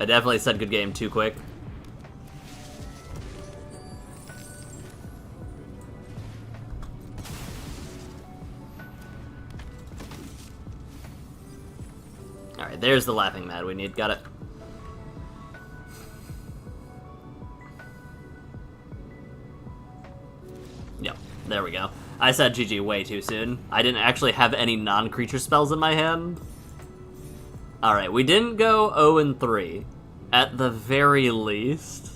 I definitely said good game too quick. Alright, there's the laughing mad we need. Got it. Yep, there we go. I said GG way too soon. I didn't actually have any non-creature spells in my hand. Alright, we didn't go 0-3. At the very least.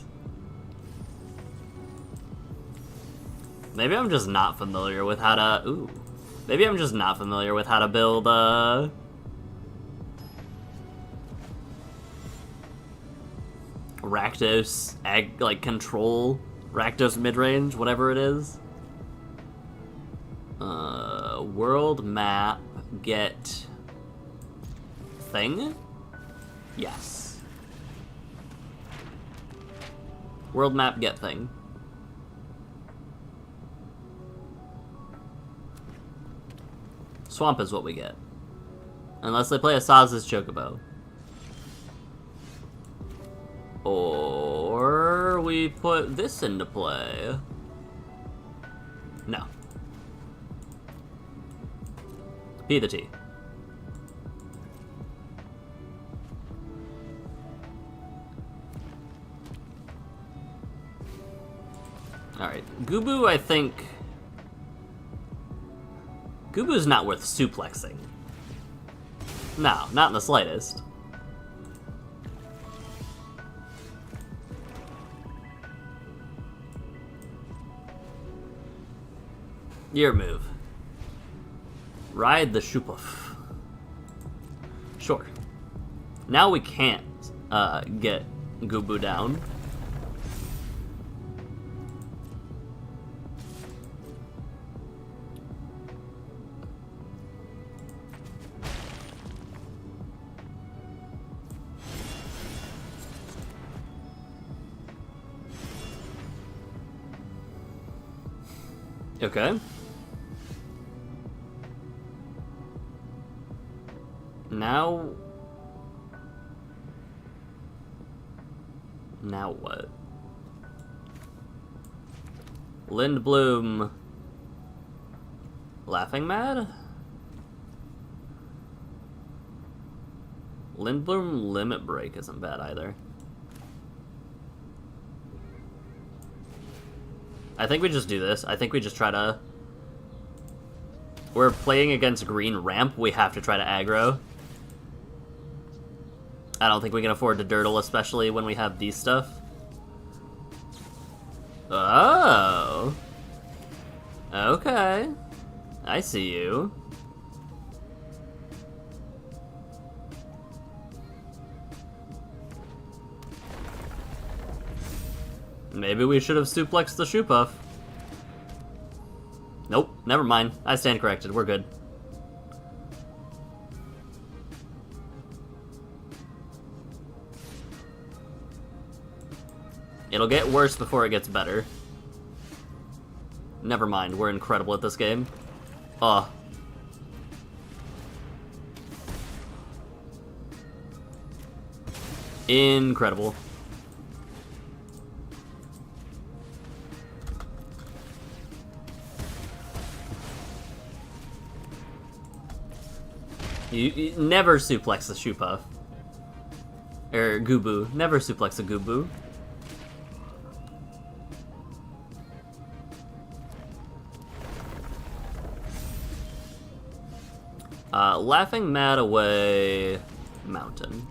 Maybe I'm just not familiar with how to... Ooh. Maybe I'm just not familiar with how to build, Rakdos, like, control Rakdos midrange, whatever it is. World map, get... thing? Yes. World map, get thing. Swamp is what we get. Unless they play a Saz's Chocobo. Or we put this into play. No. P the T. Alright. Gubu, I think... Gubu's not worth suplexing. No, not in the slightest. Your move. Ride the Shupuff. Sure. Now we can't get Gubu down. Okay. Now what? Lindblom. Laughing Mad? Lindblom Limit Break isn't bad either. I think we just do this. I think we just try to... We're playing against green ramp. We have to try to aggro. I don't think we can afford to dirtle, especially when we have these stuff. Oh. Okay. I see you. Maybe we should have suplexed the Shupuff. Nope, never mind. I stand corrected. We're good. It'll get worse before it gets better. Never mind, we're incredible at this game. Incredible. You never suplex the Shupuff. Or Gubu. Never suplex a Gubu. Laughing Mad away... Mountain.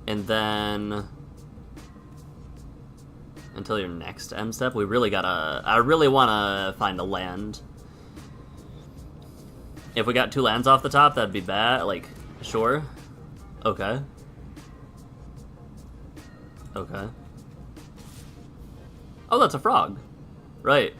And then... Until your next end step, we really gotta... I really wanna find a land. If we got 2 lands off the top, that'd be bad. Like, sure. Okay. Okay. Oh, that's a frog. Right.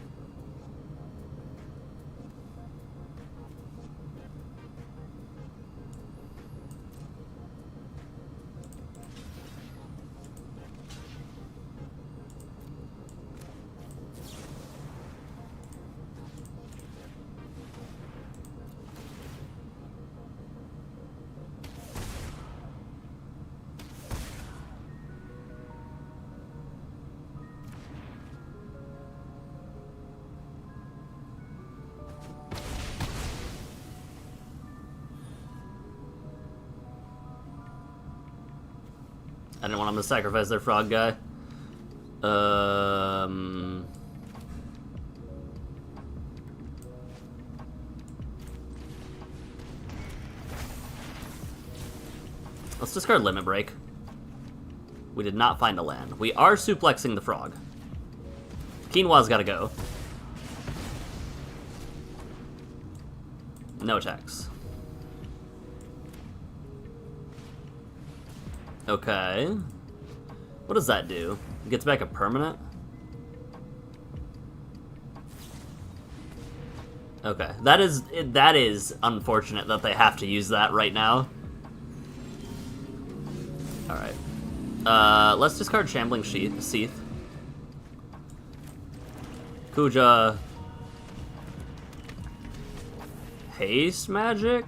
I didn't want them to sacrifice their frog guy. Let's discard Limit Break. We did not find a land. We are suplexing the frog. Quinoa's gotta go. No attacks. Okay. What does that do? It gets back a permanent? Okay. That is unfortunate that they have to use that right now. Alright. Let's discard Shambling Seath. Kuja. Haste Magic?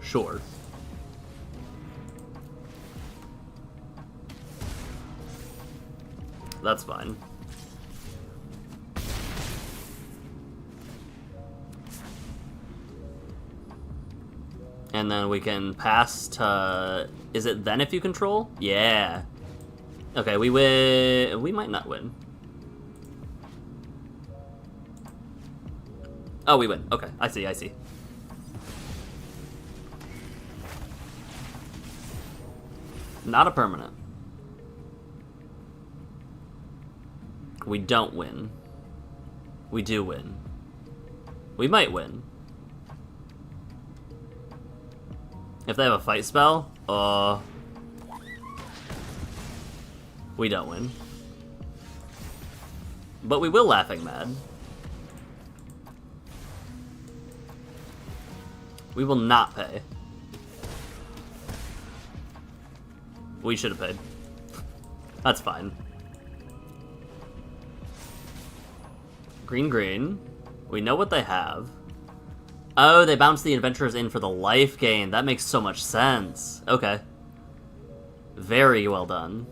Sure. That's fine. And then we can pass to... Is it then if you control? Yeah. Okay, we win... We might not win. Oh, we win. Okay, I see. Not a permanent. We don't win. We do win. We might win. If they have a fight spell, we don't win. But we will Laughing Mad. We will not pay. We should have paid. That's fine. Green. We know what they have. Oh, they bounce the adventurers in for the life gain. That makes so much sense. Okay. Very well done.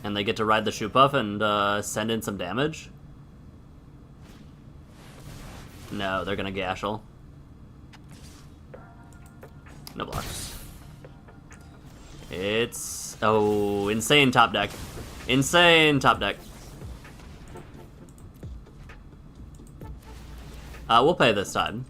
And they get to ride the shoot buff and send in some damage? No, they're gonna Gashel. No blocks. It's... Oh, insane top deck. Insane top deck. We'll pay this time.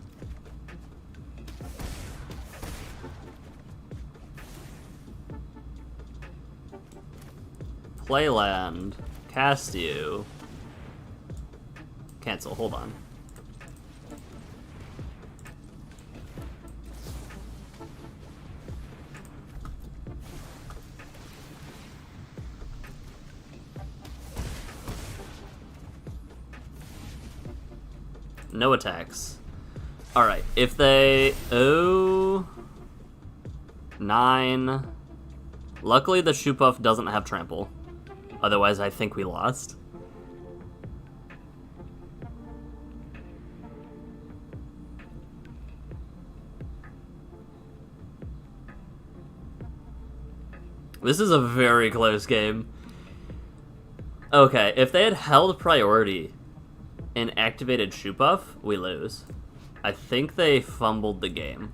Playland. Cast you. Cancel, hold on. No attacks. Alright, if they... Oh... 9... Luckily the shoot buff doesn't have trample. Otherwise I think we lost. This is a very close game. Okay, if they had held priority and activated shoot buff, we lose. I think they fumbled the game.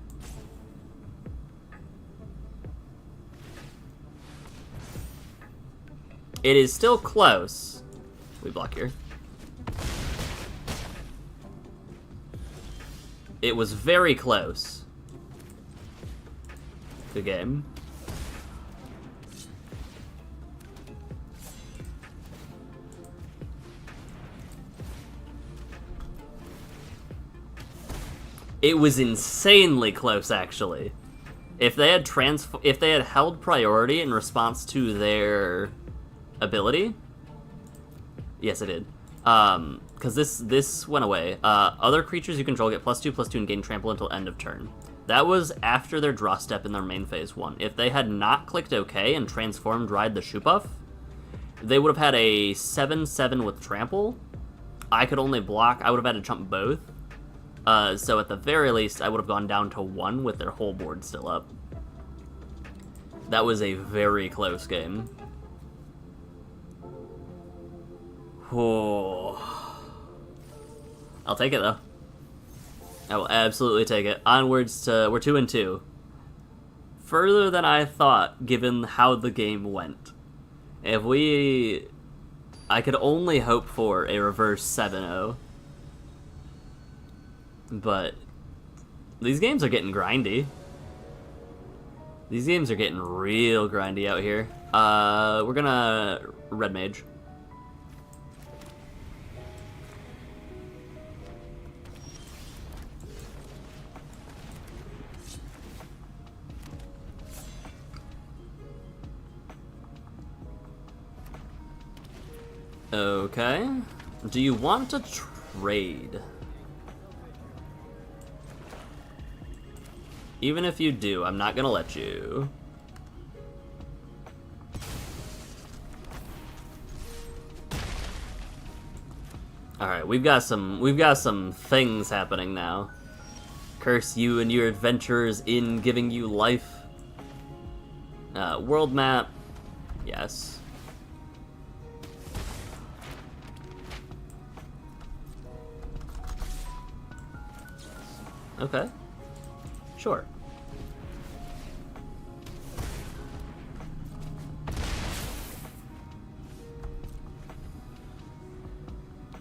It is still close. We block here. It was very close. Good game. It was insanely close, actually. If they had held priority in response to their ability, yes, it did. Because this went away. Other creatures you control get +2/+2 and gain trample until end of turn. That was after their draw step in their main phase 1. If they had not clicked OK and transformed Ride the Shoot buff, they would have had a 7/7 with trample. I could only block. I would have had to chump both. So at the very least, I would have gone down to 1 with their whole board still up. That was a very close game. Oh. I'll take it, though. I will absolutely take it. Onwards to... We're 2-2. Further than I thought, given how the game went. If we... I could only hope for a reverse 7-0. But... These games are getting grindy. These games are getting real grindy out here. We're gonna... Red Mage. Okay. Do you want to trade? Even if you do, I'm not gonna let you. Alright, we've got some things happening now. Curse you and your adventurers in giving you life. World map. Yes. Okay. Sure.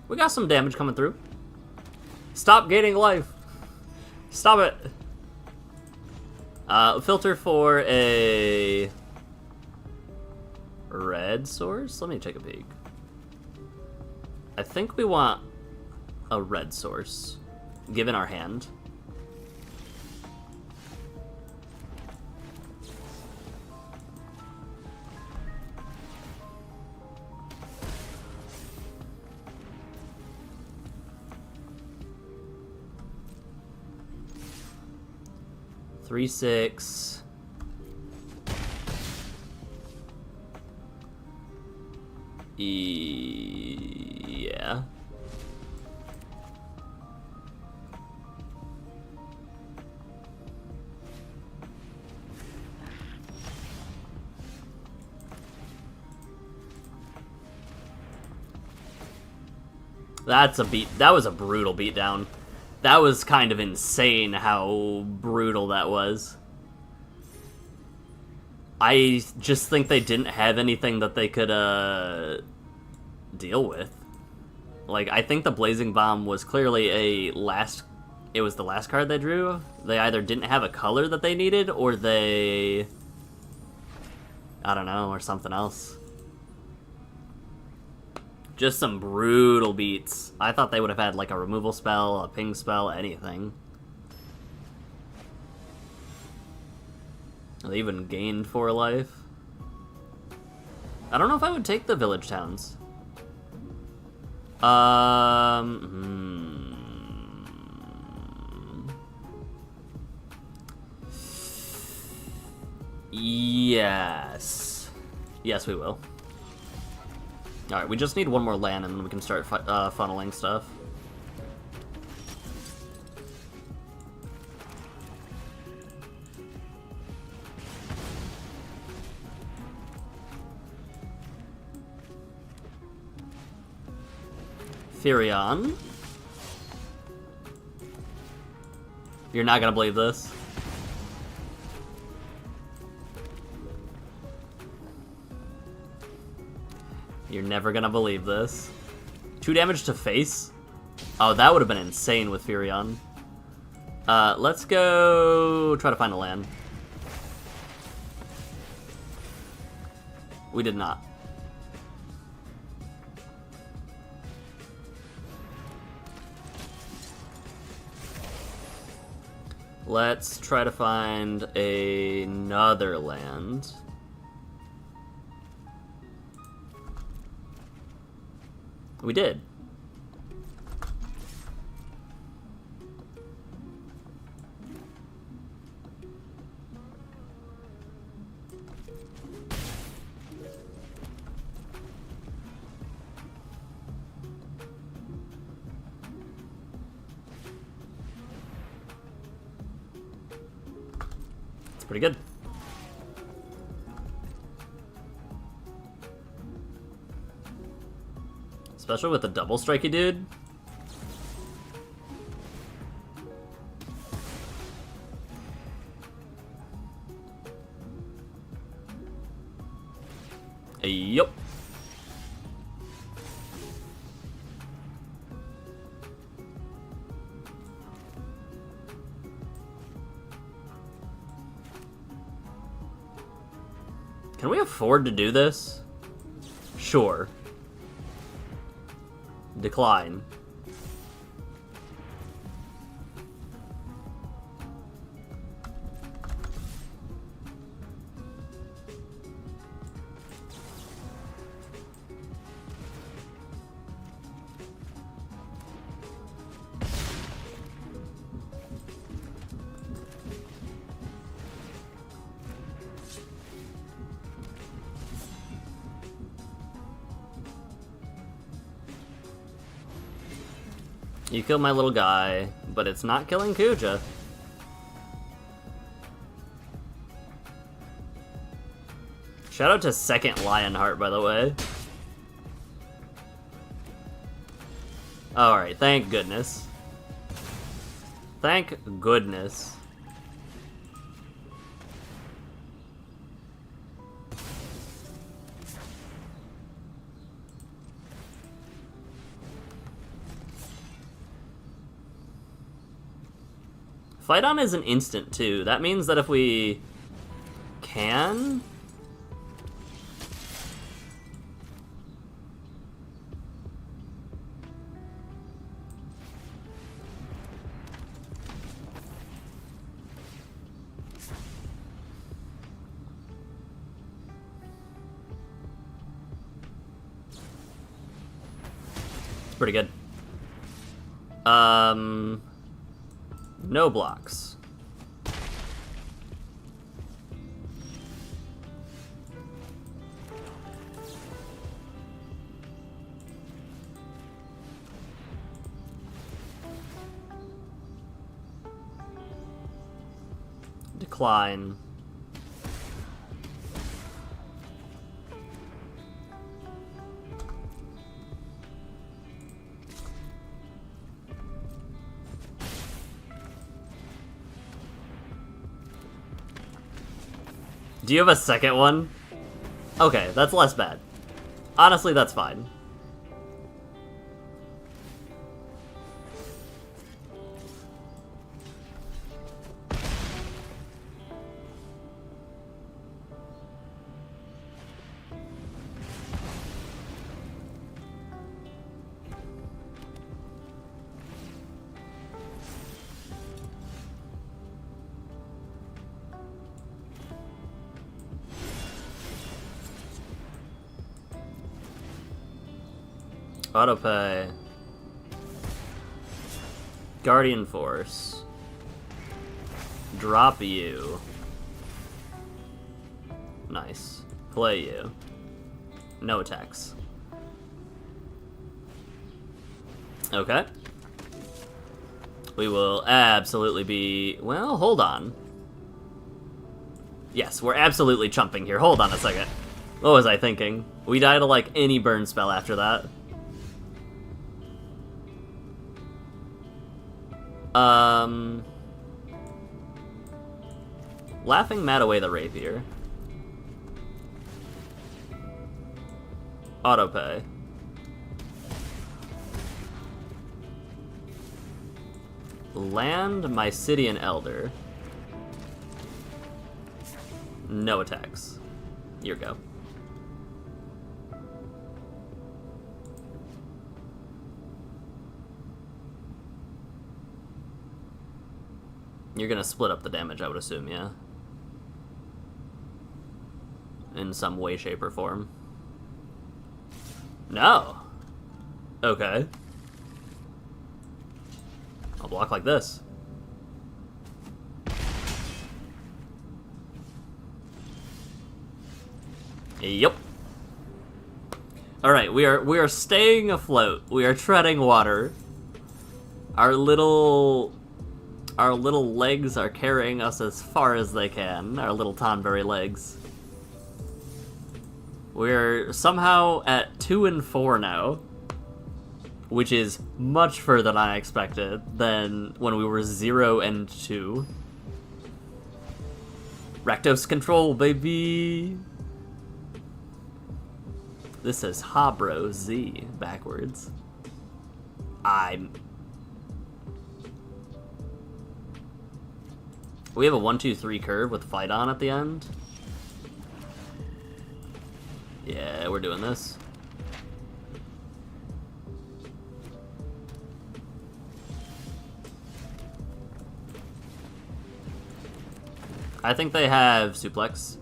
We got some damage coming through. Stop gaining life. Stop it. Filter for a red source. Let me take a peek. I think we want a red source, given our hand. Three, 6. Yeah. That's a beat. That was a brutal beatdown. That was kind of insane how brutal that was. I just think they didn't have anything that they could deal with. Like, I think the Blazing Bomb was clearly it was the last card they drew. They either didn't have a color that they needed, or they... I don't know, or something else. Just some brutal beats. I thought they would have had like a removal spell, a ping spell, anything. They even gained 4 life. I don't know if I would take the village towns. Yes. Yes, we will. Alright, we just need one more land and then we can start funneling stuff. Firion. You're not gonna believe this. You're never gonna believe this. 2 damage to face? Oh, that would have been insane with Firion. Let's go try to find a land. We did not. Let's try to find another land. We did. It's pretty good. Especially with the double strikey dude. Can we afford to do this? Sure. Decline. You killed my little guy, but it's not killing Kuja. Shout out to Second Lionheart, by the way. Alright, thank goodness. Thank goodness. Fight on is an instant too. That means that if we can... It's pretty good. No blocks. Decline. Do you have a second one? Okay, that's less bad. Honestly, that's fine. Autopay. Guardian Force. Drop you. Nice. Play you. No attacks. Okay. We will absolutely be... Well, hold on. Yes, we're absolutely chumping here. Hold on a second. What was I thinking? We die to, like, any burn spell after that. Laughing Mad away the rapier. Autopay. Land Mysidian Elder. No attacks. Here we go. You're gonna split up the damage, I would assume, yeah? In some way, shape, or form. No! Okay. I'll block like this. Yep. Alright, we are staying afloat. We are treading water. Our little legs are carrying us as far as they can. Our little Tonberry legs. We're somehow at 2 and 4 now, which is much further than I expected than when we were 0 and 2. Rakdos control, baby! This is Habro Z backwards. We have a 1-2-3 curve with fight on at the end. Yeah, we're doing this. I think they have suplex.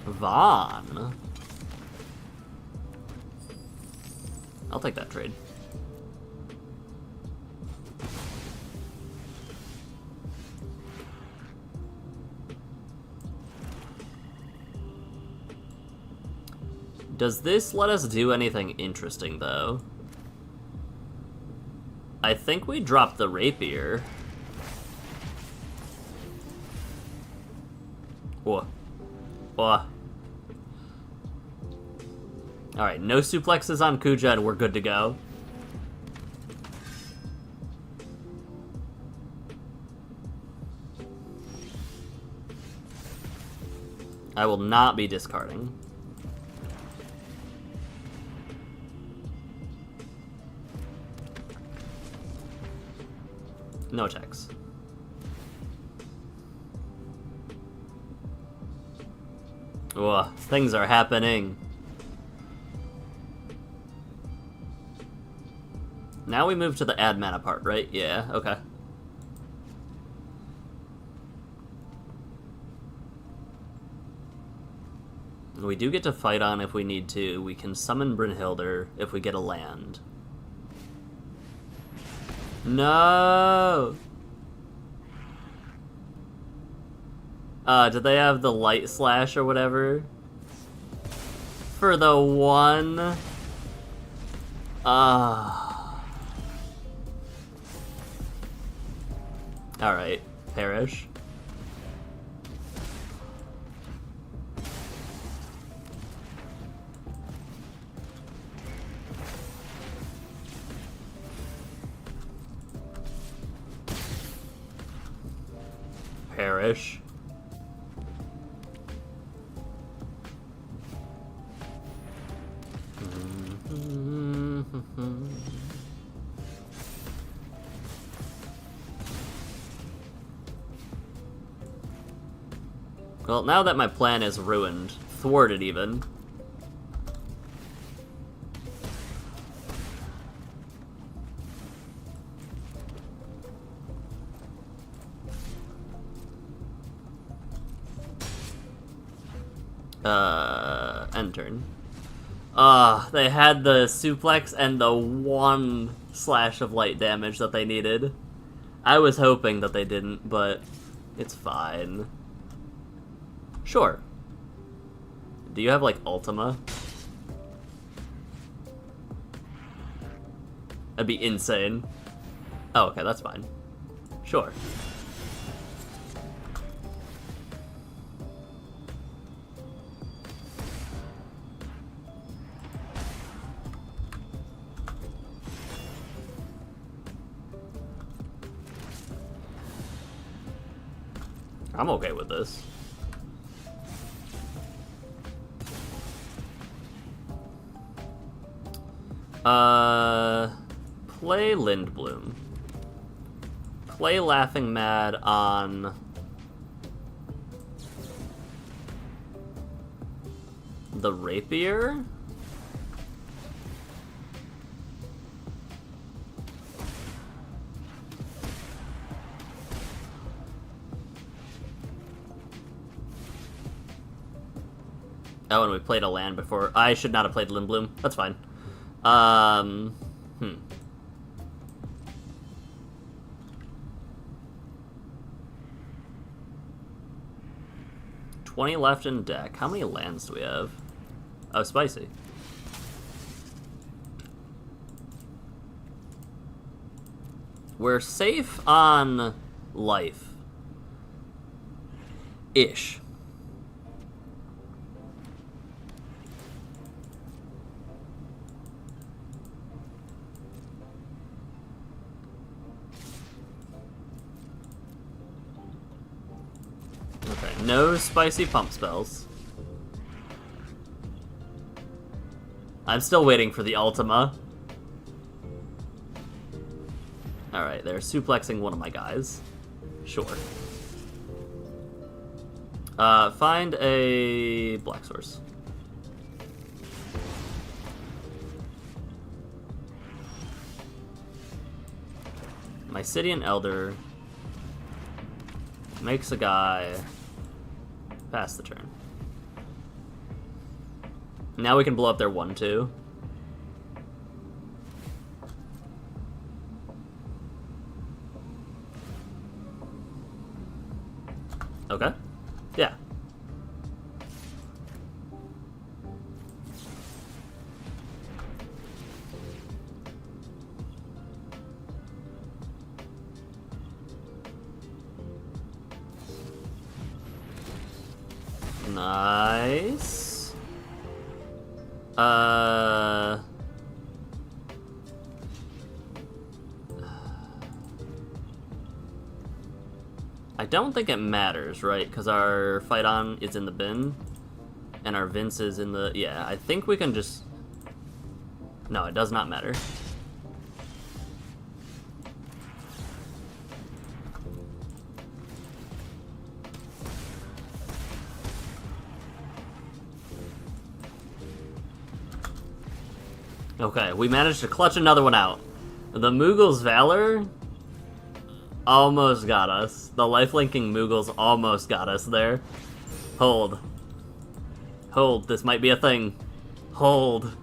Vaughn. I'll take that trade. Does this let us do anything interesting, though? I think we dropped the rapier. Whoa. Whoa. Alright, no suplexes on Kuja and we're good to go. I will not be discarding. No attacks. Ugh, things are happening. Now we move to the add mana part, right? Yeah, okay. We do get to fight on if we need to. We can summon Brynhildr if we get a land. No! Did they have the light slash or whatever? For the one? Alright, perish. Perish. Well, now that my plan is ruined, thwarted even. End turn. They had the suplex and the one slash of light damage that they needed. I was hoping that they didn't, but it's fine. Sure. Do you have, like, Ultima? That'd be insane. Oh, okay, that's fine. Sure. I'm okay with this. Play Lindbloom. Play Laughing Mad on the Rapier? Oh, and we played a land before. I should not have played Lindbloom. That's fine. 20 left in deck. How many lands do we have? Oh, spicy. We're safe on life. Ish. Okay, no spicy pump spells. I'm still waiting for the Ultima. Okay, they're suplexing one of my guys. Sure. Find a black source. Mysidian Elder makes a guy pass the turn. Now we can blow up their 1-2. Okay. Yeah. Nice. I don't think it matters, right? Because our Phyton is in the bin, and our Vince is in the... Yeah, I think we can just... No, it does not matter. Okay, we managed to clutch another one out. The Moogle's Valor almost got us. The lifelinking Moogles almost got us there. Hold. Hold, this might be a thing. Hold.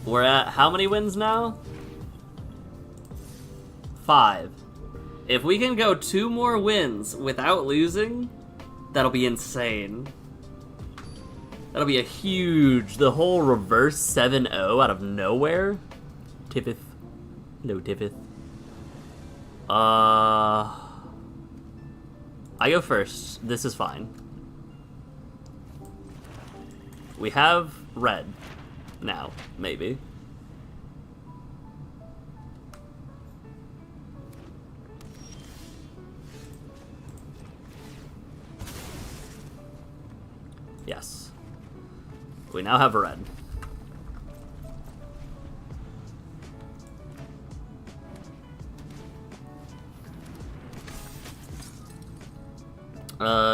We're at how many wins now? 5. If we can go 2 more wins without losing, that'll be insane. That'll be a huge... The whole reverse 7-0 out of nowhere. Tippeth. No Tippeth. I go first. This is fine. We have red. Now, maybe. Yes. We now have red.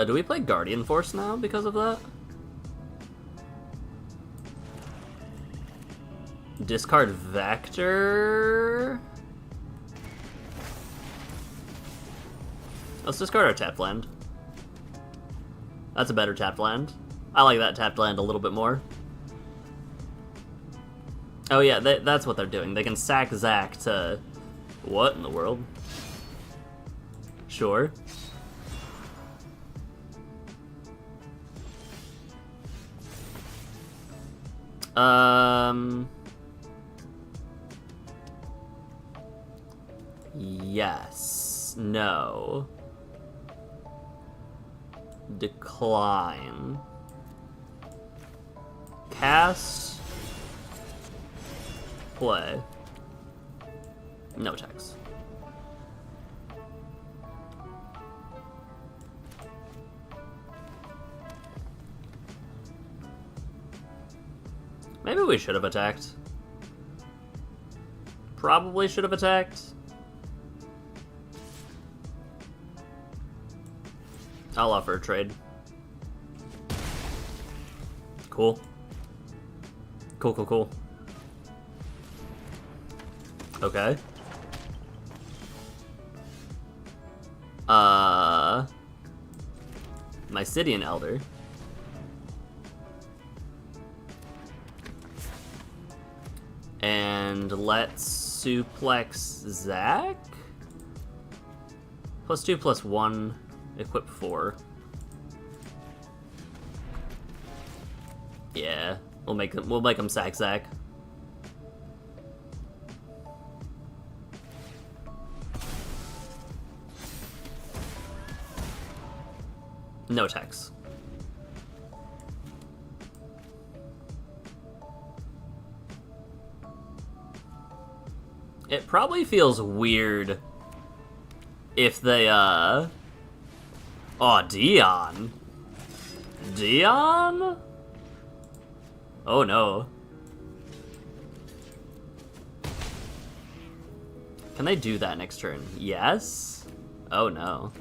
Do we play Guardian Force now because of that? Discard Vector? Let's discard our tapped land. That's a better tapped land. I like that tapped land a little bit more. Oh yeah, that's what they're doing. They can sack Zack to... What in the world? Sure. Yes. No. Decline. Cast. Play. No text. Maybe we should have attacked. Probably should have attacked. I'll offer a trade. Cool. Cool, cool, cool. Okay. Mysidian Elder. And let's suplex Zack. +2, +1, equip 4. Yeah, we'll make him sack Zack. No text. It probably feels weird if they, Oh, Dion? Dion? Oh, no. Can they do that next turn? Yes? Oh no.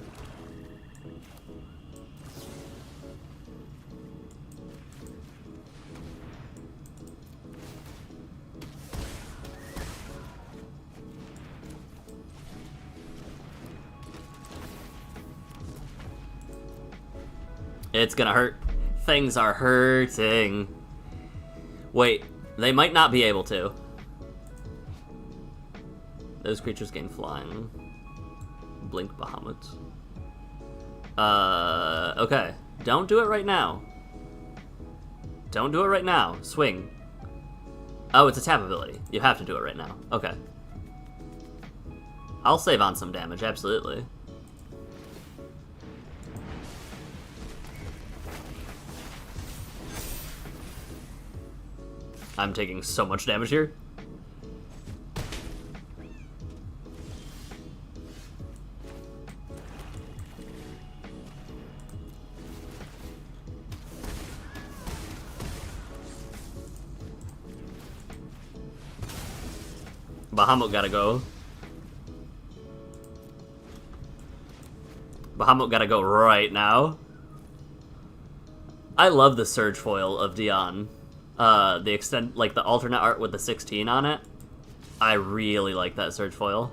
It's gonna hurt. Things are hurting. Wait, they might not be able to. Those creatures gain flying. Blink Bahamut. Okay. Don't do it right now. Don't do it right now. Swing. Oh, it's a tap ability. You have to do it right now. Okay. I'll save on some damage, absolutely. I'm taking so much damage here. Bahamut gotta go. Bahamut gotta go right now. I love the Surge foil of Dion. The extent, like the alternate art with the 16 on it. I really like that Surge foil.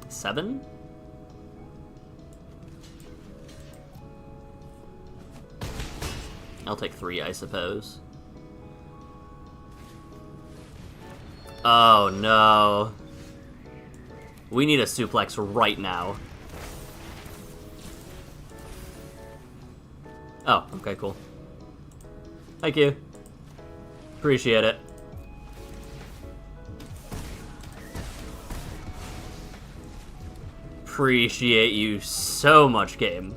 7? I'll take 3, I suppose. Oh no. We need a suplex right now. Oh, okay, cool. Thank you. Appreciate it. Appreciate you so much, game.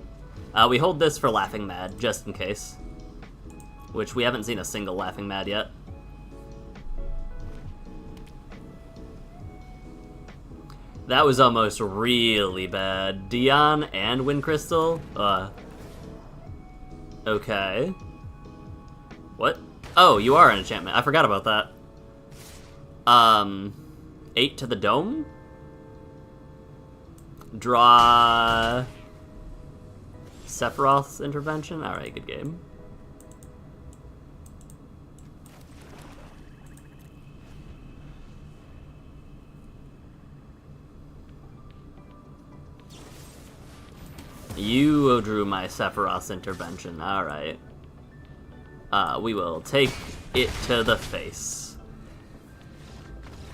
We hold this for Laughing Mad, just in case. Which we haven't seen a single Laughing Mad yet. That was almost really bad. Dion and Wind Crystal? Okay. What? Oh, you are an enchantment. I forgot about that. 8 to the dome? Draw... Sephiroth's intervention? Alright, good game. You drew my Sephiroth's intervention. Alright. We will take it to the face.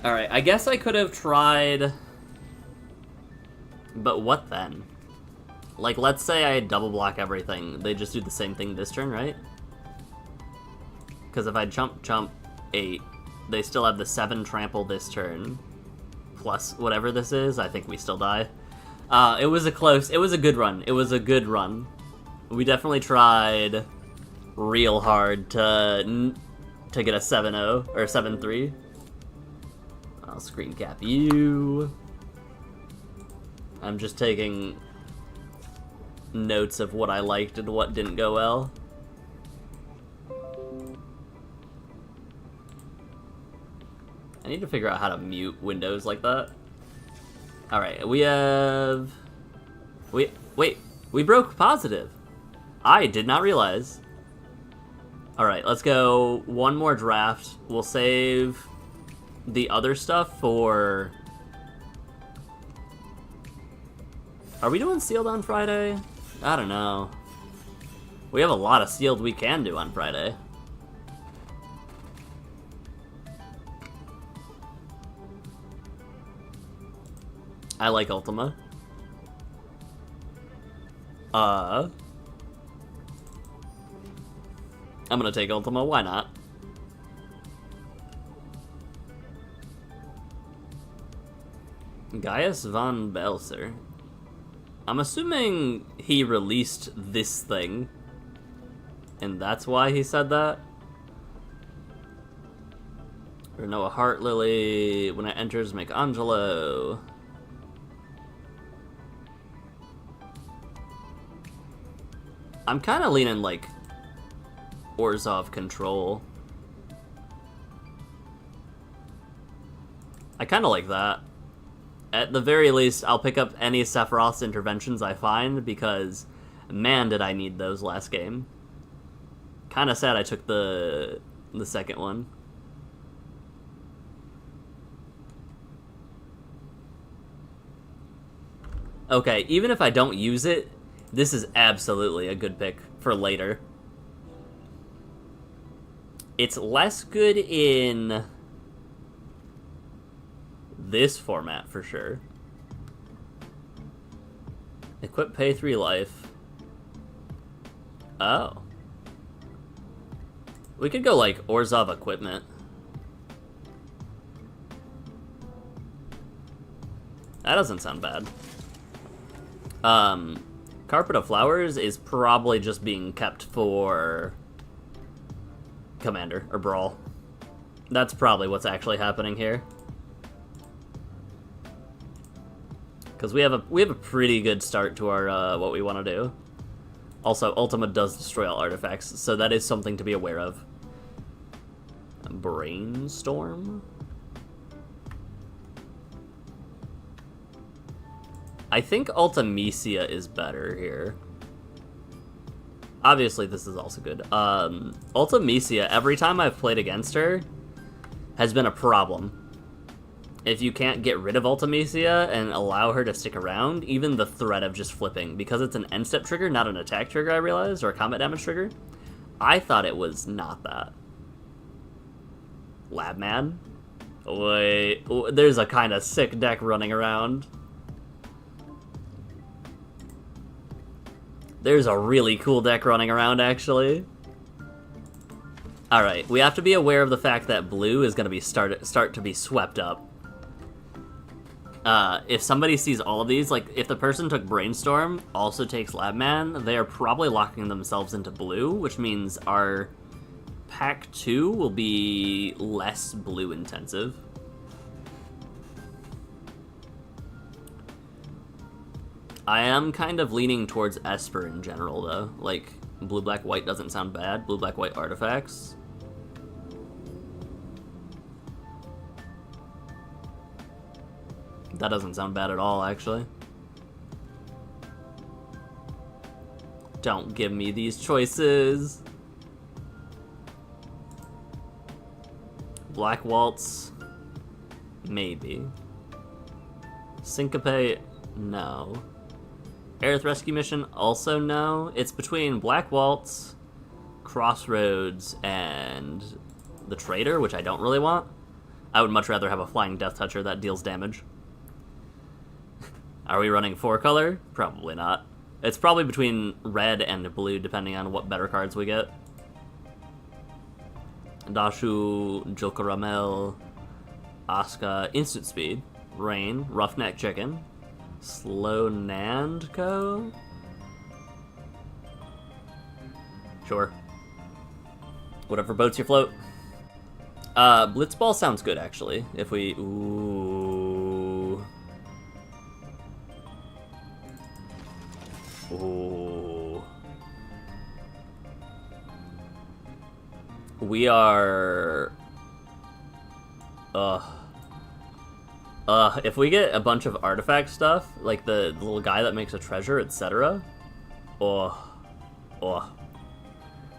Alright, I guess I could have tried... But what then? Like, let's say I double block everything. They just do the same thing this turn, right? Because if I jump 8, they still have the 7 trample this turn. Plus whatever this is, I think we still die. It was a good run. It was a good run. We definitely tried real hard to get a 7-0 or 7-3. I'll screen cap you. I'm just taking notes of what I liked and what didn't go well. I need to figure out how to mute windows like that. Alright, we have... Wait, we broke positive. I did not realize. Alright, let's go one more draft. We'll save the other stuff for... Are we doing sealed on Friday? I don't know. We have a lot of sealed we can do on Friday. I like Ultima. I'm gonna take Ultima, why not? Gaius von Belser. I'm assuming he released this thing, and that's why he said that. Renoa Heart Lily. When it enters, make Angelo. I'm kind of leaning like Orzhov Control. I kind of like that. At the very least, I'll pick up any Sephiroth's interventions I find, because man, did I need those last game. Kind of sad I took the second one. Okay, even if I don't use it, this is absolutely a good pick for later. It's less good in this format for sure. Equip, pay 3 life. Oh. We could go like Orzhov equipment. That doesn't sound bad. Carpet of Flowers is probably just being kept for Commander or Brawl. That's probably what's actually happening here. Because we have a pretty good start to our what we want to do. Also, Ultima does destroy all artifacts, so that is something to be aware of. Brainstorm? I think Ultimecia is better here. Obviously, this is also good. Ultimecia, every time I've played against her, has been a problem. If you can't get rid of Ultimecia and allow her to stick around, even the threat of just flipping, because it's an end step trigger, not an attack trigger, I realized, or a combat damage trigger. I thought it was not that. Labman? Wait, there's a kind of sick deck running around. There's a really cool deck running around, actually. Alright, we have to be aware of the fact that blue is going to be start to be swept up. If somebody sees all of these, like, if the person took Brainstorm, also takes Labman, they are probably locking themselves into blue, which means our pack 2 will be less blue intensive. I am kind of leaning towards Esper in general, though. Like, blue, black, white doesn't sound bad. Blue, black, white artifacts. That doesn't sound bad at all, actually. Don't give me these choices. Black Waltz, maybe. Syncope, no. Aerith Rescue Mission, also no. It's between Black Waltz, Crossroads, and the Trader, which I don't really want. I would much rather have a Flying Death Toucher that deals damage. Are we running 4-color? Probably not. It's probably between red and blue, depending on what better cards we get. Dashu, Jokeramel, Asuka, Instant Speed, Rain, Roughneck Chicken, Slow Nandco? Sure. Whatever boats you float. Blitzball sounds good, actually. If we... Ooh. Ooh. We are... if we get a bunch of artifact stuff, like the little guy that makes a treasure, etc.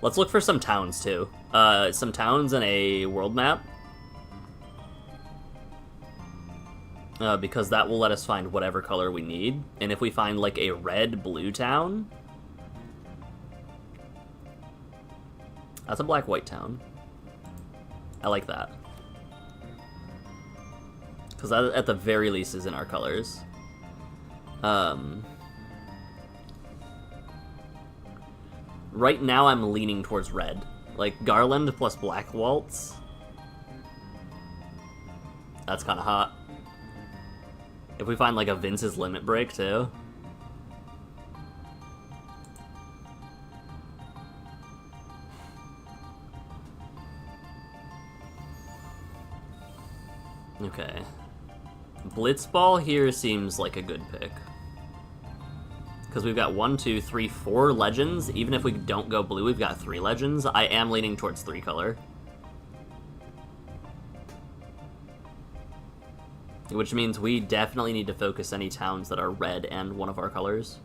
Let's look for some towns, too. Some towns and a world map. Because that will let us find whatever color we need. And if we find, like, a red-blue town... That's a black-white town. I like that. Because that, at the very least, is in our colors. Right now, I'm leaning towards red. Like, Garland plus Black Waltz. That's kind of hot. If we find, like, a Vince's Limit Break, too. Okay. Blitzball here seems like a good pick. Because we've got 1, 2, 3, 4 legends. Even if we don't go blue, we've got 3 legends. I am leaning towards 3-color. Which means we definitely need to focus any towns that are red and one of our colors.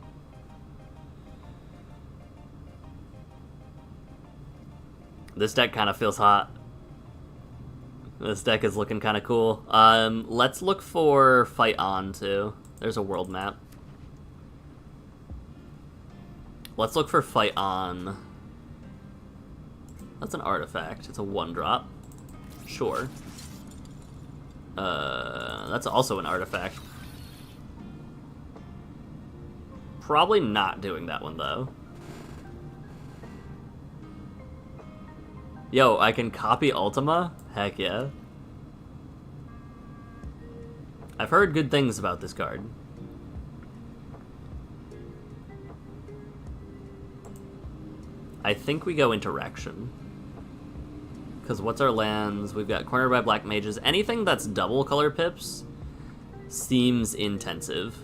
This deck kind of feels hot. This deck is looking kind of cool. Let's look for Fight On, too. There's a world map. Let's look for Fight On. That's an artifact. It's a 1-drop. Sure. That's also an artifact. Probably not doing that one, though. Yo, I can copy Ultima? Heck yeah. I've heard good things about this card. I think we go Interaction. Because what's our lands? We've got Cornered by Black Mages. Anything that's double color pips seems intensive.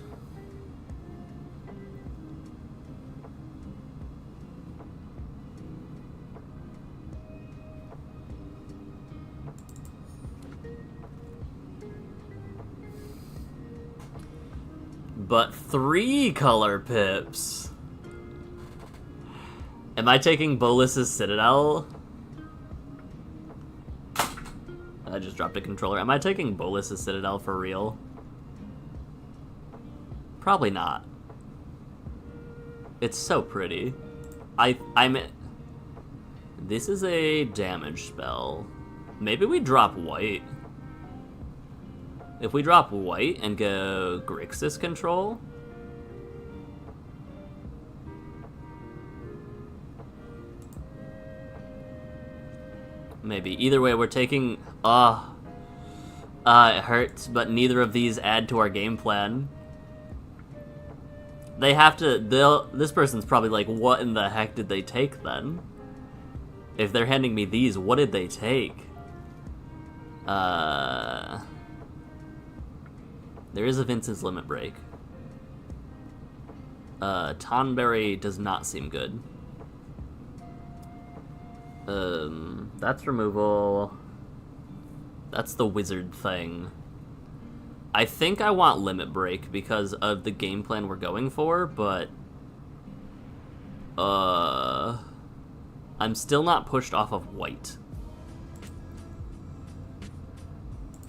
But 3 color pips. Am I taking Bolus's Citadel? I just dropped a controller. Am I taking Bolus's Citadel for real? Probably not. It's so pretty. This is a damage spell. Maybe we drop white. If we drop white and go Grixis control... Maybe. Either way, we're taking... it hurts, but neither of these add to our game plan. They have to... This person's probably like, what in the heck did they take, then? If they're handing me these, what did they take? There is a Vincent's Limit Break. Tonberry does not seem good. That's removal. That's the wizard thing. I think I want Limit Break because of the game plan we're going for, but... I'm still not pushed off of white.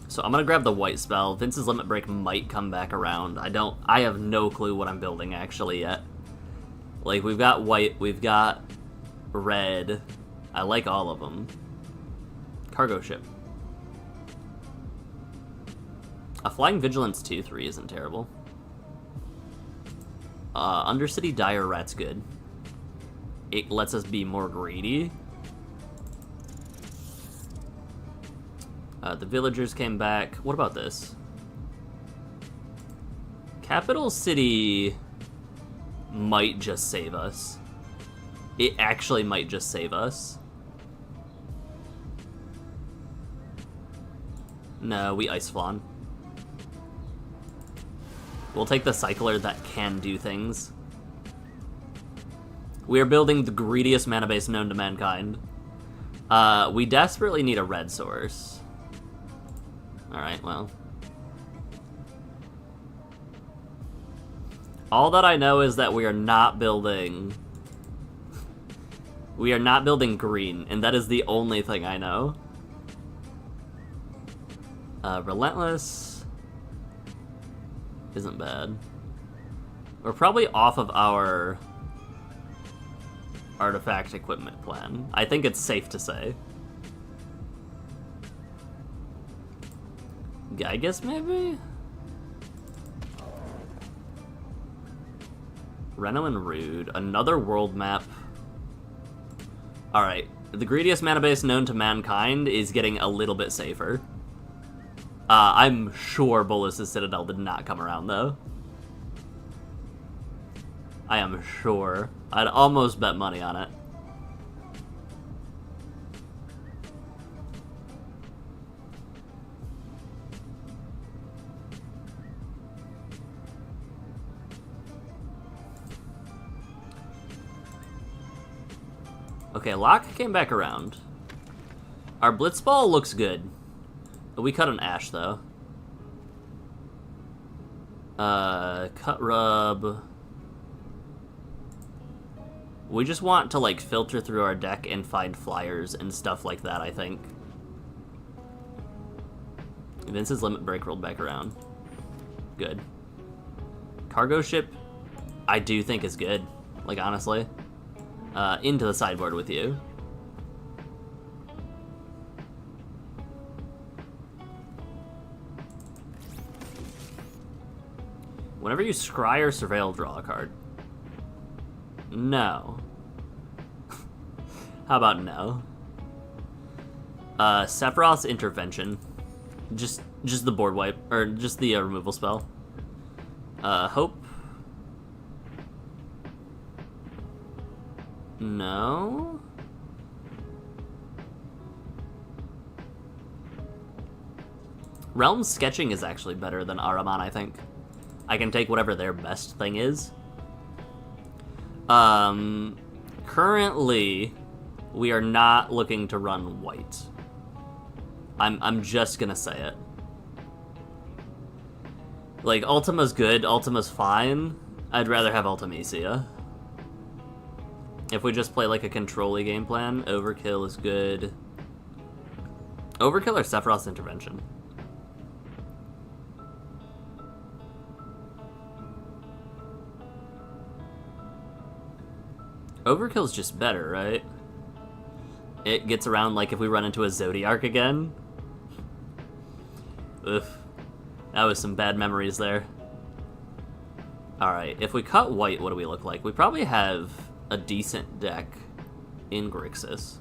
So I'm gonna grab the white spell. Vince's Limit Break might come back around. I have no clue what I'm building actually yet. Like, we've got white, we've got red. I like all of them. Cargo ship. A Flying Vigilance 2/3 isn't terrible. Undercity Dire Rat's good. It lets us be more greedy. The villagers came back. What about this? Capital City might just save us. It actually might just save us. No, we Ice Flan. We'll take the Cycler that can do things. We are building the greediest mana base known to mankind. We desperately need a red source. Alright, well. All that I know is that we are not building... We are not building green, and that is the only thing I know. Relentless... isn't bad. We're probably off of our artifact equipment plan. I think it's safe to say. Gygus, maybe? Reno and Rude. Another world map. Alright. The greediest mana base known to mankind is getting a little bit safer. I'm sure Bolus's Citadel did not come around, though. I am sure. I'd almost bet money on it. Okay, Locke came back around. Our Blitzball looks good. We cut an Ash, though. Cut rub. We just want to, like, filter through our deck and find flyers and stuff like that, I think. Vince's Limit Break rolled back around. Good. Cargo Ship, I do think is good. Like, honestly. Into the sideboard with you. Whenever you scry or surveil, draw a card. No. How about no? Sephiroth's Intervention. Just the board wipe, or just the removal spell. Hope. No. Realm Sketching is actually better than Araman, I think. I can take whatever their best thing is. Currently, we are not looking to run white. I'm just gonna say it. Like, Ultima's good, Ultima's fine. I'd rather have Ultimecia. If we just play like a control-y game plan, Overkill is good. Overkill or Sephiroth's Intervention? Overkill's just better, right? It gets around like if we run into a Zodiark again. Oof. That was some bad memories there. Alright, if we cut white, what do we look like? We probably have a decent deck in Grixis.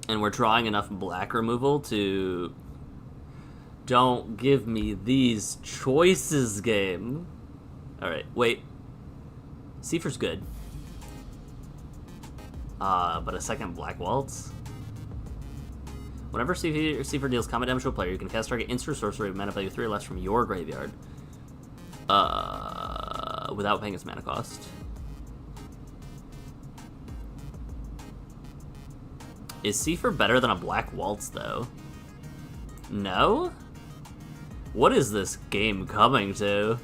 And we're drawing enough black removal to... Don't give me these choices, game. Alright, wait. Seifer's good. But a second Black Waltz? Whenever Seifer deals combat damage to a player, you can cast target instant sorcery with mana value 3 or less from your graveyard. Without paying its mana cost. Is Seifer better than a Black Waltz, though? No? What is this game coming to?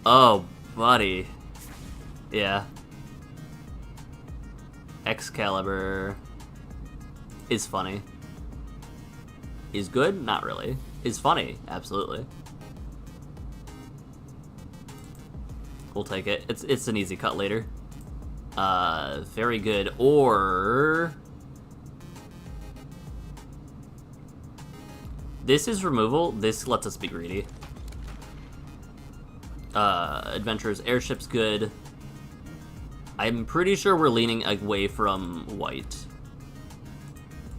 Oh, buddy. Yeah. Excalibur is funny. Is good? Not really. Is funny? Absolutely. We'll take it. It's an easy cut later. Very good. Or... This is removal. This lets us be greedy. Adventurer's Airship's good. I'm pretty sure we're leaning away from white.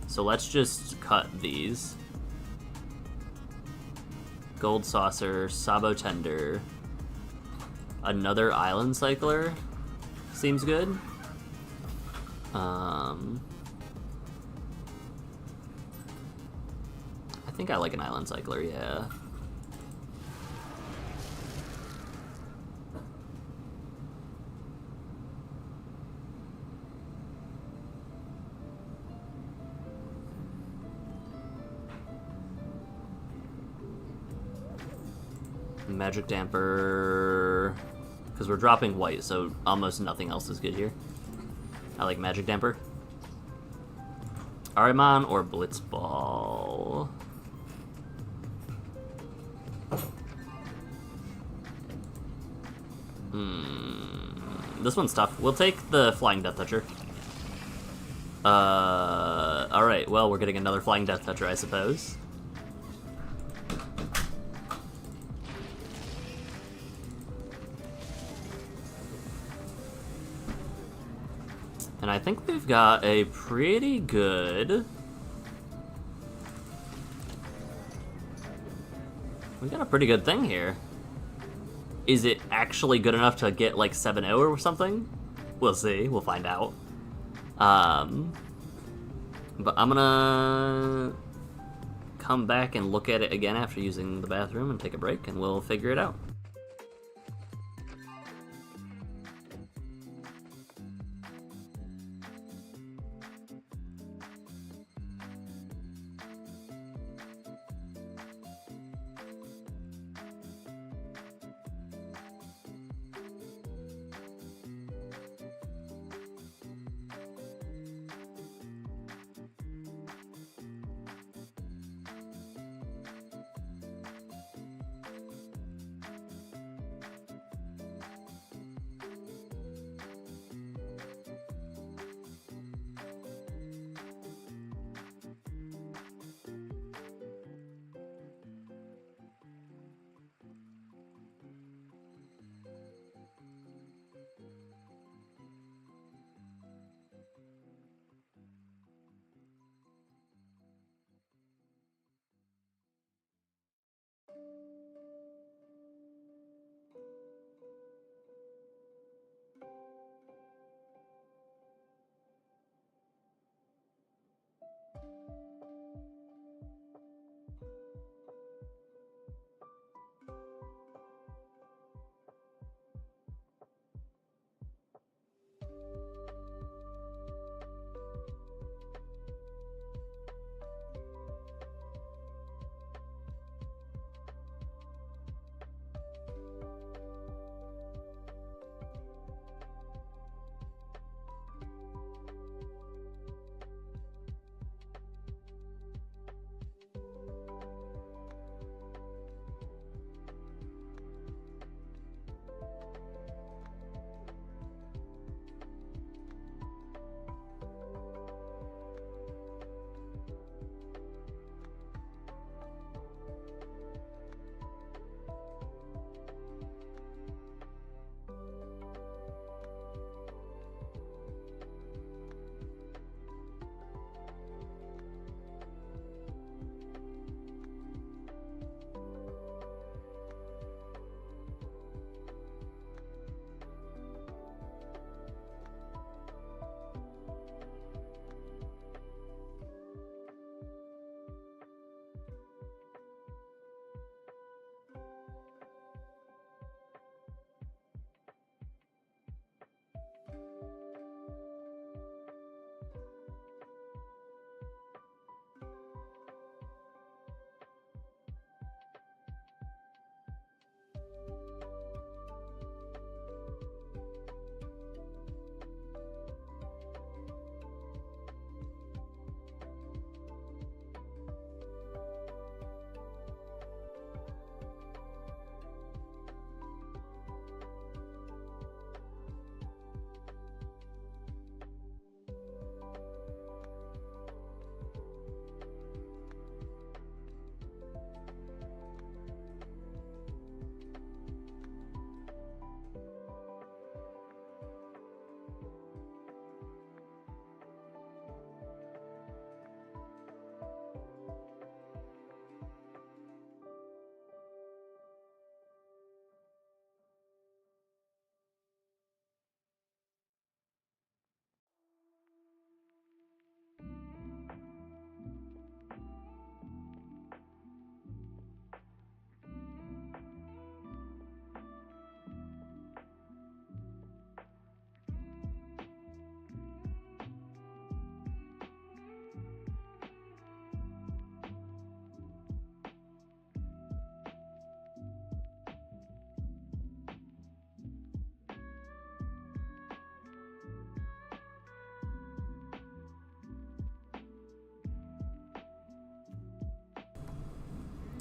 So let's just cut these. Gold Saucer, Sabo Tender. Another Island Cycler seems good. I think I like an Island Cycler, yeah. Magic Damper, because we're dropping white, so almost nothing else is good here. I like Magic Damper. Ariman or Blitzball? This one's tough. We'll take the Flying Death Toucher. Alright, well, we're getting another Flying Death Toucher, I suppose. And I think we've got a pretty good... We've got a pretty good thing here. Is it actually good enough to get, like, 7-0 or something? We'll see. We'll find out. But I'm gonna come back and look at it again after using the bathroom and take a break, and we'll figure it out.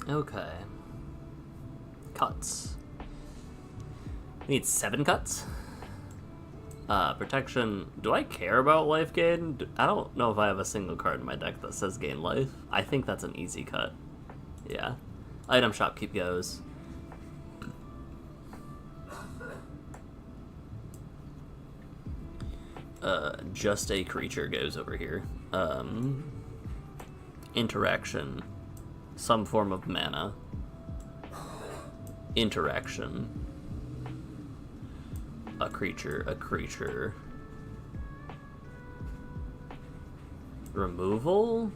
Okay. Cuts. We need 7 cuts. Protection. Do I care about life gain? I don't know if I have a single card in my deck that says gain life. I think that's an easy cut. Yeah. Item shop keep goes. Just a creature goes over here. Interaction. Some form of mana. Interaction. A creature. Removal?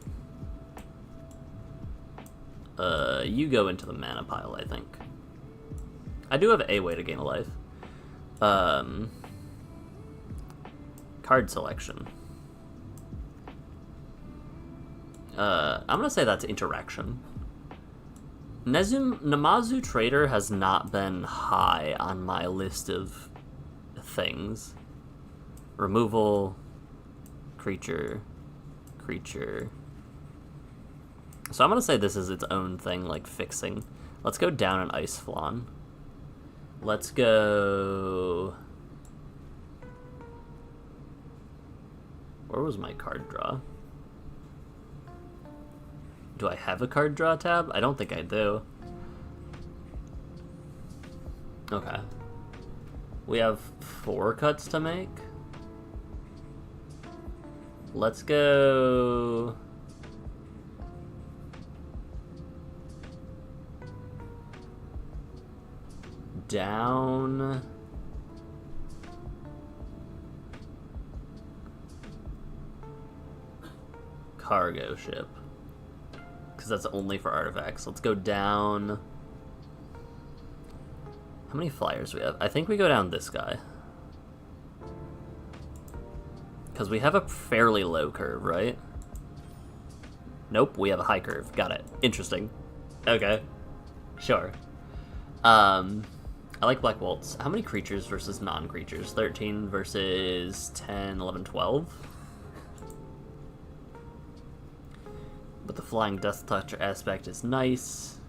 You go into the mana pile, I think. I do have a way to gain a life. Card selection. I'm gonna say that's interaction. Namazu Trader has not been high on my list of things. Removal, creature. So I'm gonna say this is its own thing, like fixing. Let's go down an Ice Flan. Let's go... Where was my card draw? Do I have a card draw tab? I don't think I do. Okay. We have 4 cuts to make. Let's go... down... cargo ship. Because that's only for artifacts. Let's go down... How many flyers do we have? I think we go down this guy. Because we have a fairly low curve, right? Nope, we have a high curve. Got it. Interesting. Okay. Sure. I like Black Bolts. How many creatures versus non-creatures? 13 versus 10, 11, 12? But the Flying Death Touch aspect is nice.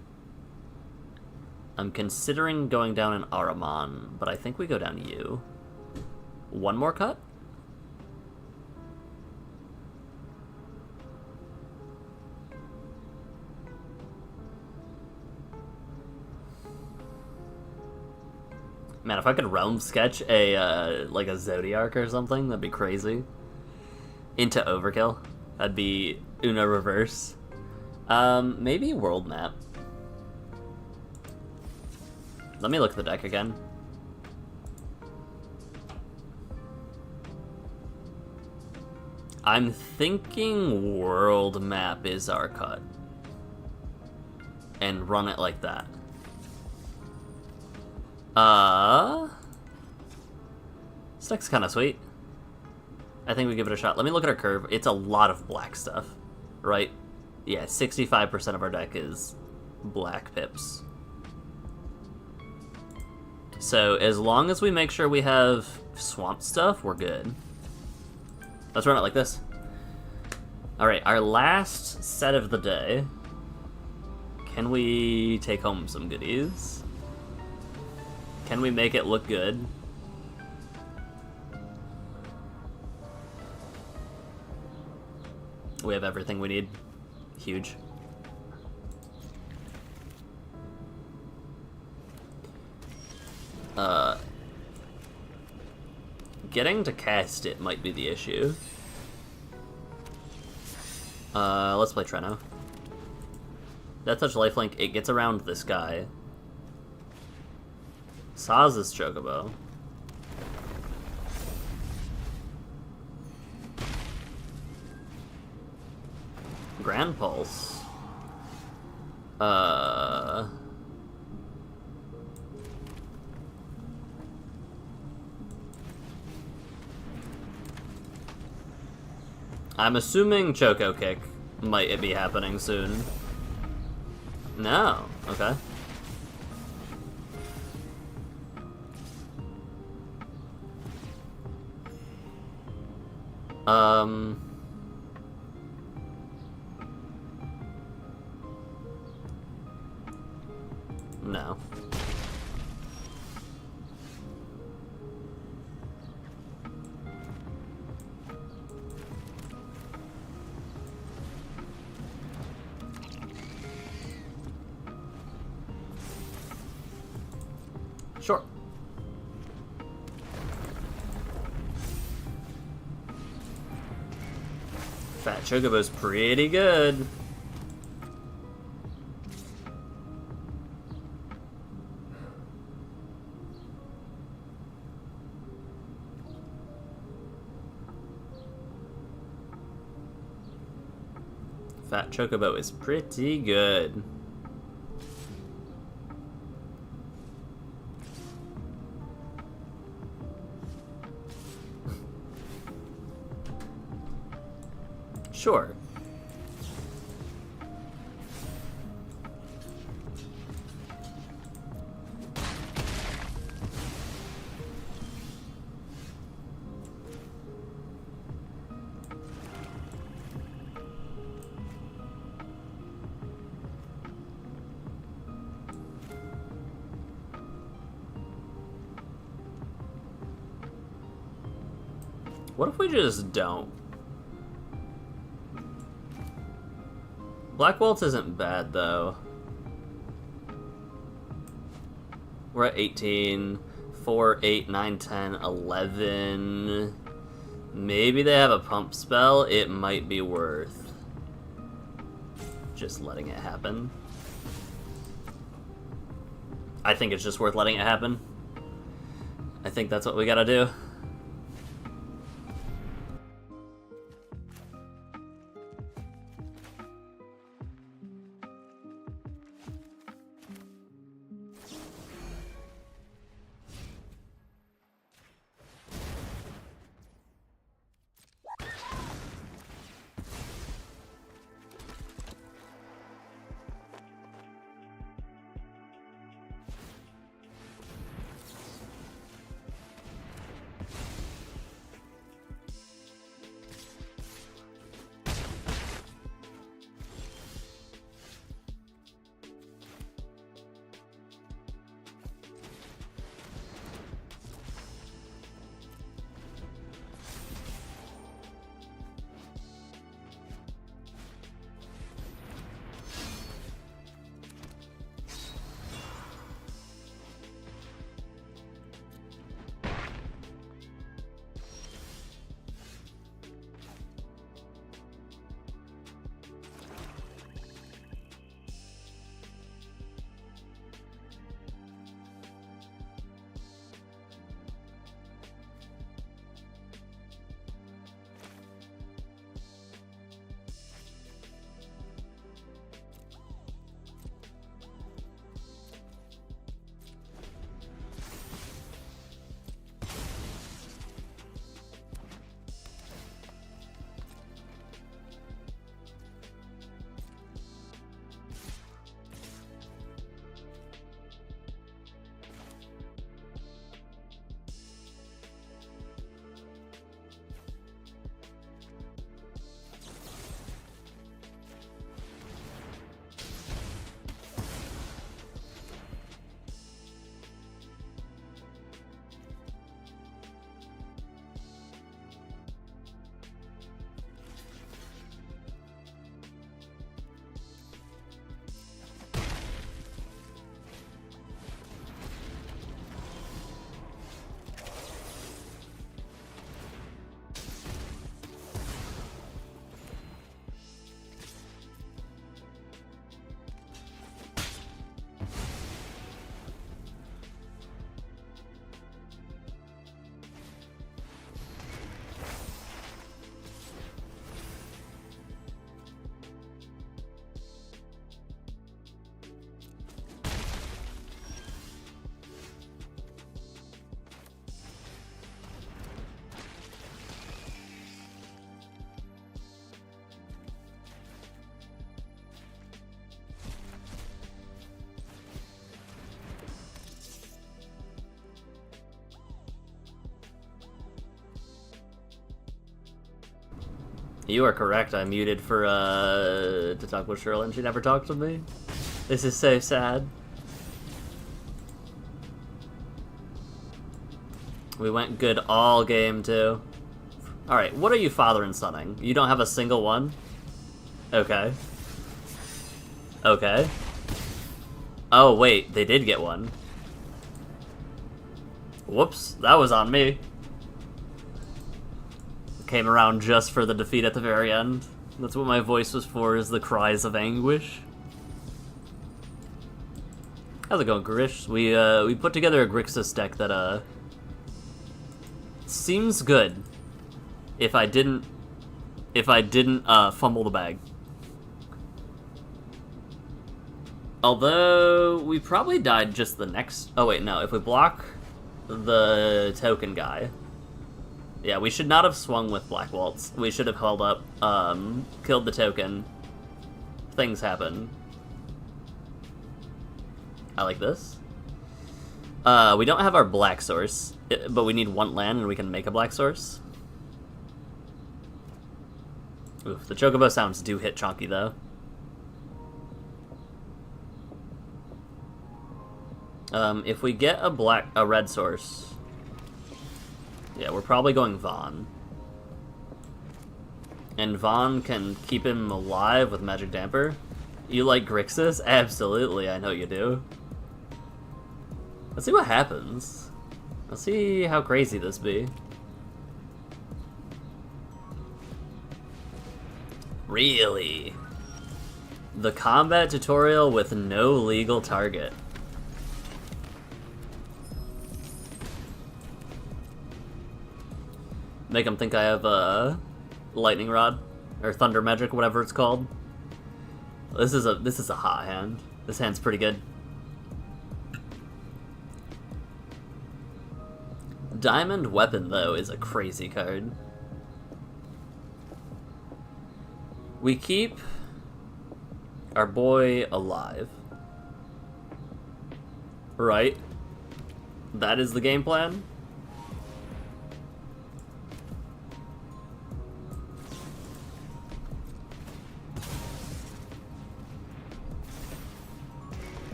I'm considering going down an Ahriman, but I think we go down you. One more cut? Man, if I could realm sketch a, like a Zodiac or something, that'd be crazy. Into Overkill. That'd be Uno Reverse. Maybe World Map. Let me look at the deck again. I'm thinking World Map is our cut. And run it like that. This deck's kind of sweet. I think we give it a shot. Let me look at our curve. It's a lot of black stuff, right? Yeah, 65% of our deck is black pips. So as long as we make sure we have swamp stuff, we're good. Let's run it like this. Alright, our last set of the day. Can we take home some goodies? Can we make it look good? We have everything we need. Huge. Getting to cast it might be the issue. Let's play Treno. Death Touch Lifelink, it gets around this guy. Saz's Chocobo. Grand Pulse. I'm assuming Choco Kick might be happening soon. No. Okay. Fat Chocobo's pretty good. Fat Chocobo is pretty good. Sure. What if we just don't? Black Waltz isn't bad, though. We're at 18, 4, 8, 9, 10, 11. Maybe they have a pump spell. It might be worth just letting it happen. I think it's just worth letting it happen. I think that's what we gotta do. You are correct. I muted for to talk with Cheryl, and she never talked to me. This is so sad. We went good all game too. All right, what are you father and sonning? You don't have a single one? Okay. Okay. Oh wait, they did get one. Whoops, that was on me. came around just for the defeat at the very end. That's what my voice was for, is the cries of anguish. How's it going, Grish? We put together a Grixis deck that, seems good. If I didn't fumble the bag. Although, we probably died just the next... Oh wait, no, if we block the token guy... Yeah, we should not have swung with Black Waltz. We should have held up, killed the token. Things happen. I like this. We don't have our black source, but we need 1 land and we can make a black source. Oof, the Chocobo sounds do hit chonky though. If we get a red source, yeah, we're probably going Vaughn. And Vaughn can keep him alive with Magic Damper. You like Grixis? Absolutely, I know you do. Let's see what happens. Let's see how crazy this be. Really? The combat tutorial with no legal target. Make him think I have a lightning rod or thunder magic, whatever it's called. This is a hot hand. This hand's pretty good. Diamond Weapon though is a crazy card. We keep our boy alive. Right? That is the game plan.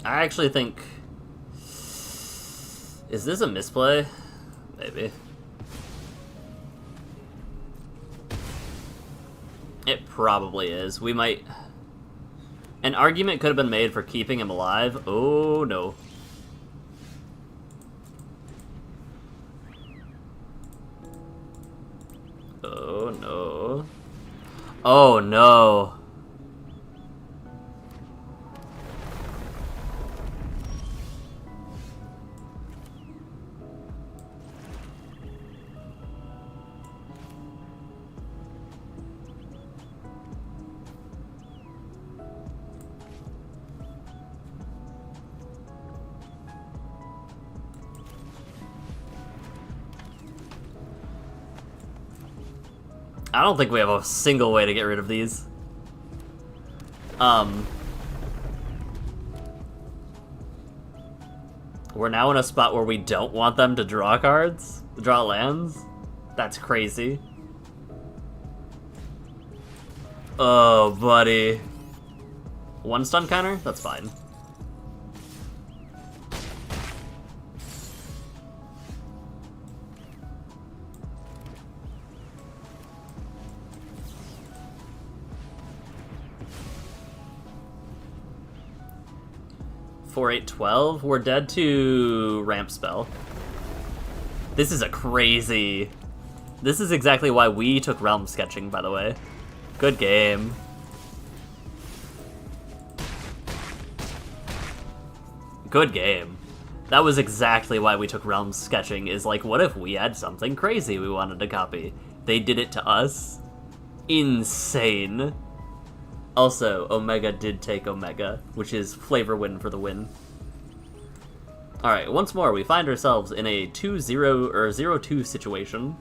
I actually think... Is this a misplay? Maybe. It probably is. We might... An argument could have been made for keeping him alive. Oh, no. Oh, no. Oh, no. I don't think we have a single way to get rid of these. We're now in a spot where we don't want them to draw cards? Draw lands? That's crazy. Oh, buddy. 1 stun counter? That's fine. Four, 8, 12. We're dead to ramp spell. This is a crazy... This is exactly why we took realm sketching, by the way. Good game. Good game. That was exactly why we took realm sketching, is like, what if we had something crazy we wanted to copy? They did it to us. Insane. Also, Omega did take Omega, which is flavor win for the win. Alright, once more, we find ourselves in a 2-0 or 0-2 situation.